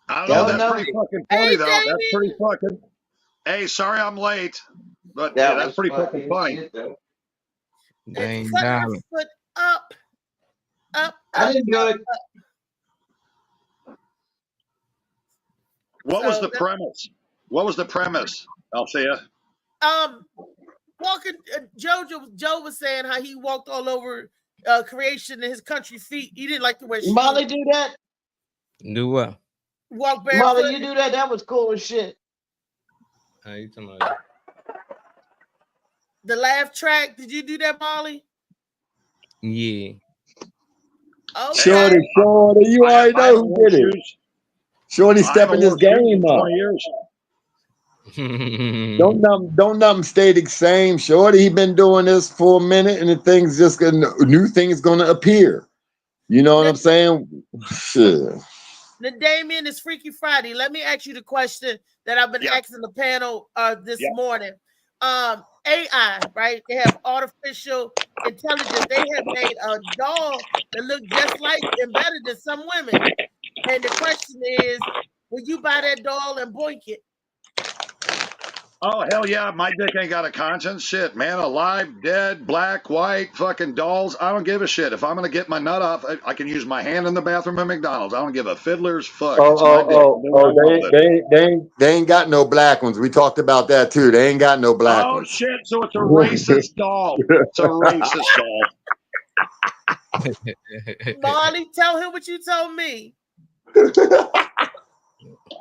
I don't know. That was That's pretty fucking funny, Hey, though. That's Damien. pretty fucking. Hey, sorry I'm late, but That yeah, that's was pretty fucking fucking funny. shit, though. Dang Put her dollar. foot up, up, I up, didn't do up, it. up. What was So the premise? What was the premise, Althea? walking. Joe was saying how he walked all over creation in his country feet. He didn't like to wear shoes. Molly do that? Do what? Walk barefoot. Molly, you do that? That was cool as shit. How you talking about? The laugh track. Did you do that, Molly? Yeah. Okay. Shorty, you already know who did it. Shorty stepping his game up. 20 years. Don't nothing stay the same. Shorty, he been doing this for a minute, and the things just new things gonna appear. You know what I'm saying? Shit. The Damien is Freaky Friday. Let me ask you the question that I've been asking the panel this morning. AI, right? They have artificial intelligence. They have made a doll that look just like and better than some women. And the question is, will you buy that doll and boink it? Oh, hell yeah. My dick ain't got a conscience. Shit, man. Alive, dead, black, white, fucking dolls. I don't give a shit. If I'm going to get my nut off, I can use my hand in the bathroom at McDonald's. I don't give a fiddler's fuck. It's my dick. Do what I want with it. They ain't got no black ones. We talked about that too. They ain't got no black Oh, ones. shit. So it's a racist doll. It's a racist doll. Molly, tell him what you told me.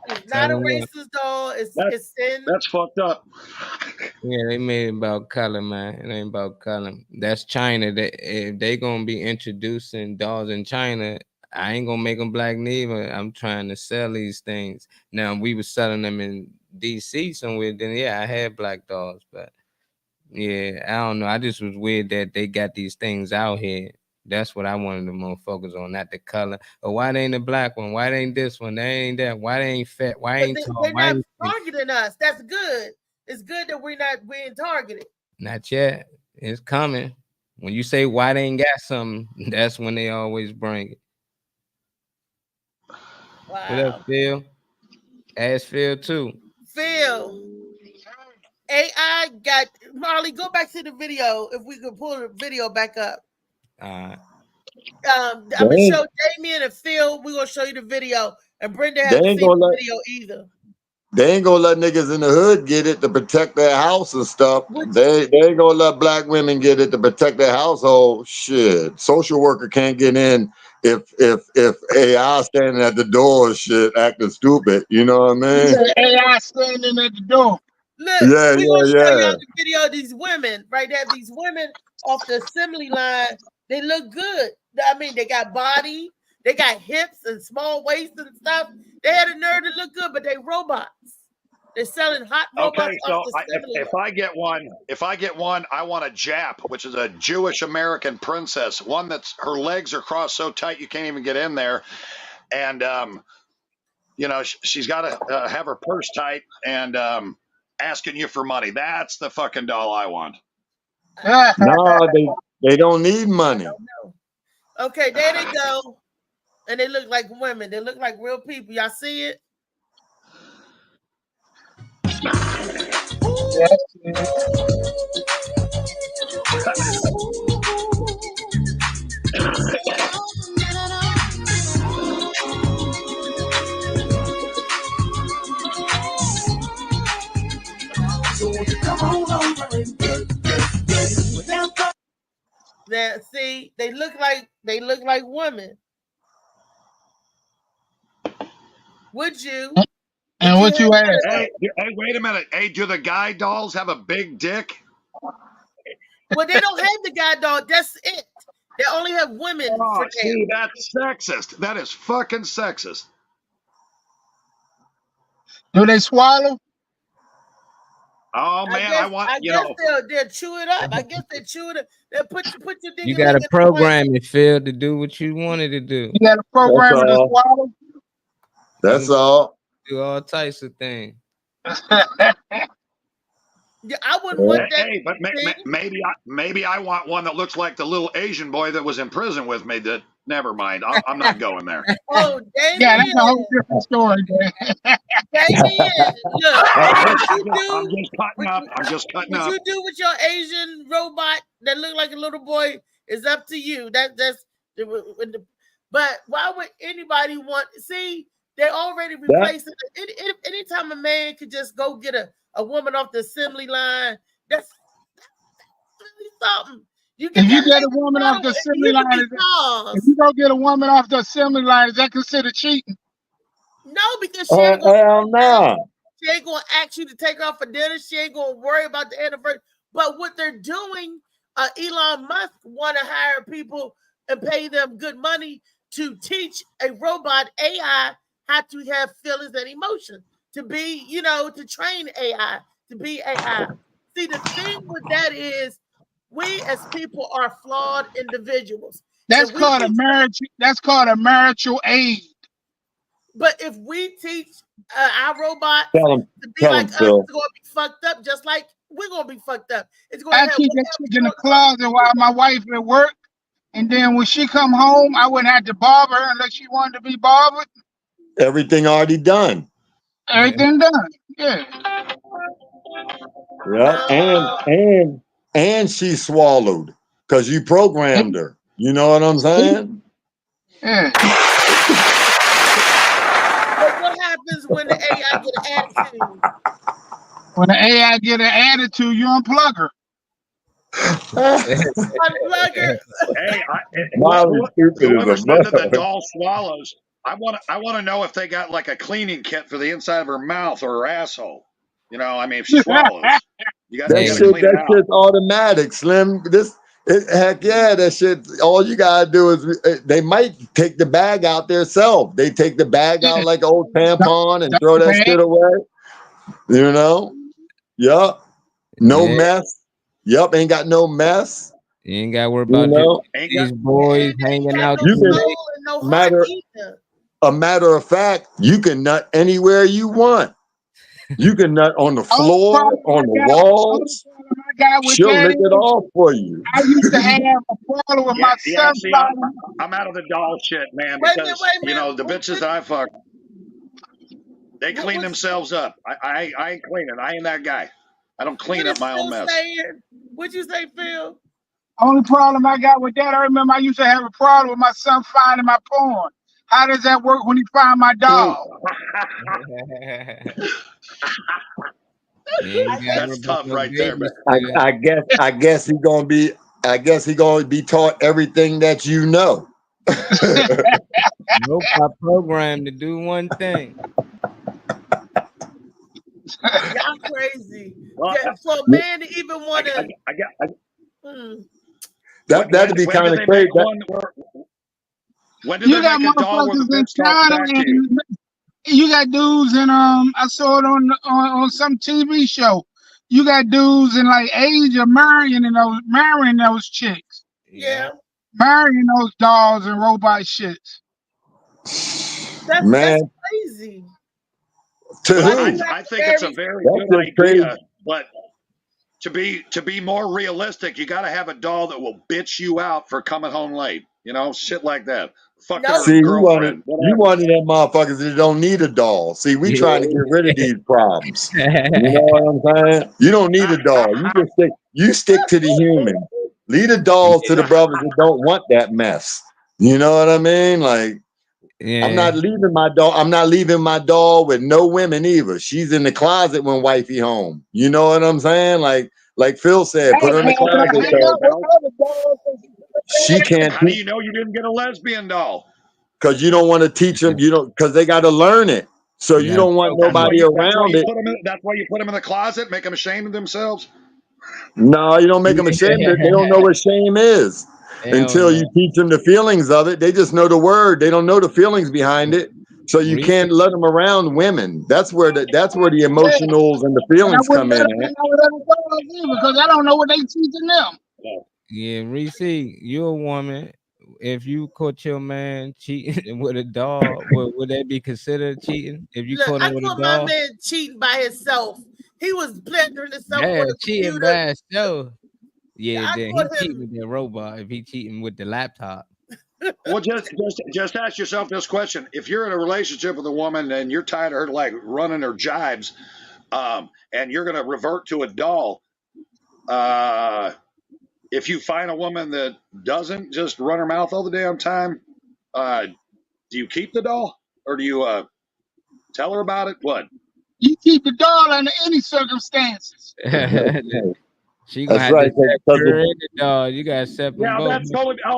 It's not a racist doll. It's sin. That's fucked up. Yeah, they made it about color, man. It ain't about color. That's China. If they gonna be introducing dolls in China, I ain't gonna make them black neither. I'm trying to sell these things. Now, we were selling them in DC somewhere. Then yeah, I had black dolls, but yeah, I don't know. I just was weird that they got these things out here. That's what I wanted to more focus on, not the color. Or why they ain't the black one? Why they ain't this one? They ain't that. Why they ain't fat? Why ain't tall? They're Why not ain't targeting us. That's good. It's good that we're not being targeted. Not yet. It's coming. When you say why they ain't got something, that's when they always bring it. Wow. What up, Phil? Ask Phil too. Phil, AI got Marley. Go back to the video if we could pull the video back up. I'm gonna show Damien and Phil. We're gonna show you the video, and Brenda hasn't seen the video either. They ain't gonna let niggas in the hood get it to protect their house and stuff. They ain't gonna let black women get it to protect their household. Shit, social worker can't get in if AI standing at the door, shit, acting stupid. You know what I mean? AI standing at the door. Look, Yeah, we're gonna show yeah. y'all the video of these women right there. These women off the assembly line, they look good. I mean, they got body, they got hips and small waist and stuff. They had a nerve to look good, but they robots. They're selling hot robots. Okay, so off the assembly if I get one, I want a Jap, which is a Jewish American princess, one that's her legs are crossed so tight you can't even get in there, and you know she's got to have her purse tight and asking you for money. That's the fucking doll I want. No, they don't need money. Okay, there they go. And they look like women. They look like real people. Y'all see it? There, see, they look like women. Would you? And what you ask? Hey, wait a minute. Hey, do the guy dolls have a big dick? Well, they don't have the guy doll. That's it. They only have women. Oh, for see, that's sexist. That is fucking sexist. Do they swallow? Oh man, I want they'll chew it up. I guess they chew it up. They'll put your dick. You got to program it, Phil, to do what you wanted to do. You got to program it to swallow. That's all. Do all types of things. Yeah, I wouldn't want that. Hey, but maybe I want one that looks like the little Asian boy that was in prison with me. That Never mind. I'm not going there. Oh, Damien. Yeah, that's a whole different story, man. Damien, look, I'm just cutting up. I'm just cutting what up. you do with your Asian robot that look like a little boy is up to you. But why would anybody want? See, they're already replacing it. Anytime a man could just go get a woman off the assembly line, that's really something. If you get a woman off the assembly line, if you go get a woman off the assembly line, is that considered cheating? No, because she ain't gonna, hell no. she ain't gonna ask you to take her out for dinner. She ain't gonna worry about the anniversary. But what they're doing, Elon Musk want to hire people and pay them good money to teach a robot AI how to have feelings and emotions, to be, to train AI to be AI. See, the thing with that is, we as people are flawed individuals. That's called a marriage. That's called a marital aid. But if we teach our robot to be like us, it's gonna be fucked up, just like we're gonna be fucked up. It's gonna I keep that chick in the closet while my wife at work, and then when she come home, I wouldn't have to barber her unless she wanted to be barbered. Everything already done. Everything done. Yeah. Yeah, and she swallowed because you programmed her. You know what I'm saying? Yeah. But what happens when the AI get an attitude? When the AI get an attitude, you unplug her. Unplug her. Hey, whoever's into the doll swallows, I want to know if they got like a cleaning kit for the inside of her mouth or her asshole. I mean, if she swallows, you got to clean it out. Shit's automatic, Slim. Heck yeah, that shit. All you gotta do is they might take the bag out themselves. They take the bag out like an old tampon and throw that shit away. Yup. No mess. Yup, ain't got no mess. You ain't gotta worry about these boys hanging out. A matter of fact, you can nut anywhere you want. You can nut on the floor, on the walls. She'll lick it off for you. I used to have a problem with my son. See, I'm out of the doll shit, man, because the bitches that I fuck, they clean themselves up. I ain't cleaning. I ain't that guy. I don't clean up my own mess. What'd you say, Phil? Only problem I got with that, I remember I used to have a problem with my son finding my porn. How does that work when he find my dog? That's tough right there, man. I guess he gonna be taught everything that you know. Nope, I programmed to do one thing. Y'all crazy. For a man to even want to. That'd be kind of crazy. When do they make a doll where the bitch talks back to you? You got dudes in I saw it on some TV show. You got dudes in like Asia marrying those chicks. Yeah. Marrying those dolls and robot shits. That's crazy. I think it's a very good idea, but to be more realistic, you got to have a doll that will bitch you out for coming home late. Shit like that. Fuck See, girlfriend. you one of them motherfuckers that don't need a doll. See, we trying to get rid of these problems. You know what I'm saying? You don't need a doll. You stick to the human. Leave the dolls to the brothers that don't want that mess. You know what I mean? Like, I'm not leaving my doll. I'm not leaving my doll with no women either. She's in the closet when wifey home. You know what I'm saying? Like Phil said, put her in the closet. She can't. How do you know you didn't get a lesbian doll? Because you don't want to teach them. You don't, because they got to learn it. So you don't want nobody around it. That's why you put them in the closet, make them ashamed of themselves. No, you don't make them ashamed. They don't know what shame is until you teach them the feelings of it. They just know the word. They don't know the feelings behind it. So you can't let them around women. That's where the emotionals and the feelings come in. Because I don't know what they teaching them. Yeah, Reese, you're a woman. If you caught your man cheating with a dog, would that be considered cheating? If you caught him with a dog? My man cheating by himself. He was pleasuring himself with a cheating computer. by himself. Yeah, then he cheating with the robot if he cheating with the laptop. Well, just ask yourself this question: if you're in a relationship with a woman and you're tired of her like running her jibes, and you're going to revert to a doll, if you find a woman that doesn't just run her mouth all the damn time, do you keep the doll or do you tell her about it? What? You keep the doll under any circumstances. She gonna That's have right. to accept her in the dog. You gotta accept them Yeah, both.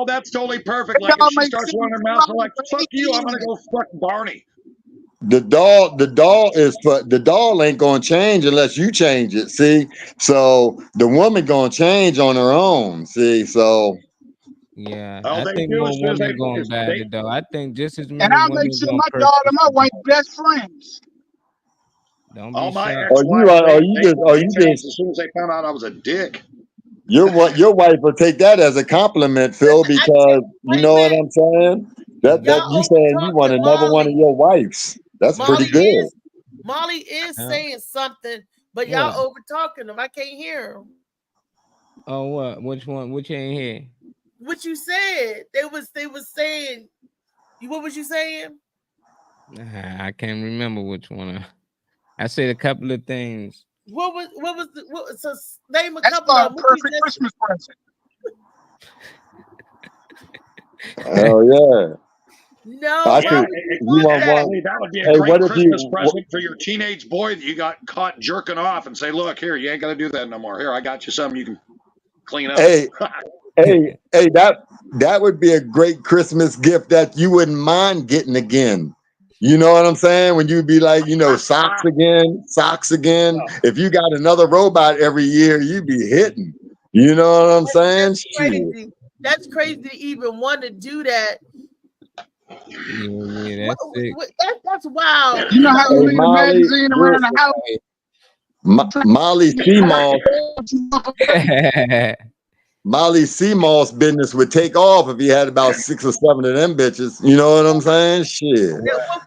that's totally perfect. Like if she starts running her mouth, I'm like, fuck you, I'm gonna go fuck Barney. The doll ain't gonna change unless you change it. See, so the woman gonna change on her own. See, so Yeah, All I they think do more as soon as they women gonna is bad they it though. I think just as And many I'll make women sure gonna my daughter and my purchase. wife best friends. Don't all be my shocked. ex-wives, they you changed just as soon as they found out I was a dick. your wife will take that as a compliment, Phil, because you know what I'm saying. That you saying you want another one of your wives. That's pretty good. Molly is Huh? saying something, but What? y'all over talking him. I can't hear him. Oh, what? Which one? Which ain't here? What you said? They was saying. What was you saying? I can't remember which one. I said a couple of things. So name a That's couple a of them. perfect Christmas present. Oh yeah. No, I Yeah, think you want one. that would be a Hey, great what if Christmas you? present for your teenage boy that you got caught jerking off, and say, "Look here, you ain't got to do that no more. Here, I got you something you can clean up." Hey, hey, that would be a great Christmas gift that you wouldn't mind getting again. You know what I'm saying? When you'd be like, socks again. If you got another robot every year, you'd be hitting. You know what I'm saying? That's crazy. That's crazy to even want to do that. Yeah, that's sick. That's wild. You know how we Hey, leave the Molly, magazine around the house? Molly Molly Seamoss business would take off if he had about 6 or 7 of them bitches. You know what I'm saying? Shit.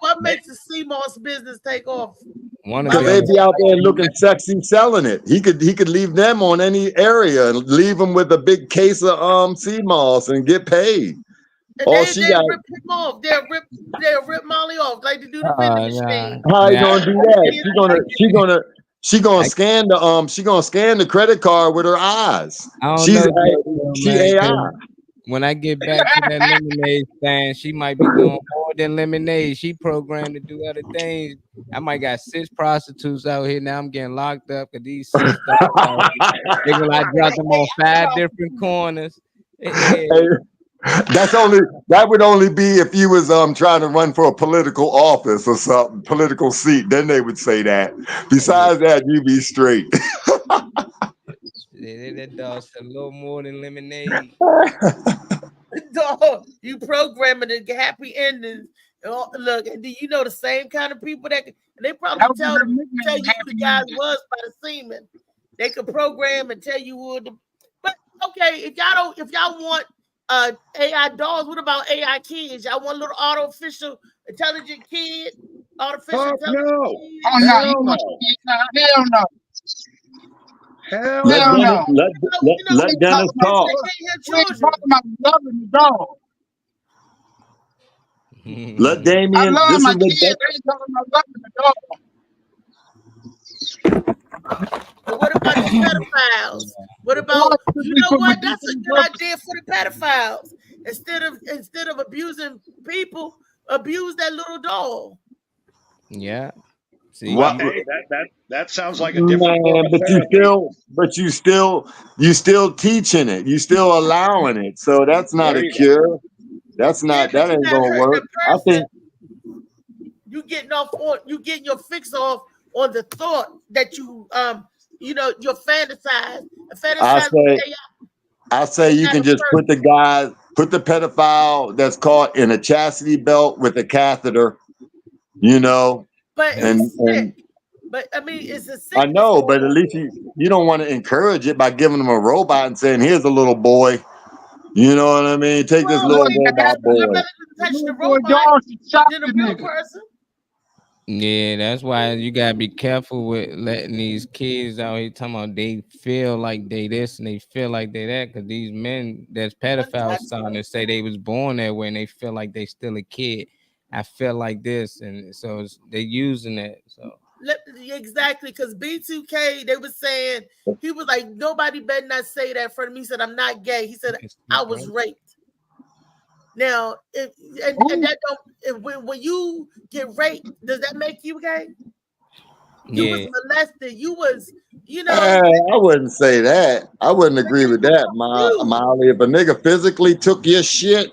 What makes the CMOS business take off? Because they'd be out there looking sexy selling it. He could leave them on any area and leave them with a big case of CMOS and get paid. All she got. Rip him off. They'll rip Molly off like they do the vending machine. How you gonna do that? She gonna scan the credit card with her eyes. I don't She's know. she AI. When I get back to that lemonade stand, she might be doing more than lemonade. She programmed to do other things. I might got 6 prostitutes out here now. I'm getting locked up because these 6 they gonna like drop them on 5 different corners. Hey, that would only be if you was trying to run for a political office or something, political seat. Then they would say that. Besides that, you be straight. That dog said a little more than lemonade. Dog, you programming the happy endings. Look, and do you know the same kind of people that and they probably tell you who the guys was by the semen. They could program and tell you who the. But okay, if y'all want AI dolls, what about AI kids? Y'all want a little artificial intelligent kid? Artificial intelligent kid? Oh no, hell no. Let Dennis talk. We ain't talking about loving the dog. Let Damien. I love This my is kids. They ain't talking about loving the dog. But what about the pedophiles? What about what? That's a good idea for the pedophiles. Instead of abusing people, abuse that little doll. Yeah. See, Hey, that sounds like a different form of but therapy. you still teaching it. You still allowing it. So that's not a cure. That ain't gonna work. I think you getting your fix off on the thought that you fantasize. I say you can just put the pedophile that's caught in a chastity belt with a catheter, But and but I mean, it's a sickness. I know, but at least you don't want to encourage it by giving them a robot and saying, "Here's a little boy." You know what I mean? Take this little robot boy. Touch the robot than a real person. Yeah, that's why you gotta be careful with letting these kids out here talking about they feel like they this and they feel like they that, because these men that's pedophiles starting to say they was born that way and they feel like they still a kid. I feel like this, and so they using that. So Exactly, because B2K, they was saying, he was like, nobody better not say that in front of me. He said, I'm not gay. He said, I was raped. Now, and that don't, when you get raped, does that make you gay? You was molested. You was, I wouldn't say that. I wouldn't agree with that, Molly. If a nigga physically took your shit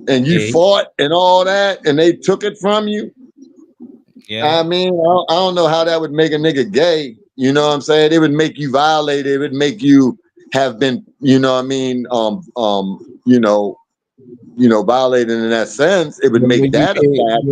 and you fought and all that, and they took it from you, I mean, I don't know how that would make a nigga gay. You know what I'm saying? It would make you violate. It would make you have been, you know what I mean, violated in that sense. It would make that a fact,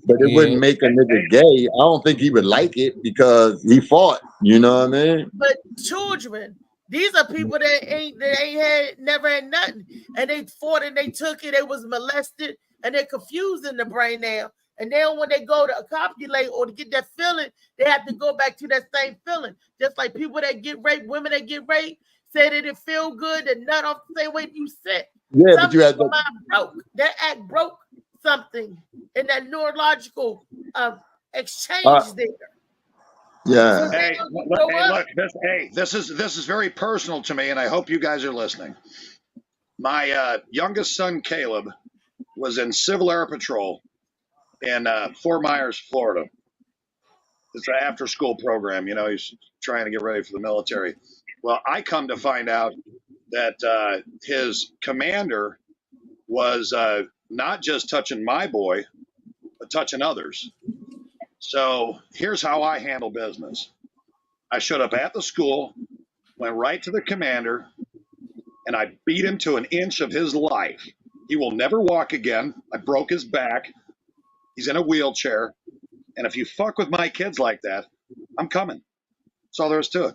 but it wouldn't make a nigga gay. I don't think he would like it because he fought. You know what I mean? But children, these are people that never had nothing, and they fought and they took it. They was molested and they're confused in the brain now. And then when they go to copulate or to get that feeling, they have to go back to that same feeling. Just like people that get raped, women that get raped, say that it feel good and nut off the same way you sit. Yeah, but you had mind broke. That act broke something in that neurological exchange there. Yeah. Hey, look, this is very personal to me, and I hope you guys are listening. My youngest son, Caleb, was in Civil Air Patrol in Fort Myers, Florida. It's an after-school program. You know, he's trying to get ready for the military. Well, I come to find out that his commander was not just touching my boy, but touching others. So here's how I handle business. I showed up at the school, went right to the commander, and I beat him to an inch of his life. He will never walk again. I broke his back. He's in a wheelchair. And if you fuck with my kids like that, I'm coming. That's all there is to it.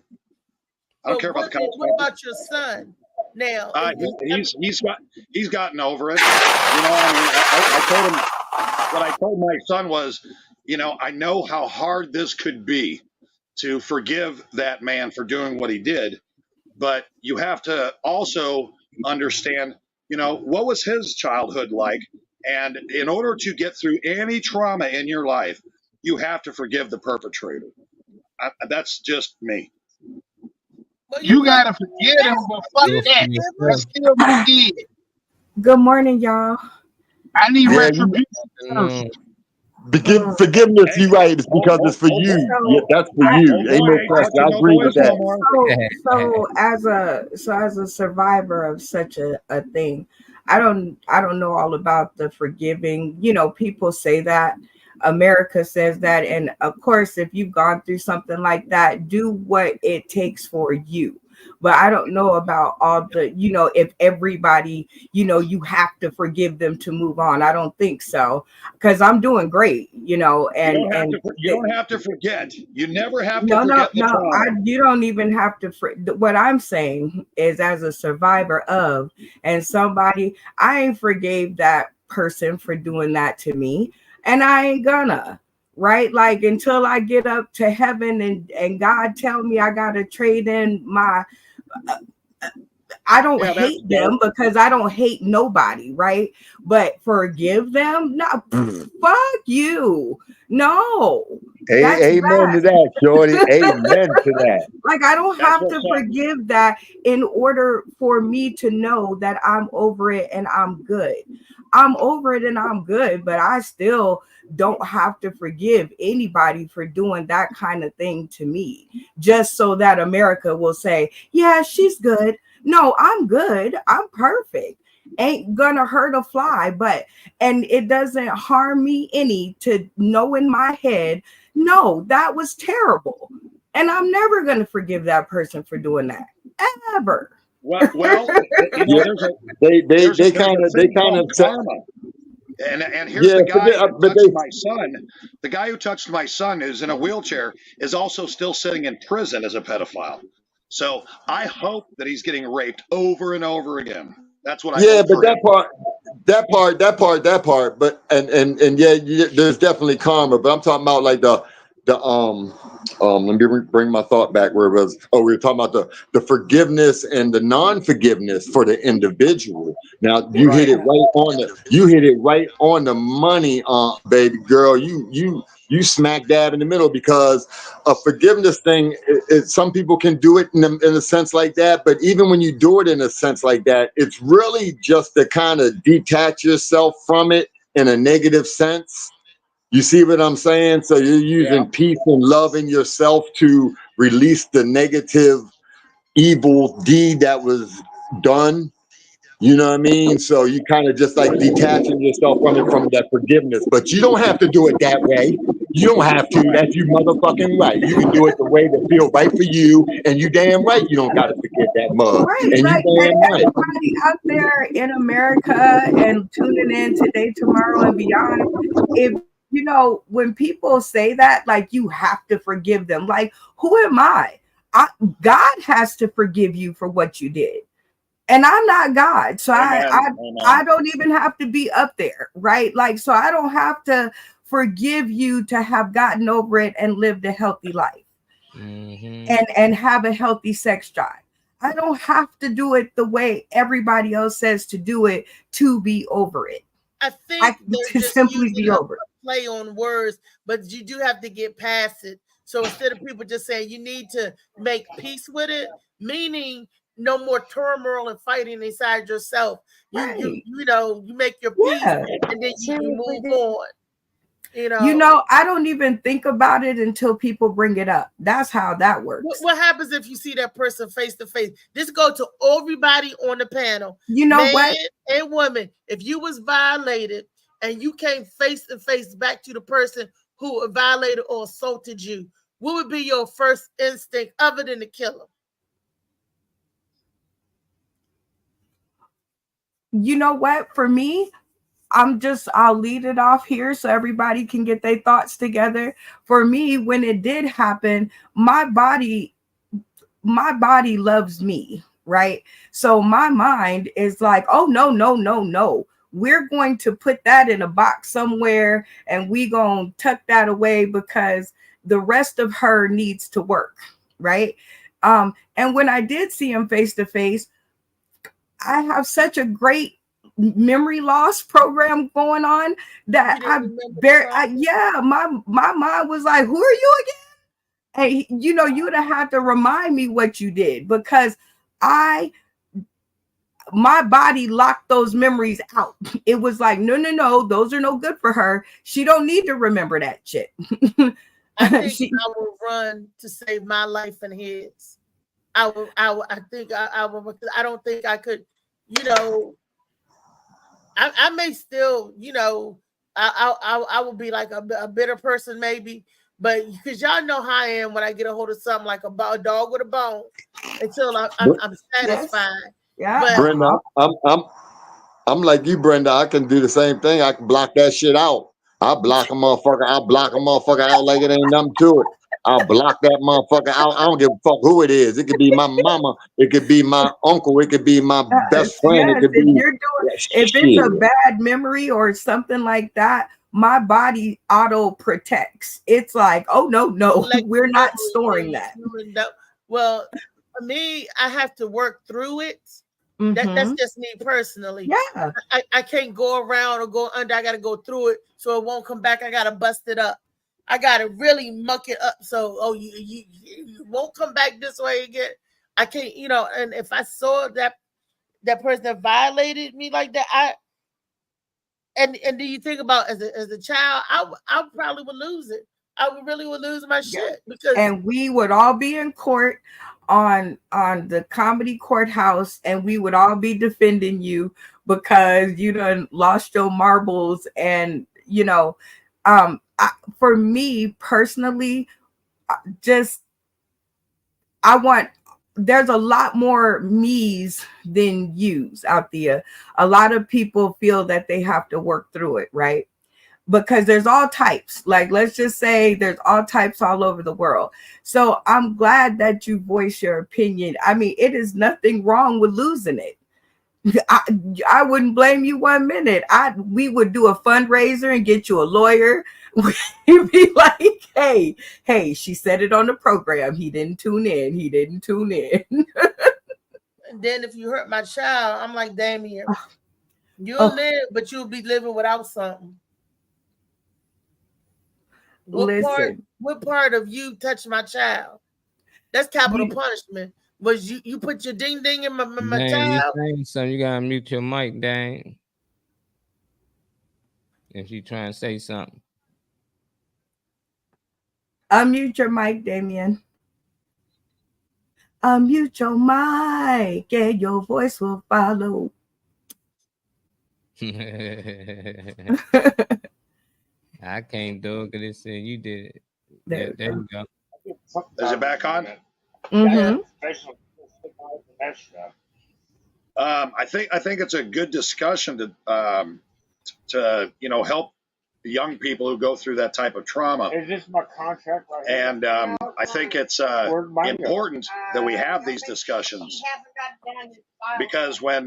I don't care about the consequences. What about your son now? He's gotten over it. You know, I mean, I told him, what I told my son was, you know, I know how hard this could be to forgive that man for doing what he did, but you have to also understand, you know, what was his childhood like? And in order to get through any trauma in your life, you have to forgive the perpetrator. That's just me. You gotta forget him, but fuck that. Let's still be dead. Good morning, y'all. I need retribution. Forgiveness, you right. It's because it's for you. Yeah, that's for you. Ain't no question. I agree with that. So as a survivor of such a thing, I don't know all about the forgiving. You know, people say that. America says that, and of course, if you've gone through something like that, do what it takes for you. But I don't know about all the, you know, if everybody, you know, you have to forgive them to move on. I don't think so, because I'm doing great, you know. And you don't have to forget. You never have to forget. You don't even have to. What I'm saying is, as a survivor of, and somebody, I ain't forgave that person for doing that to me. And I ain't gonna, right? Like until I get up to heaven and God tell me I gotta trade in my, I don't hate them because I don't hate nobody, right? But forgive them? No, fuck you. No. Amen to that, Shorty. Amen to that. Like I don't have to forgive that in order for me to know that I'm over it and I'm good. I'm over it and I'm good, but I still don't have to forgive anybody for doing that kind of thing to me, just so that America will say, yeah, she's good. No, I'm good. I'm perfect. Ain't gonna hurt a fly, and it doesn't harm me any to know in my head, no, that was terrible. And I'm never gonna forgive that person for doing that, ever. Well, you know, they kind of and here's the guy who touched my son. The guy who touched my son, who's in a wheelchair, is also still sitting in prison as a pedophile. So I hope that he's getting raped over and over again. That's what I hope. But that part, that part. But and yeah, there's definitely karma. But I'm talking about like the let me bring my thought back where it was. Oh, we were talking about the forgiveness and the non-forgiveness for the individual. Now you hit it right on the money, baby girl. You smack dab in the middle, because a forgiveness thing, some people can do it in a sense like that, but even when you do it in a sense like that, it's really just to kind of detach yourself from it in a negative sense. You see what I'm saying? So you're using peace and love in yourself to release the negative, evil deed that was done. You know what I mean? So you kind of just like detaching yourself from it, from that forgiveness. But you don't have to do it that way. You don't have to. That's you motherfucking right. You can do it the way that feels right for you, and you damn right you don't gotta forget that mug. Right, And like you damn right. everybody out there in America and tuning in today, tomorrow, and beyond. If you know, when people say that, like you have to forgive them, like who am I? God has to forgive you for what you did. And I'm not God, so I don't even have to be up there, right? Like, so I don't have to forgive you to have gotten over it and lived a healthy life and have a healthy sex drive. I don't have to do it the way everybody else says to do it to be over it. I think they're just simply be over it. Play on words, but you do have to get past it. So instead of people just saying you need to make peace with it, meaning no more turmoil and fighting inside yourself. You make your peace and then you move on. You know, I don't even think about it until people bring it up. That's how that works. What happens if you see that person face to face? This go to everybody on the panel. You know man what? And woman, if you was violated and you came face to face back to the person who violated or assaulted you, what would be your first instinct other than to kill them? You know what? For me, I'll lead it off here so everybody can get their thoughts together. For me, when it did happen, my body loves me, right? So my mind is like, oh, no. We're going to put that in a box somewhere and we gonna tuck that away because the rest of her needs to work, right? And when I did see him face to face, I have such a great memory loss program going on that my mind was like, who are you again? And you know, you would have had to remind me what you did, because my body locked those memories out. It was like, no, those are no good for her. She don't need to remember that shit. I think I will run to save my life and his. I think I will, because I don't think I could, you know, I may still, you know, I will be like a bitter person maybe, but because y'all know how I am when I get a hold of something like a dog with a bone until I'm satisfied. Yeah, but, Brenda, I'm like you, Brenda. I can do the same thing. I can block that shit out. I block a motherfucker out like it ain't nothing to it. I'll block that motherfucker out. I don't give a fuck who it is. It could be my mama. It could be my uncle. It could be my best friend. Yes, it could be. If it's a bad memory or something like that, my body auto protects. It's like, oh no, like, we're not storing that. Well, for me, I have to work through it. That's just me personally. Yeah, I can't go around or go under. I got to go through it so it won't come back. I got to bust it up. I got to really muck it up so you won't come back this way again. I can't, you know. And if I saw that person that violated me like that, and do you think about as a child, I probably would lose it. I would lose my shit, because and we would all be in court on the comedy courthouse, and we would all be defending you because you done lost your marbles. And you know, for me personally, there's a lot more me's than you's out there. A lot of people feel that they have to work through it, right? Because there's all types. Like, let's just say there's all types all over the world. So I'm glad that you voice your opinion. I mean, it is nothing wrong with losing it. I wouldn't blame you 1 minute. We would do a fundraiser and get you a lawyer. We'd be like, hey, she said it on the program. He didn't tune in. And then if you hurt my child, I'm like, Damien, you'll live, but you'll be living without something. What part of you touched my child? That's capital punishment. Was you put your ding ding in my child? You gotta mute your mic, dang. If you trying to say something. Unmute your mic, Damien. Unmute your mic and your voice will follow. I can't do it because it said you did it. There you go. Is it back on? Mm-hmm. I think it's a good discussion to help the young people who go through that type of trauma. Is this my contract right here? And I think it's important that we have these discussions because when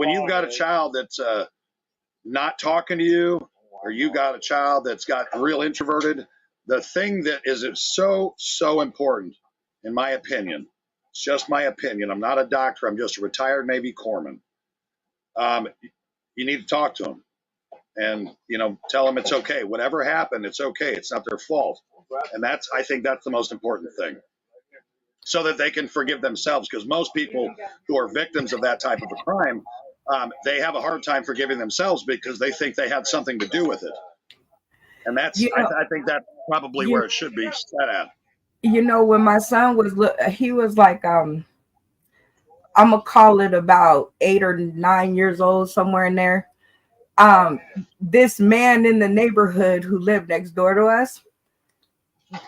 you've got a child that's not talking to you, or you got a child that's got real introverted, the thing that is so important, in my opinion, it's just my opinion. I'm not a doctor. I'm just a retired Navy corpsman. You need to talk to them and, tell them it's okay. Whatever happened, it's okay. It's not their fault. And I think that's the most important thing, so that they can forgive themselves. Because most people who are victims of that type of a crime, they have a hard time forgiving themselves because they think they had something to do with it. And that's, I think that's probably where it should be set at. When my son was, he was like, I'm gonna call it about 8 or 9 years old, somewhere in there. This man in the neighborhood who lived next door to us,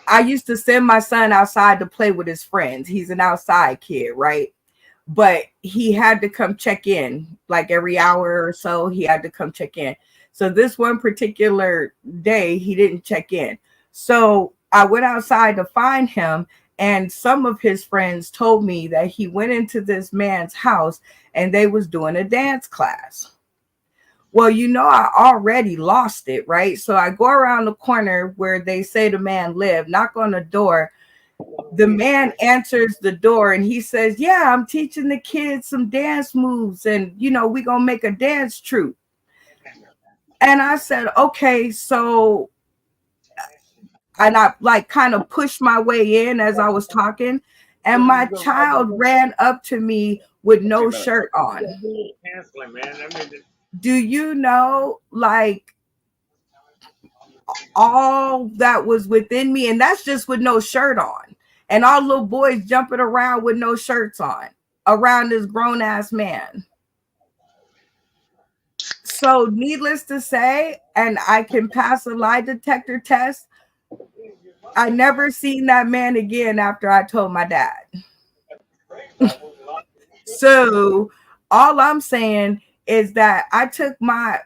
I used to send my son outside to play with his friends. He's an outside kid, right? But he had to come check in, like every hour or so, he had to come check in. So this one particular day, he didn't check in. So I went outside to find him, and some of his friends told me that he went into this man's house and they was doing a dance class. Well, I already lost it, right? So I go around the corner where they say the man lived, knock on the door. The man answers the door and he says, yeah, I'm teaching the kids some dance moves and, we gonna make a dance troupe. And I said, okay, so, and I kind of pushed my way in as I was talking, and my child ran up to me with no shirt on. Do you know, all that was within me, and that's just with no shirt on, and all little boys jumping around with no shirts on around this grown-ass man. So needless to say, and I can pass a lie detector test, I never seen that man again after I told my dad. So all I'm saying is that I took my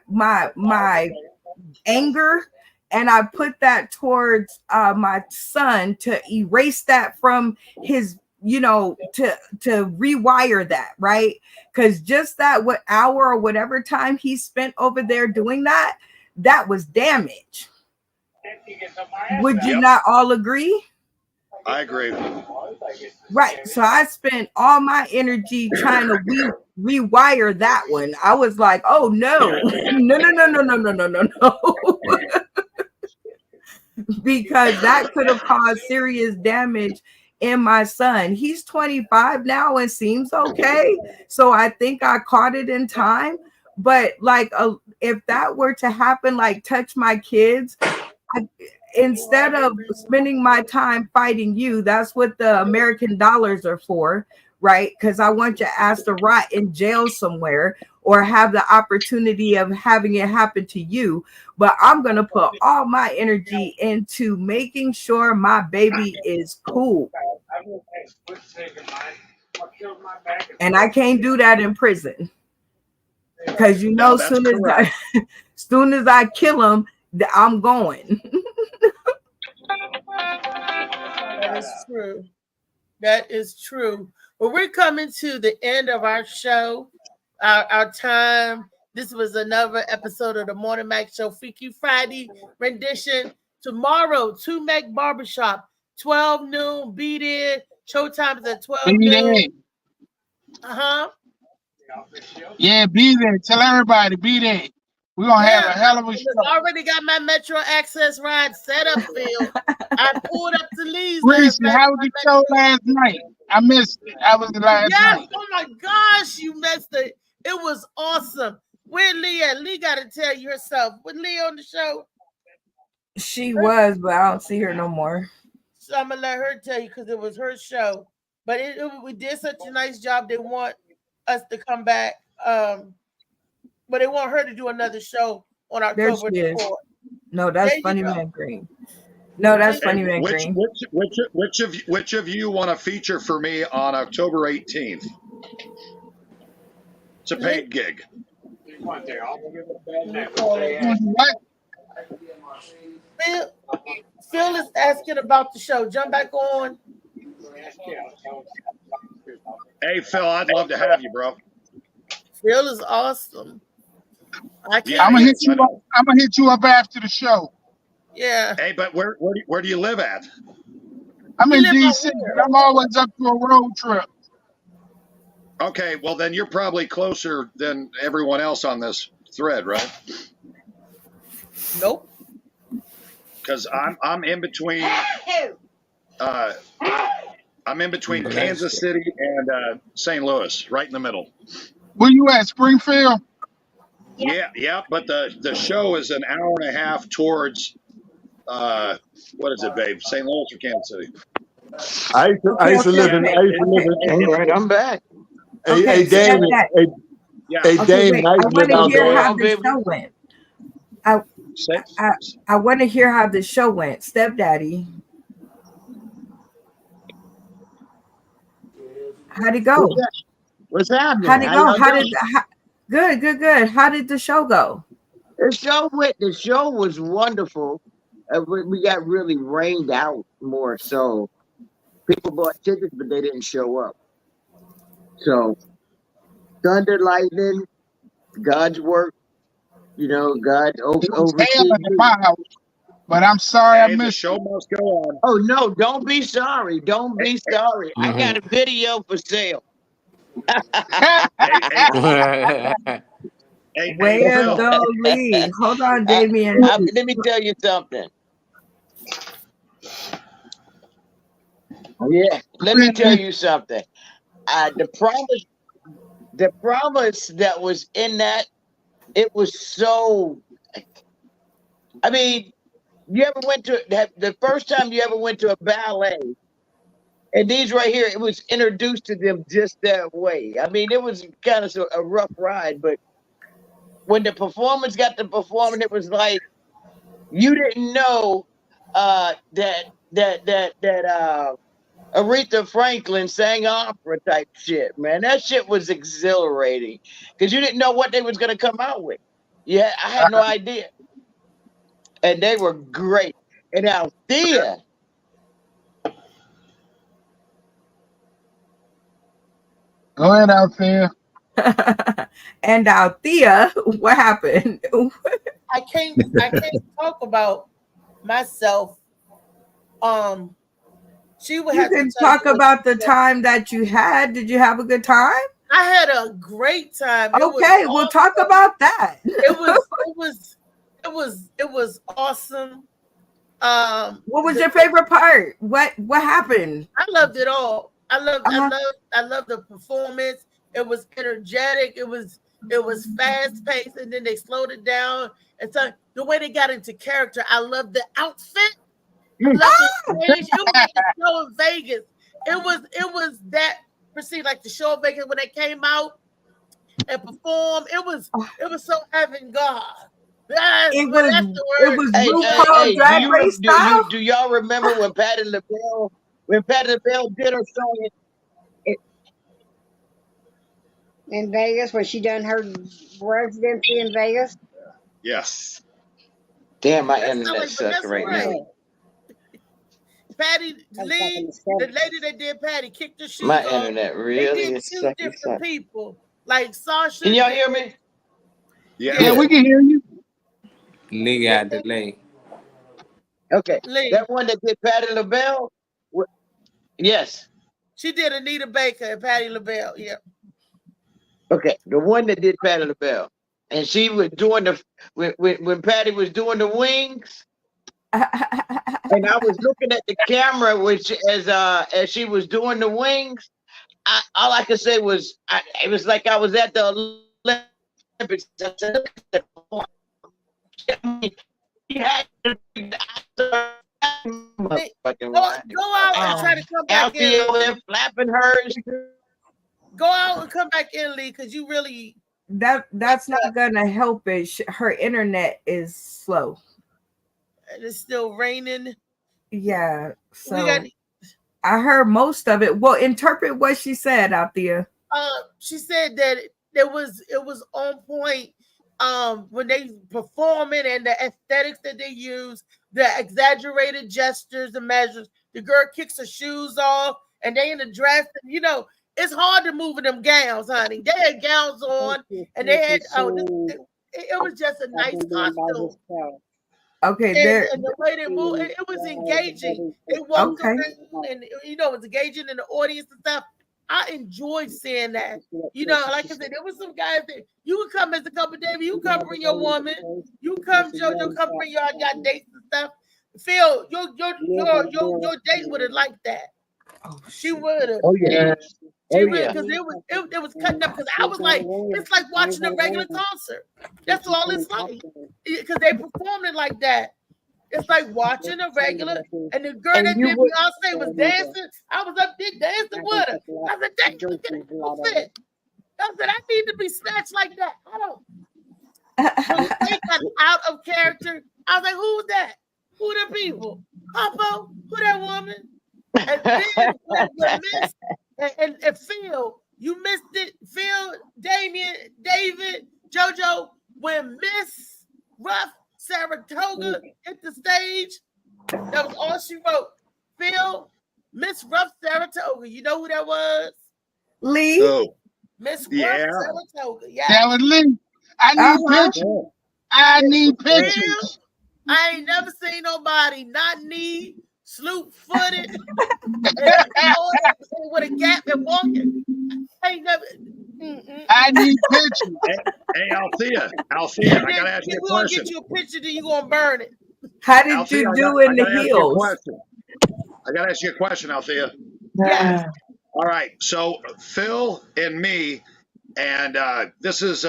anger and I put that towards my son to erase that from his, to rewire that, right? Because just that hour or whatever time he spent over there doing that was damage. Would you not all agree? I agree. Right. So I spent all my energy trying to rewire that one. I was like, oh no. Because that could have caused serious damage in my son. He's 25 now and seems okay. So I think I caught it in time. But if that were to happen, touch my kids, instead of spending my time fighting you, that's what the American dollars are for, right? Because I want your ass to rot in jail somewhere or have the opportunity of having it happen to you. But I'm going to put all my energy into making sure my baby is cool. And I can't do that in prison. Because soon as I kill him, I'm going. That is true. That is true. Well, we're coming to the end of our show, our time. This was another episode of the Morning Mac Show, Freaky Friday rendition. Tomorrow, 2 Mac Barbershop, 12 noon. Be there. Showtime is at 12 Be there. noon. Yeah, be there. Tell everybody, be there. We're going to have a hell of a show. I already got my Metro Access ride set up, Phil. I pulled up to Lee's Reese, last night. how was the show last night? I missed it. How was the last night? Oh my gosh, you missed it. It was awesome. Where Lee at? Lee got to tell you herself. Was Lee on the show? She was, but I don't see her no more. So I'm gonna let her tell you because it was her show. But we did such a nice job. They want us to come back. But they want her to do another show on There October she is. 4th. No, that's There you Funny go. Man Green. No, that's Funny Man Which, Green. which of you want to feature for me on October 18th? It's a paid gig. Phil is asking about the show. Jump back on. Hey, Phil, I'd love to have you, bro. Phil is awesome. I can't. I'm gonna hit you up. I'm gonna hit you up after the show. Yeah. Hey, but where do you live at? I'm in DC. I'm always up to a road trip. Okay, well then you're probably closer than everyone else on this thread, right? Nope. Because I'm in between. I'm in between Kansas City and St. Louis, right in the middle. Where you at, Springfield? Yeah, but the show is an hour and a half towards what is it, babe? St. Louis or Kansas City? I used to live in. All right, I'm back. Hey, Damon. Hey, Damon. I want to hear how the show went. I want to hear how the show went, Stepdaddy. How'd it go? What's happening? How'd it go? Good. How did the show go? The show was wonderful. We got really rained out more so. People bought tickets, but they didn't show up. So, thunder, lightning, God's work. You know, God oversees. But I'm sorry I missed. The show must go on. Oh no! Don't be sorry. Don't be sorry. I got a video for sale. Where go Lee? Hold on, Damien. Let me tell you something. Yeah, let me tell you something. The promise that was in that, it was so. I mean, you ever went to the first time you ever went to a ballet, and these right here, it was introduced to them just that way. I mean, it was kind of a rough ride, but when the performers got to performing, it was like you didn't know that Aretha Franklin sang opera type shit, man. That shit was exhilarating because you didn't know what they was gonna come out with. Yeah, I had no idea, and they were great. And Althea, go ahead, Althea. And Althea, what happened? I can't talk about myself. She would You have can to tell talk you about the time that you had. Did you have a good time? I had a great time. Okay, we'll talk about that. It was awesome. What was your favorite part? What happened? I loved it all. I loved the performance. It was energetic. It was fast paced, and then they slowed it down. And so the way they got into character, I loved the outfit. I loved the stage. It was like the show in Vegas. It was that perceived like the show in Vegas when they came out and performed. It was so avant-garde. It was RuPaul Drag Race style. Do y'all remember when Patti LaBelle did her song in Vegas, when she done her residency in Vegas? Yes. Damn, my internet sucks right now. Patty Lee, the lady that did Patty, kicked her shoes My off. internet They really did is two sucky different sucky. people. Like Sasha. Can y'all hear me? Yeah, we can hear you. Lee got delay. Okay. Lee. That one that did Patty LaBelle? Yes. She did Anita Baker and Patty LaBelle. Yeah. Okay. The one that did Patty LaBelle. And she was doing the when Patty was doing the wings. And I was looking at the camera which as she was doing the wings. All I could say was it was like I was at the Olympics. I said, look at that. He had to be Go out and try to come back in. Flapping hers. Go out and come back in, Lee, because you really that's not gonna help it. Her internet is slow. And it's still raining. Yeah, so I heard most of it. Well, interpret what she said out there. She said that it was on point. When they perform it and the aesthetics that they use, the exaggerated gestures and measures. The girl kicks her shoes off, and they in the dress. And, you know, it's hard to move in them gowns, honey. They had gowns on, and they had it was just a nice costume. Okay, and the way they moved, it was engaging. It walked around, and you know, it was engaging in the audience and stuff. I enjoyed seeing that. You know, like I said, there was some guys that you would come as a couple, David. You come bring your woman. You come, JoJo, come bring your dates and stuff. Phil, your date would have liked that. She would have. Oh yeah. She would, because it was cutting up. Because I was like, it's like watching a regular concert. That's all it's like. Because they performed it like that. It's like watching a regular, and the girl that did Beyonce was dancing. I was up there dancing with her. I said, "Dang, look at that fit." I said, "I need to be snatched like that." I don't. When they got out of character, I was like, "Who's that? Who the people? Papa? Who that woman?" And then when Miss and Phil, you missed it. Phil, Damien, David, JoJo, when Miss Ruff Saratoga hit the stage, that was all she wrote. Phil, Miss Ruff Saratoga. You know who that was? Lee. Oh. Miss Ruff Saratoga. Yeah. That was Lee. I need pictures. I need pictures. I ain't never seen nobody not knee, sloop footed, with a gap and walking. I ain't never. I need pictures. Hey, Althea, I gotta ask you a question. We're gonna get you a picture, then you're gonna burn it. How did you do in the heels? I gotta ask you a question, Althea. Yes. All right. So Phil and me, and this is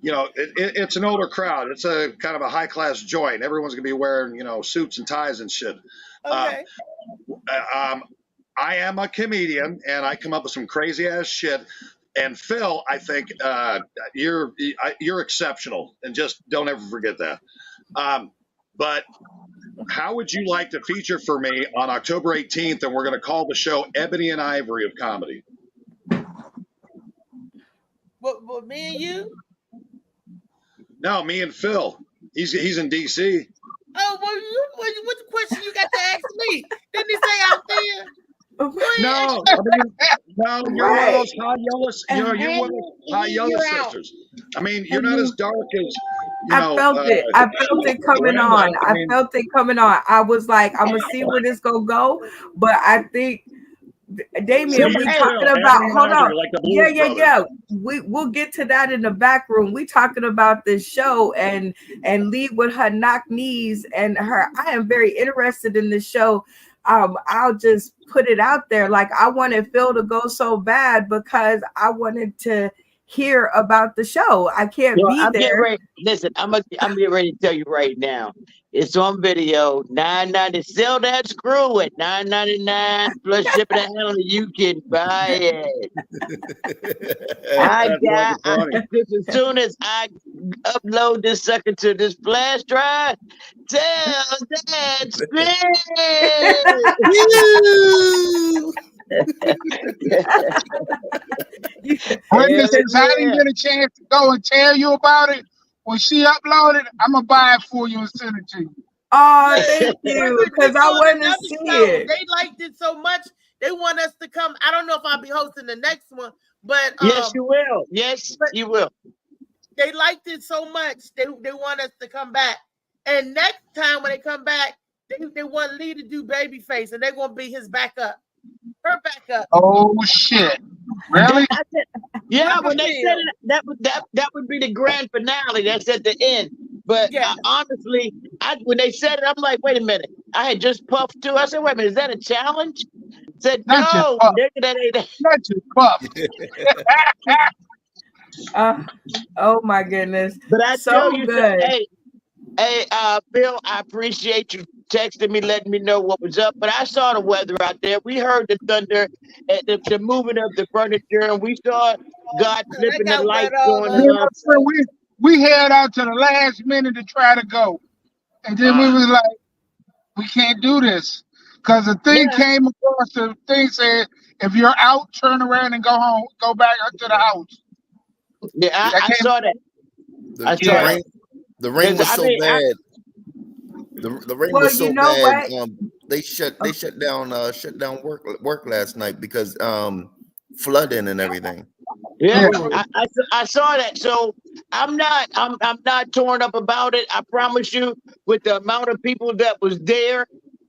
it's an older crowd. It's a kind of a high class joint. Everyone's gonna be wearing suits and ties and shit. Okay. I am a comedian, and I come up with some crazy ass shit. And Phil, I think you're exceptional, and just don't ever forget that. But how would you like to feature for me on October 18th? And we're going to call the show Ebony and Ivory of Comedy. What me and you? No, me and Phil. He's in DC. Oh, what the question you got to ask me? Didn't he say out there? No, you're one of those high yellow. You're one of those high yellow sisters. I mean, you're not as dark as. I felt it. I felt it coming on. I felt it coming on. I was like, I'm gonna see where this gonna go, but I think. Damien, we talking about. Hold on. Yeah. We'll get to that in the back room. We talking about this show and Lee with her knock knees and her. I am very interested in this show. I'll just put it out there. Like I wanted Phil to go so bad because I wanted to hear about the show. I can't be there. Listen, I'm getting ready to tell you right now. It's on video. $9.90. Sell that screw at $9.99 plus shipping and handling. You can buy it. As soon as I upload this sucker to this flash drive, tell that Since I didn't get a chance to go and tell you about it, when she uploaded, I'm gonna buy it for you and send it to you. Oh, Yeah, thank you, remember they because I doing want to another see show. it. They liked it so much they want us to come. I don't know if I'll be hosting the next one, but Yes, you will. Yes, you will. they liked it so much they want us to come back. And next time when they come back, they want Lee to do Babyface, and they're gonna be his backup, her backup. Oh shit! Really? Yeah, when they said it, that would be the grand finale. That's at the end. But honestly, when they said it, I'm like, wait a minute. I had just puffed too. I said, wait a minute, is that a challenge? Said Not just no, puff. nigga, that ain't. Not just puff. Oh my goodness. But I So tell you, good. hey, Bill, I appreciate you texting me, letting me know what was up. But I saw the weather out there. We heard the thunder, and the moving of the furniture, and we saw God flipping the lights going up. We held out to the last minute to try to go, and then we was like, we can't do this because the thing came across. The thing said, if you're out, turn around and go home, go back up to the house. Yeah, I saw that. The rain was so bad. The rain was so bad. They shut down work last night because flooding and everything. Yeah, I saw that. So I'm not torn up about it. I promise you, with the amount of people that was there,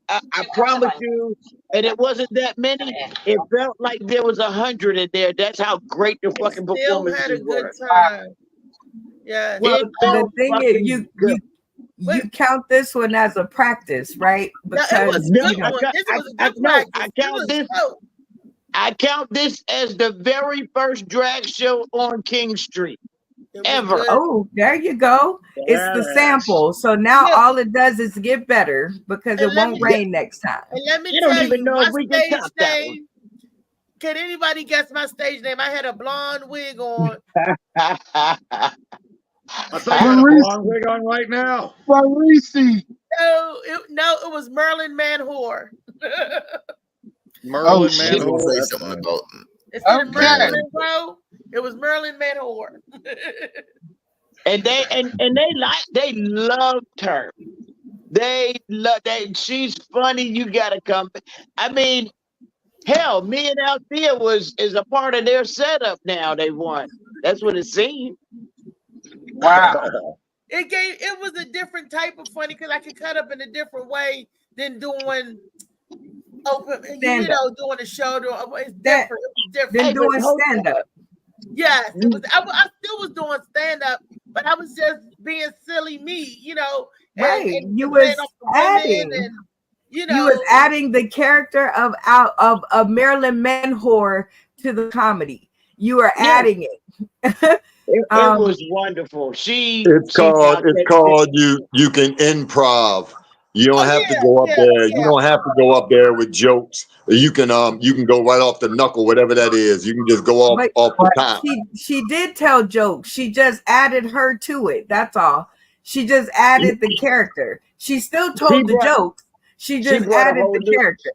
I promise you, and it wasn't that many. It felt like there was 100 in there. That's how great the fucking performances Still had a good were. time. Yeah. Well, the thing is, you count this one as a practice, right? Because I count this as the very first drag show on King Street ever. Oh, there you go. It's the sample. So now all it does is get better because it won't rain next time. And let me You tell don't even you, know my if we can stage top that one. name. Can anybody guess my stage name? I had a blonde wig on. I thought you had a blonde wig on right now. Parisi. No, it was Merlin Man-Whore. Merlin Say Man-Whore. something about Instead of Merlin Monroe, it was Merlin Man-Whore. And they loved her. She's funny. You gotta come. I mean, hell, me and Althea is a part of their setup now. They won. That's what it seemed. Wow. It was a different type of funny because I could cut up in a different way than doing open, doing a show. It's different. It was different. Than doing stand up. Yes, it was. I still was doing stand up, but I was just being silly me, Right. And You was adding, you was adding the character of Marilyn Manhore to the comedy. You were adding it. It was wonderful. It's called you can improv. You don't have to go up there. You don't have to go up there with jokes. You can go right off the knuckle, whatever that is. You can just go off the top. She did tell jokes. She just added her to it. That's all. She just added the character. She still told the jokes. She just added the character.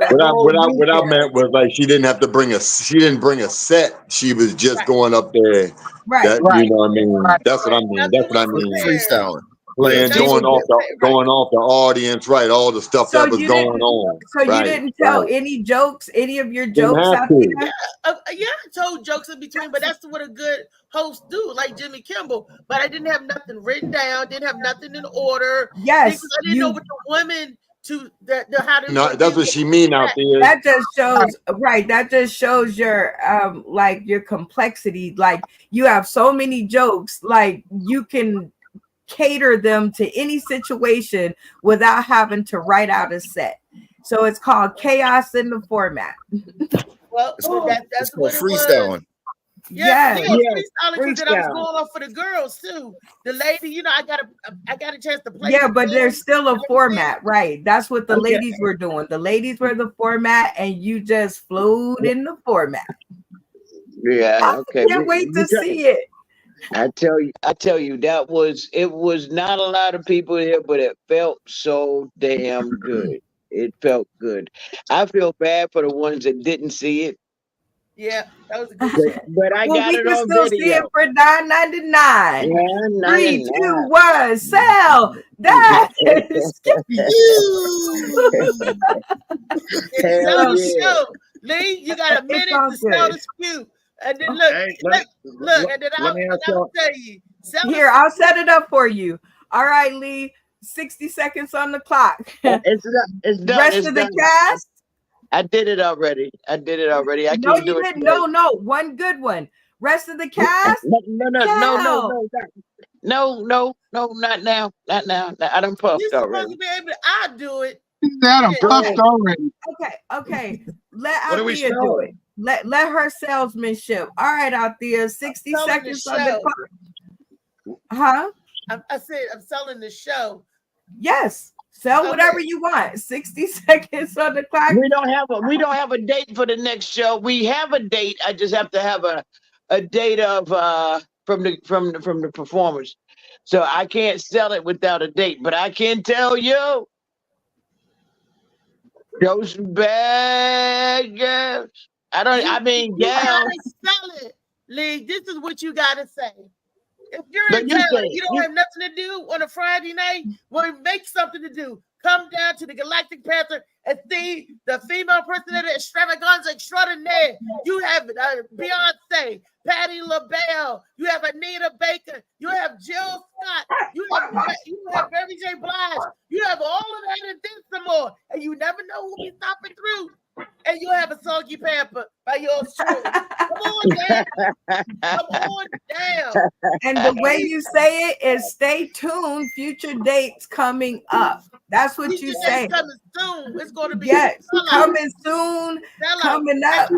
What I meant was like she didn't bring a set. She was just going up there. Right. You know what I mean? That's what I mean. That's what I mean. Freestyling. Going off the audience, right? All the stuff that was going on. So you didn't tell any jokes, any of your jokes out there? I told jokes in between, but that's what a good host do, like Jimmy Kimmel. But I didn't have nothing written down, didn't have nothing in order. Yes, because I didn't know what the women how to. No, that's what she mean out there. That just shows right. That just shows your like your complexity. Like you have so many jokes, like you can cater them to any situation without having to write out a set. So it's called chaos in the format. Well, that's what freestyling. Freestyling because I was going off for the girls too. The lady, I got a chance to play. Yeah, but there's still a format, right? That's what the ladies were doing. The ladies were the format, and you just flowed in the format. Yeah, okay. I can't wait to see it. I tell you, it was not a lot of people here, but it felt so damn good. It felt good. I feel bad for the ones that didn't see it. Yeah, that was a good show. But I Well, got we it can on still see it video. for $9.99. Yeah, 3, 2, 99. 1, sell. That is Hell Sell the yeah. show. Lee, you got a It's minute all to sell good. the SKU. And then look, Hey, look, and then let me ask I'll y'all. tell you. Sell Here, I'll set it up for you. All right, Lee. 60 seconds on the clock. It's done. Rest It's of the done. cast. I did it already. I No, can't do you it didn't. today. No. One good one. Rest of the cast. No, not now. Not now. I done puffed You're supposed already. to be able to. I'll do it. That I'm puffed already. Okay. Let What are we Althea do selling? it. Let her salesmanship. All right, Althea. 60 selling the seconds on the show. clock. Huh? I said I'm selling the show. Yes. Sell Okay. whatever you want. 60 seconds on the clock. We don't have a date for the next show. We have a date. I just have to have a date of from the performers. So I can't sell it without a date, but I can tell you those bad girls. You gals. gotta sell it, Lee. This is what you gotta say. If you're But in you town, say- you don't have nothing to do on a Friday night, well, make something to do. Come down to the Galactic Panther and see the female impersonator extravaganza extraordinaire. You have Beyonce, Patti LaBelle, you have Anita Baker, you have Jill Scott, you have Mary J. Blige, you have all of that and then some more, and you never know who'll be stopping through. And you have a soggy pamper by yours truly. Come on down. Come on down. And the way you say it is stay tuned. Future dates coming up. That's what you say. Coming soon. It's going to be coming soon. Coming up.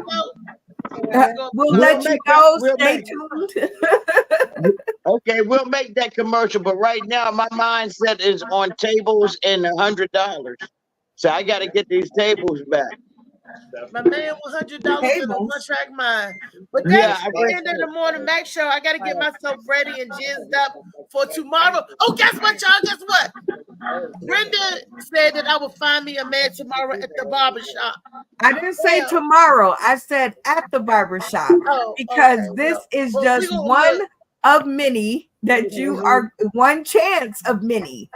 We'll let you make know. that- Stay tuned. Okay, we'll make that commercial, but right now my mindset is on tables and $100. So I got to get these tables back. My man, $100 in a one-track mind. But Yeah, that's the end of the Morning Mac Show. I got to get myself ready and jizzed up for tomorrow. Oh, guess what, y'all? Guess what? Brenda said that I will find me a man tomorrow at the barbershop. I didn't say tomorrow. I said at the barbershop because this is just one of many that you are one chance of many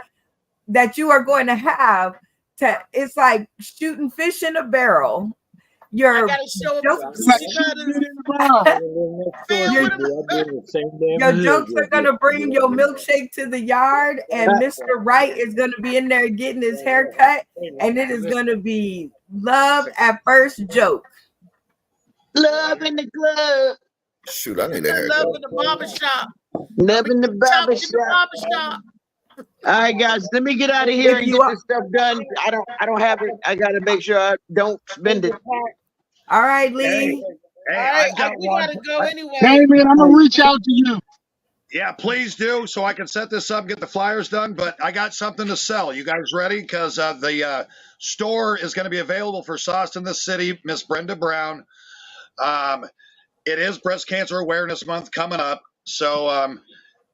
that you are going to have. It's like shooting fish in a barrel. Your jokes are gonna bring your milkshake to the yard, and Mr. Wright is gonna be in there getting his hair cut, and it is gonna be love at first joke. Love in the club. Shoot, I need a haircut. Love in the barbershop. Love in the barbershop. All right, guys, let me get out of here and get this stuff done. I don't have it. I got to make sure I don't spend it. All right, Lee. Hey, All right, I've got we one. gotta go anyway. Damien, I'm gonna reach out to you. Yeah, please do, so I can set this up, get the flyers done. But I got something to sell. You guys ready? Because the store is going to be available for Sauce in the City, Miss Brenda Brown. It is Breast Cancer Awareness Month coming up, so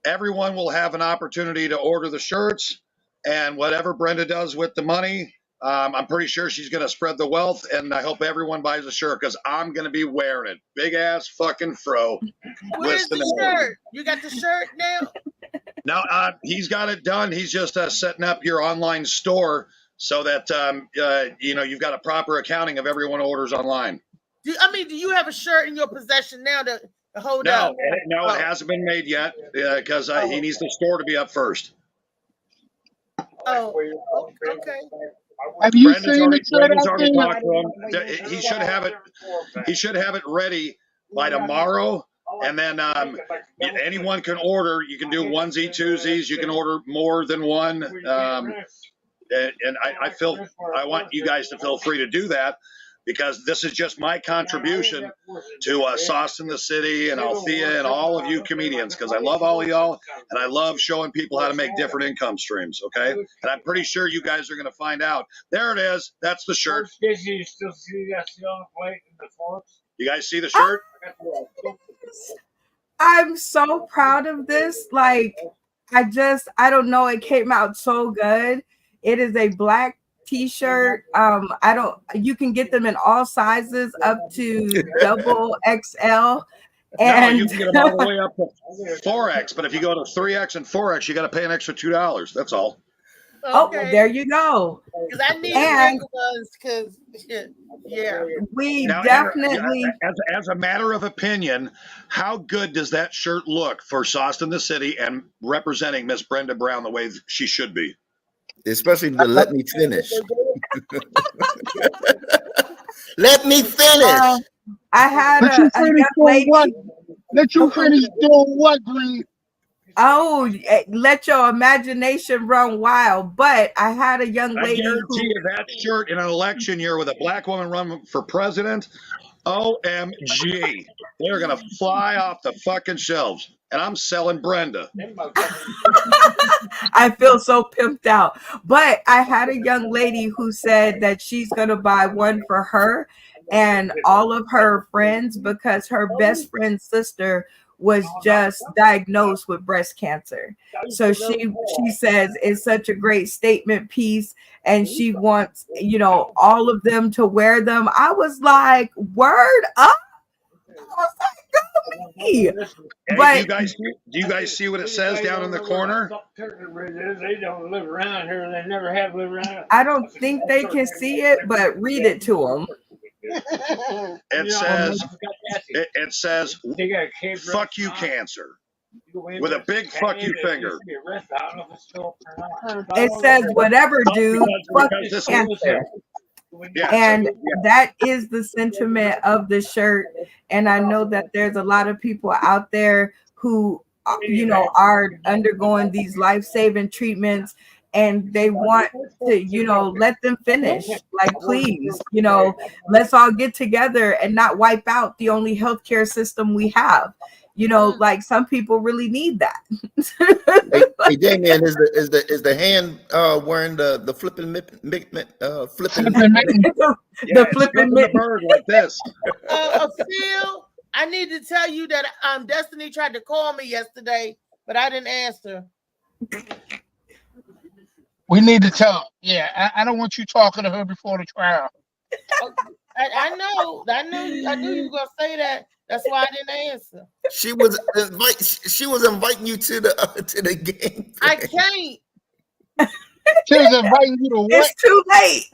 everyone will have an opportunity to order the shirts, and whatever Brenda does with the money, I'm pretty sure she's going to spread the wealth, and I hope everyone buys a shirt because I'm going to be wearing it. Big ass fucking fro. Where's the shirt? You got the shirt now? No, he's got it done. He's just setting up your online store so that you've got a proper accounting of everyone who orders online. Do you have a shirt in your possession now to hold No, up? it hasn't been made yet because he needs the store to be up first. Oh, okay. Have you Brendan's seen the shirt Brendan's out already there? talked to him. He should have it. He should have it ready by tomorrow, and then anyone can order. You can do onesie, twosies. You can order more than one. And I want you guys to feel free to do that because this is just my contribution to Sauce in the City and Althea and all of you comedians because I love all of y'all and I love showing people how to make different income streams, okay? And I'm pretty sure you guys are going to find out. There it is. That's the shirt. You guys see the shirt? I'm so proud of this. Like, I don't know. It came out so good. It is a black t-shirt. I don't. You can get them in all sizes up to double XL. And no, you can get them all the way up to 4X, but if you go to 3X and 4X, you got to pay an extra $2. That's all. Oh, there you go. Because I need And ones. Because yeah, we Now, definitely. as a matter of opinion, how good does that shirt look for Sawston the City and representing Miss Brenda Brown the way she should be? Especially to let me finish. Let me finish. I had Let you a finish young doing lady. what? Let you finish doing what, Green? Oh, let your imagination run wild. But I had a young I lady guarantee who you that shirt in an election year with a black woman running for president, OMG, they're gonna fly off the fucking shelves. And I'm selling Brenda. I feel so pimped out. But I had a young lady who said that she's going to buy one for her and all of her friends because her best friend's sister was just diagnosed with breast cancer. So she says it's such a great statement piece and she wants, you know, all of them to wear them. I was like, word up. I was like, go me. Hey, do you guys see what it says down in the corner? They don't live around here. They never have lived around here. I don't think they can see it, but read it to them. It says, fuck you, cancer, with a big fuck you finger. It says, whatever, dude, fuck you, cancer. And that is the sentiment of the shirt. And I know that there's a lot of people out there who, you know, are undergoing these life-saving treatments and they want to, you know, let them finish. Like, please, you know, let's all get together and not wipe out the only healthcare system we have. You know, like some people really need that. Hey, Damien, is the hand wearing the flipping the bird like this? Phil, I need to tell you that Destiny tried to call me yesterday, but I didn't answer. We need to tell her. Yeah, I don't want you talking to her before the trial. I knew you were gonna say that. That's why I didn't answer. She was inviting you to the game. I can't. She was inviting you to what? It's too late.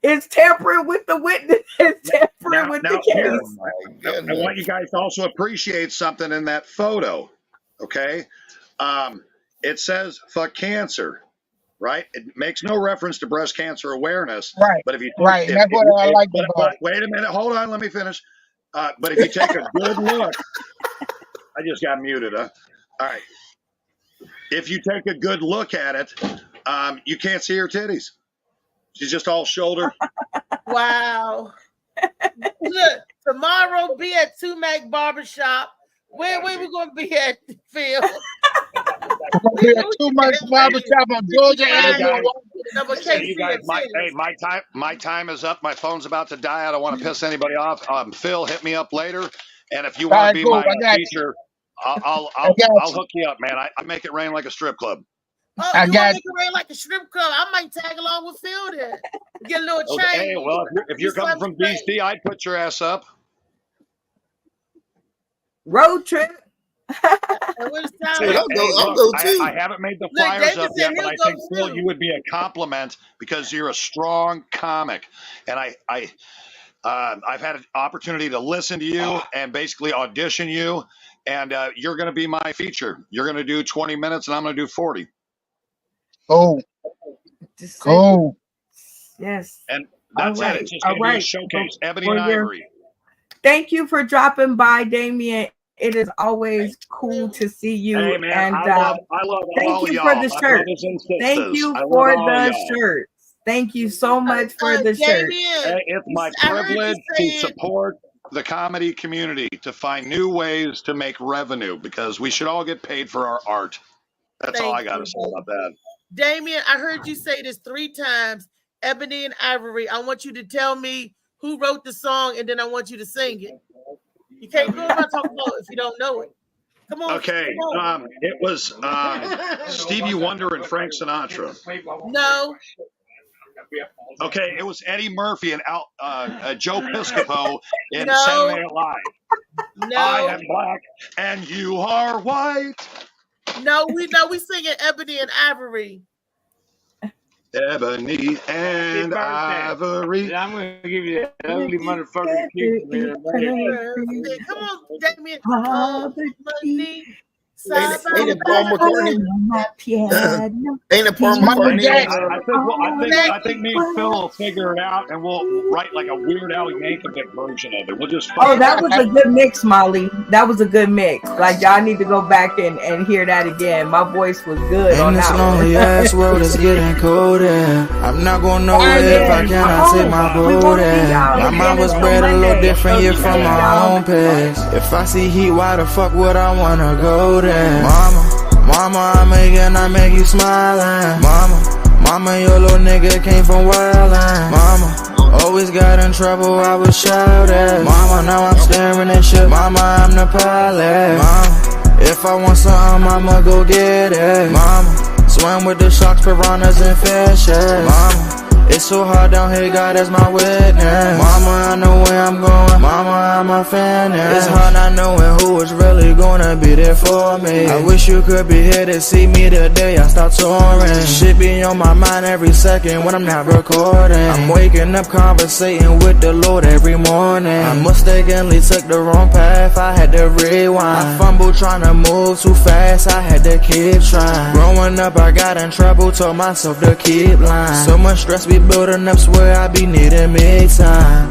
It's tampering with the witness. It's tampering with the case. I want you guys to also appreciate something in that photo. Okay, it says "fuck cancer." Right, it makes no reference to breast cancer awareness. Right, but if you that's what I like about it. Wait a minute, hold on, let me finish. But if you take a good look, I just got muted. Huh? All right. If you take a good look at it, you can't see her titties. She's just all shoulder. Wow. Look, tomorrow be at Tumac Barbershop. Where we going to be at, Phil? We're at Tumac Barbershop on Georgia Avenue. You guys, my time is up. My phone's about to die. I don't want to piss anybody off. Phil, hit me up later, and if you want to be my feature, I'll hook you up, man. I make it rain like a strip club. Oh, you want to make it rain like a strip club? I might tag along with Phil then. Get a little change. Hey, well, if you're coming from DC, I'd put your ass up. Road trip. I'll go too. I haven't made the flyers up yet, but I think Phil, you would be a compliment because you're a strong comic, and I've had an opportunity to listen to you and basically audition you, and you're going to be my feature. You're going to do 20 minutes, and I'm going to do 40. Oh, yes. And that's it. It's just going to be a showcase. Ebony and Ivory. Thank you for dropping by, Damien. It is always cool to see you. Hey, man, and I love thank you for the shirt. Thank you for the shirt. Thank you so much for the shirt. Hey, it's my privilege to support the comedy community, to find new ways to make revenue, because we should all get paid for our art. That's all I got to say about that. Damien, I heard you say this 3 times. Ebony and Ivory. I want you to tell me who wrote the song, and then I want you to sing it. You can't go about talking about it if you don't know it. Come on. Okay. It was Stevie Wonder and Frank Sinatra. No. Okay, it was Eddie Murphy and Joe Piscopo in No. Saturday Night Live. No. I am black and you are white. No, we singing Ebony and Ivory. Ebony and Ivory. I'm gonna give you that ugly motherfucking kick from here. Come on, Damien. Ain't it Paul McCartney? Ain't it Paul McCartney? I think me and Phil will figure it out, and we'll write like a Weird Al Yankovic version of it. We'll just. Oh, that was a good mix, Molly. That was a good mix. Like y'all need to go back and hear that again. My voice was good on In this that lonely one. ass world, it's getting colder. I'm not going nowhere if I cannot take my boat in. My mind was bred a little different, yeah, from my own pace. If I see heat, why the fuck would I wanna go there? Mama, I make you smiling. Mama, your little nigga came from wildin'. Mama, always got in trouble, I was shouted. Mama, now I'm staring at shit. Mama, I'm the pilot. Mama, if I want something, I'ma go get it. Mama, swim with the sharks, piranhas, and fishes. Mama, it's so hard down here, God is my witness. Mama, I know where I'm going. Mama, I'm a fan. It's hard not knowing who is really gonna be there for me. I wish you could be here to see me the day I start touring. Shit be on my mind every second when I'm not recording. I'm waking up conversating with the Lord every morning. I mistakenly took the wrong path, I had to rewind. I fumbled trying to move too fast, I had to keep trying. Growing up, I got in trouble, told myself to keep lying. So much stress be building up, swear I be needing me time.